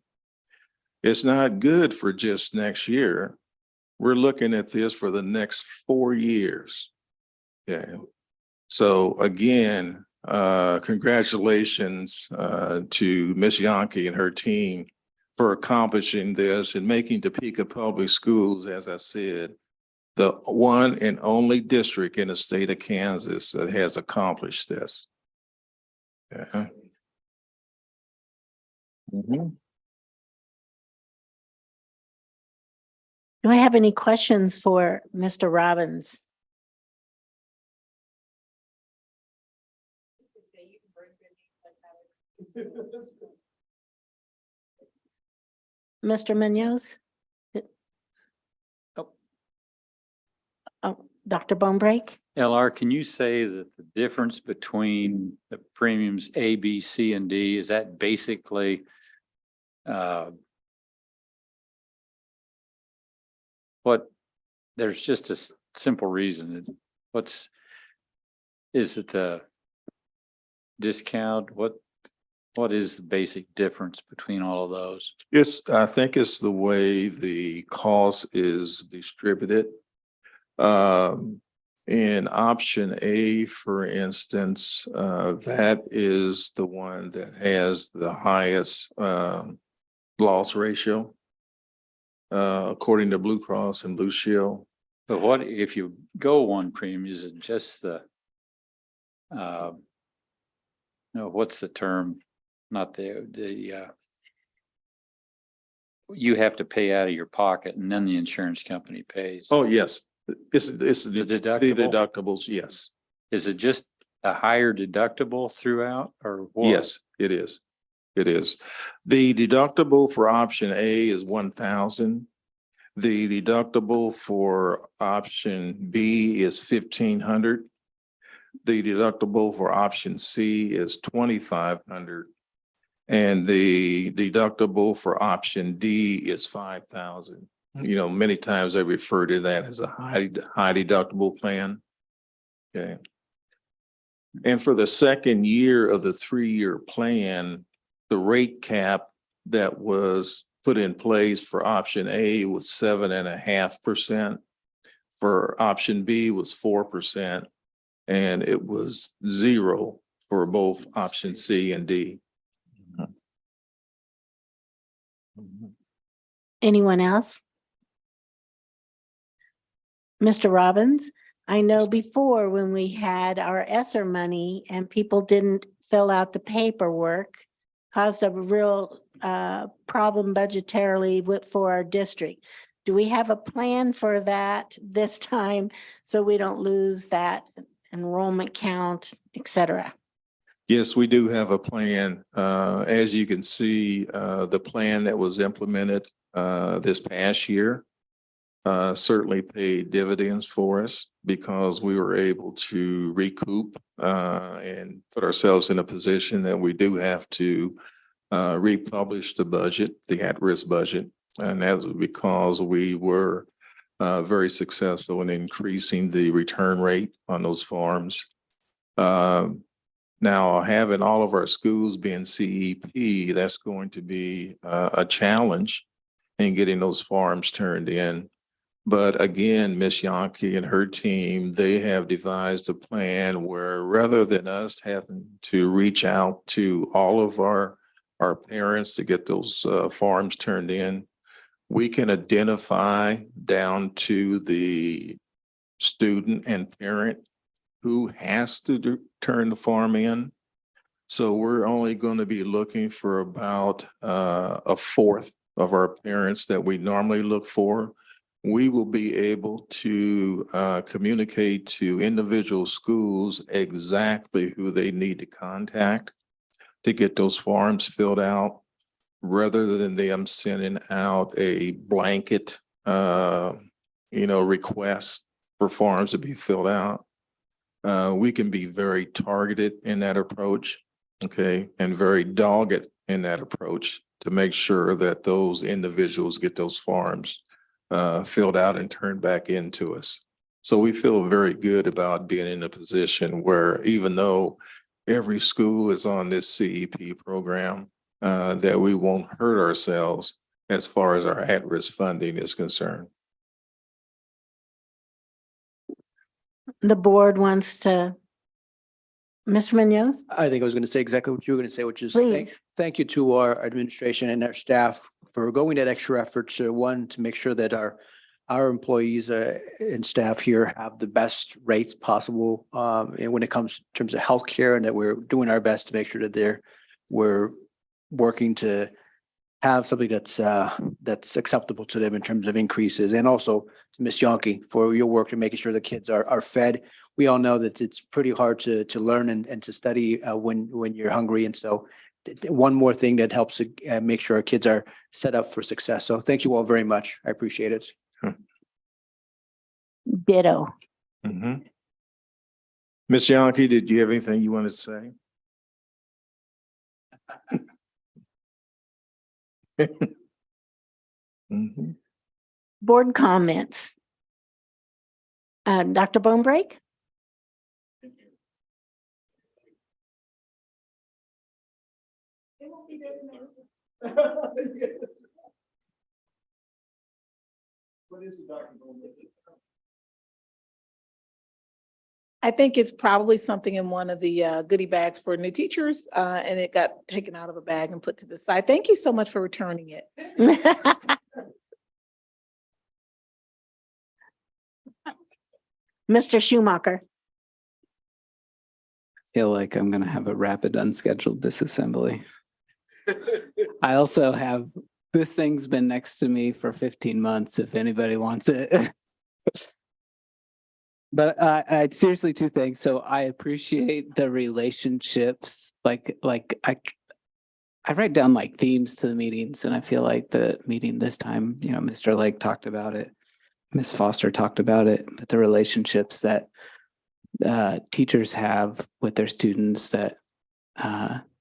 it's not good for just next year. We're looking at this for the next 4 years. Yeah. So again, congratulations to Ms. Yankee and her team for accomplishing this and making Topeka Public Schools, as I said, the one and only district in the state of Kansas that has accomplished this. Yeah. Mhm. Do I have any questions for Mr. Robbins? Mr. Munoz? Oh, Dr. Bonebreak? LR, can you say that the difference between the premiums A, B, C, and D, is that basically what, there's just a simple reason. Is it the discount? What is the basic difference between all of those? I think it's the way the cost is distributed. In option A, for instance, that is the one that has the highest loss ratio, according to Blue Cross and Blue Shield. But what if you go one premium, is it just the no, what's the term? Not the you have to pay out of your pocket and then the insurance company pays. Oh, yes. It's the deductible? The deductibles, yes. Is it just a higher deductible throughout or what? Yes, it is. It is. The deductible for option A is 1,000. The deductible for option B is 1,500. The deductible for option C is 2,500. And the deductible for option D is 5,000. You know, many times I refer to that as a high deductible plan. Okay. And for the second year of the 3-year plan, the rate cap that was put in place for option A was 7.5%. For option B was 4%. And it was 0 for both option C and D. Anyone else? Mr. Robbins, I know before when we had our ESSER money and people didn't fill out the paperwork, caused a real problem budgetarily for our district. Do we have a plan for that this time so we don't lose that enrollment count, et cetera? Yes, we do have a plan. As you can see, the plan that was implemented this past year certainly paid dividends for us because we were able to recoup and put ourselves in a position that we do have to republish the budget, the at-risk budget. And that was because we were very successful in increasing the return rate on those farms. Now, having all of our schools being CEP, that's going to be a challenge in getting those farms turned in. But again, Ms. Yankee and her team, they have devised a plan where rather than us having to reach out to all of our parents to get those farms turned in, we can identify down to the student and parent who has to turn the farm in. So we're only going to be looking for about a fourth of our parents that we normally look for. We will be able to communicate to individual schools exactly who they need to contact to get those forms filled out, rather than them sending out a blanket, request for forms to be filled out. We can be very targeted in that approach, okay, and very dogged in that approach to make sure that those individuals get those forms filled out and turned back into us. So we feel very good about being in a position where even though every school is on this CEP program, that we won't hurt ourselves as far as our at-risk funding is concerned. The board wants to, Mr. Munoz? I think I was going to say exactly what you were going to say, which is Please. thank you to our administration and our staff for going that extra effort to make sure that our employees and staff here have the best rates possible and when it comes in terms of healthcare, and that we're doing our best to make sure that we're working to have something that's acceptable to them in terms of increases, and also to Ms. Yonke for your work in making sure the kids are fed. We all know that it's pretty hard to learn and to study when you're hungry. And so one more thing that helps make sure our kids are set up for success. So thank you all very much. I appreciate it. Ditto. Mm-hmm. Ms. Yonke, did you have anything you wanted to say? Mm-hmm. Board comments. Dr. Bonebreak? I think it's probably something in one of the goodie bags for new teachers, and it got taken out of a bag and put to the side. Thank you so much for returning it. Mr. Schumacher? Feel like I'm gonna have a rapid unscheduled disassembly. I also have, this thing's been next to me for 15 months, if anybody wants it. But I seriously, two things. So I appreciate the relationships. Like I write down like themes to the meetings, and I feel like the meeting this time, Mr. Lake talked about it, Ms. Foster talked about it, but the relationships that teachers have with their students, that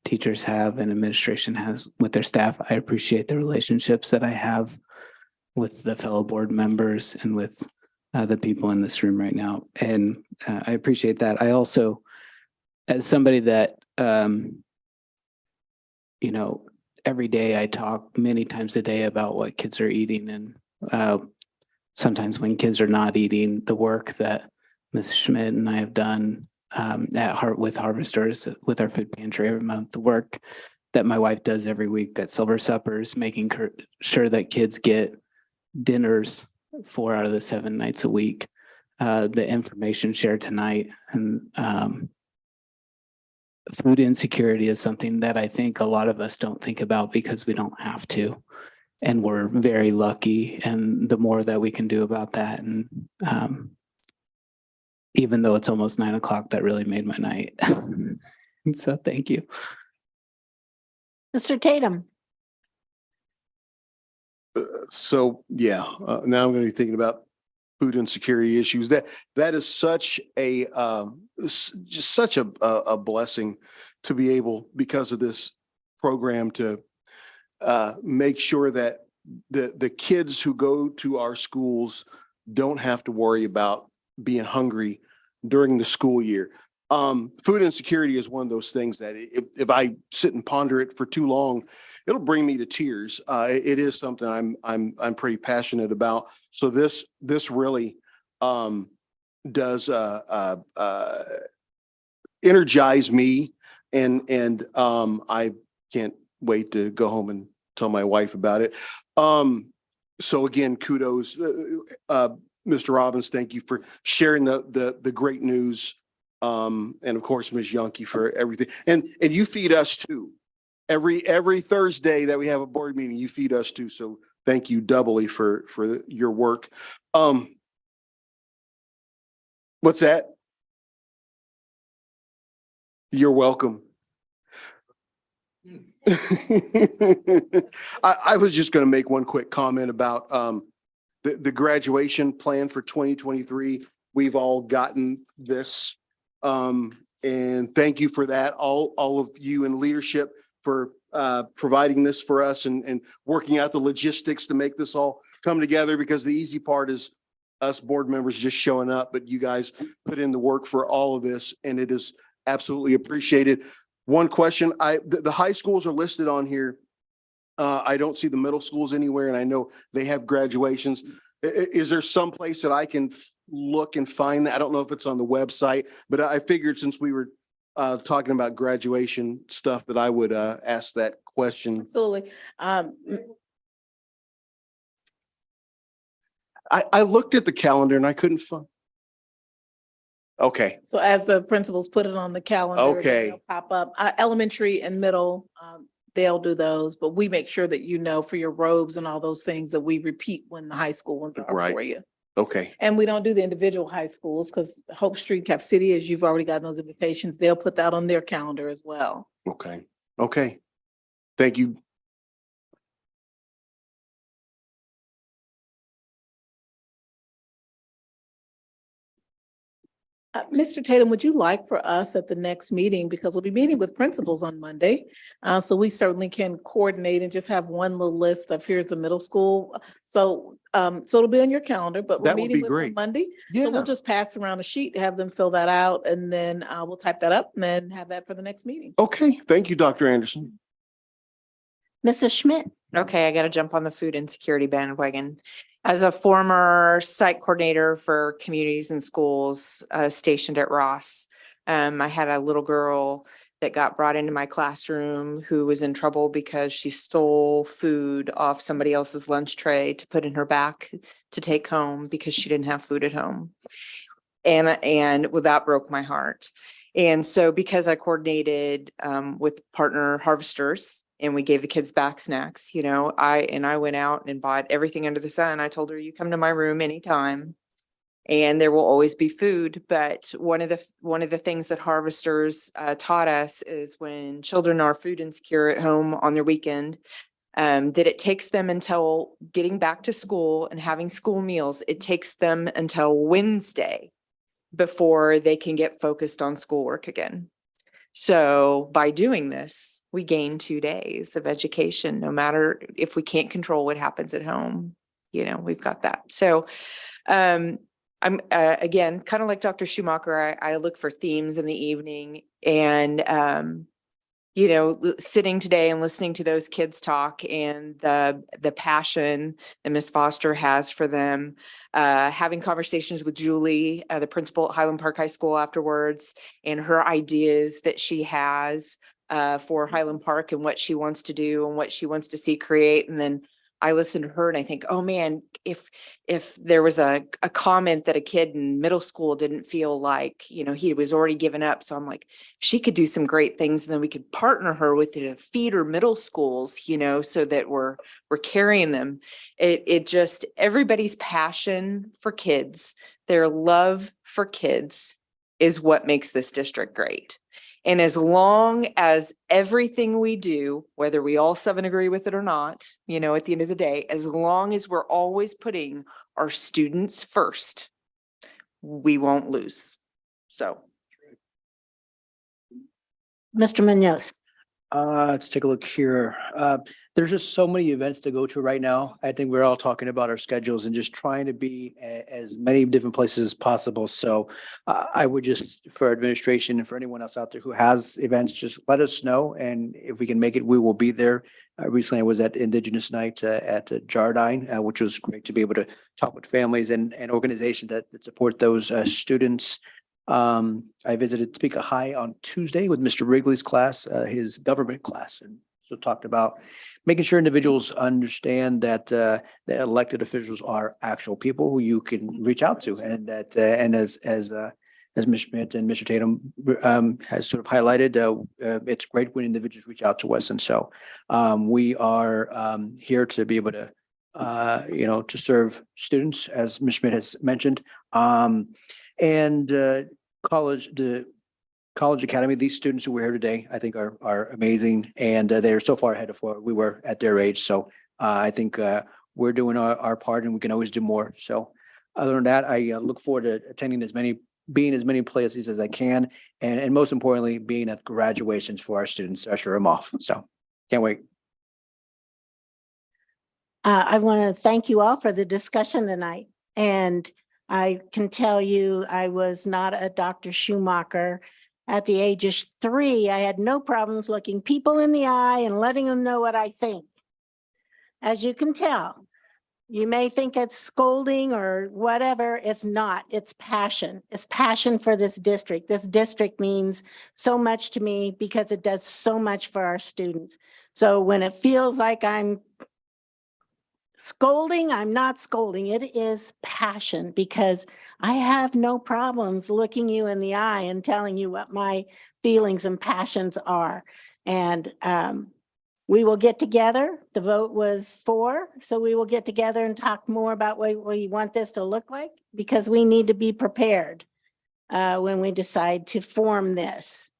teachers have and administration has with their staff. I appreciate the relationships that I have with the fellow board members and with the people in this room right now. And I appreciate that. I also, as somebody that, every day I talk many times a day about what kids are eating, and sometimes when kids are not eating, the work that Ms. Schmidt and I have done with Harvesters, with our food pantry every month, the work that my wife does every week at Silver Suppers, making sure that kids get dinners 4 out of the 7 nights a week, the information shared tonight, and food insecurity is something that I think a lot of us don't think about because we don't have to. And we're very lucky, and the more that we can do about that. And even though it's almost 9 o'clock, that really made my night. So thank you. Mr. Tatum? So, yeah, now I'm going to be thinking about food insecurity issues. That is such a just such a blessing to be able, because of this program, to make sure that the kids who go to our schools don't have to worry about being hungry during the school year. Food insecurity is one of those things that if I sit and ponder it for too long, it'll bring me to tears. It is something I'm pretty passionate about. So this really does energize me, and I can't wait to go home and tell my wife about it. So again, kudos, Mr. Robbins. Thank you for sharing the great news. And of course, Ms. Yonke, for everything. And you feed us too. Every Thursday that we have a board meeting, you feed us too. So thank you doubly for your work. What's that? You're welcome. I was just going to make one quick comment about the graduation plan for 2023. we've all gotten this. And thank you for that. All of you in leadership for providing this for us and working out the logistics to make this all come together, because the easy part is us board members just showing up, but you guys put in the work for all of this, and it is absolutely appreciated. One question, the high schools are listed on here. I don't see the middle schools anywhere, and I know they have graduations. Is there some place that I can look and find that? I don't know if it's on the website, but I figured since we were talking about graduation stuff that I would ask that question. Absolutely. I looked at the calendar and I couldn't find. Okay, So as the principals put it on the calendar, then Okay. they'll pop up. Elementary and middle, they'll do those, but we make sure that you know for your robes and all those things that we repeat when the high school ones are Right. for you. okay, And we don't do the individual high schools because Hope Street, Cap City, as you've already gotten those invitations, they'll put that on their calendar as well. okay, okay. Thank you. Mr. Tatum, would you like for us at the next meeting, because we'll be meeting with principals on Monday. So we certainly can coordinate and just have one little list of here's the middle school. So it'll be on your calendar, but we're That would meeting be with them great. Monday. Yeah. So we'll just pass around a sheet, have them fill that out, and then we'll type that up and then have that for the next meeting. Okay, thank you, Dr. Anderson. Mrs. Schmidt. Okay, I got to jump on the food insecurity bandwagon. As a former site coordinator for communities and schools stationed at Ross, I had a little girl that got brought into my classroom who was in trouble because she stole food off somebody else's lunch tray to put in her back to take home because she didn't have food at home. And well, that broke my heart. And so because I coordinated with partner harvesters, and we gave the kids back snacks, I went out and bought everything under the sun. I told her, you come to my room anytime and there will always be food. But one of the things that harvesters taught us is when children are food insecure at home on their weekend, that it takes them until getting back to school and having school meals, it takes them until Wednesday before they can get focused on schoolwork again. So by doing this, we gain 2 days of education, no matter if we can't control what happens at home, we've got that. So I'm again, kind of like Dr. Schumacher, I look for themes in the evening, and sitting today and listening to those kids talk and the passion that Ms. Foster has for them, having conversations with Julie, the principal at Highland Park High School afterwards, and her ideas that she has for Highland Park and what she wants to do and what she wants to see create. And then I listen to her and I think, oh man, if there was a comment that a kid in middle school didn't feel like, he was already given up. So I'm like, she could do some great things, and then we could partner her with the feeder middle schools, so that we're carrying them. It just, everybody's passion for kids, their love for kids is what makes this district great. And as long as everything we do, whether we all 7 agree with it or not, at the end of the day, as long as we're always putting our students first, we won't lose. So. Mr. Munoz. Let's take a look here. There's just so many events to go to right now. I think we're all talking about our schedules and just trying to be as many different places as possible. So I would just, for administration and for anyone else out there who has events, just let us know. And if we can make it, we will be there. Recently, I was at Indigenous Night at Jardine, which was great to be able to talk with families and organizations that support those students. I visited Topeka High on Tuesday with Mr. Wrigley's class, his government class, and so talked about making sure individuals understand that the elected officials are actual people who you can reach out to, and that and as Ms. Schmidt and Mr. Tatum has sort of highlighted, it's great when individuals reach out to us, and so we are here to be able to to serve students, as Ms. Schmidt has mentioned. And the College Academy, these students who were here today, I think are amazing, and they're so far ahead of where we were at their age. So I think we're doing our part, and we can always do more. So Other than that, I look forward to attending being as many places as I can, and most importantly, being at graduations for our students to usher them off. So can't wait. I want to thank you all for the discussion tonight. And I can tell you, I was not a Dr. Schumacher. At the age of 3, I had no problems looking people in the eye and letting them know what I think. As you can tell, you may think it's scolding or whatever. It's not. It's passion. It's passion for this district. This district means so much to me because it does so much for our students. So when it feels like I'm scolding, I'm not scolding. It is passion because I have no problems looking you in the eye and telling you what my feelings and passions are. And we will get together. The vote was 4, so we will get together and talk more about what we want this to look like because we need to be prepared when we decide to form this.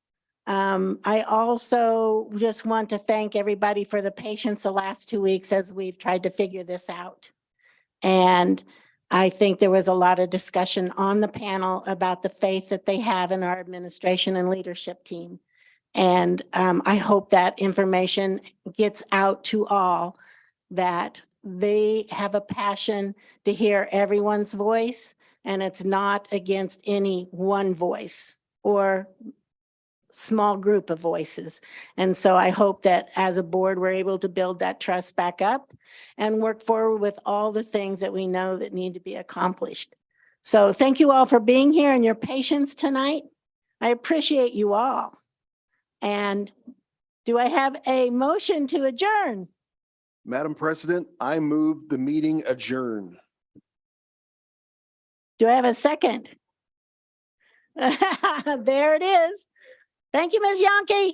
I also just want to thank everybody for the patience the last 2 weeks as we've tried to figure this out. And I think there was a lot of discussion on the panel about the faith that they have in our administration and leadership team. And I hope that information gets out to all, that they have a passion to hear everyone's voice, and it's not against any one voice or small group of voices. And so I hope that as a board, we're able to build that trust back up and work forward with all the things that we know that need to be accomplished. So thank you all for being here and your patience tonight. I appreciate you all. And do I have a motion to adjourn? Madam President, I move the meeting adjourn. Do I have a second? There it is. Thank you, Ms. Yonke.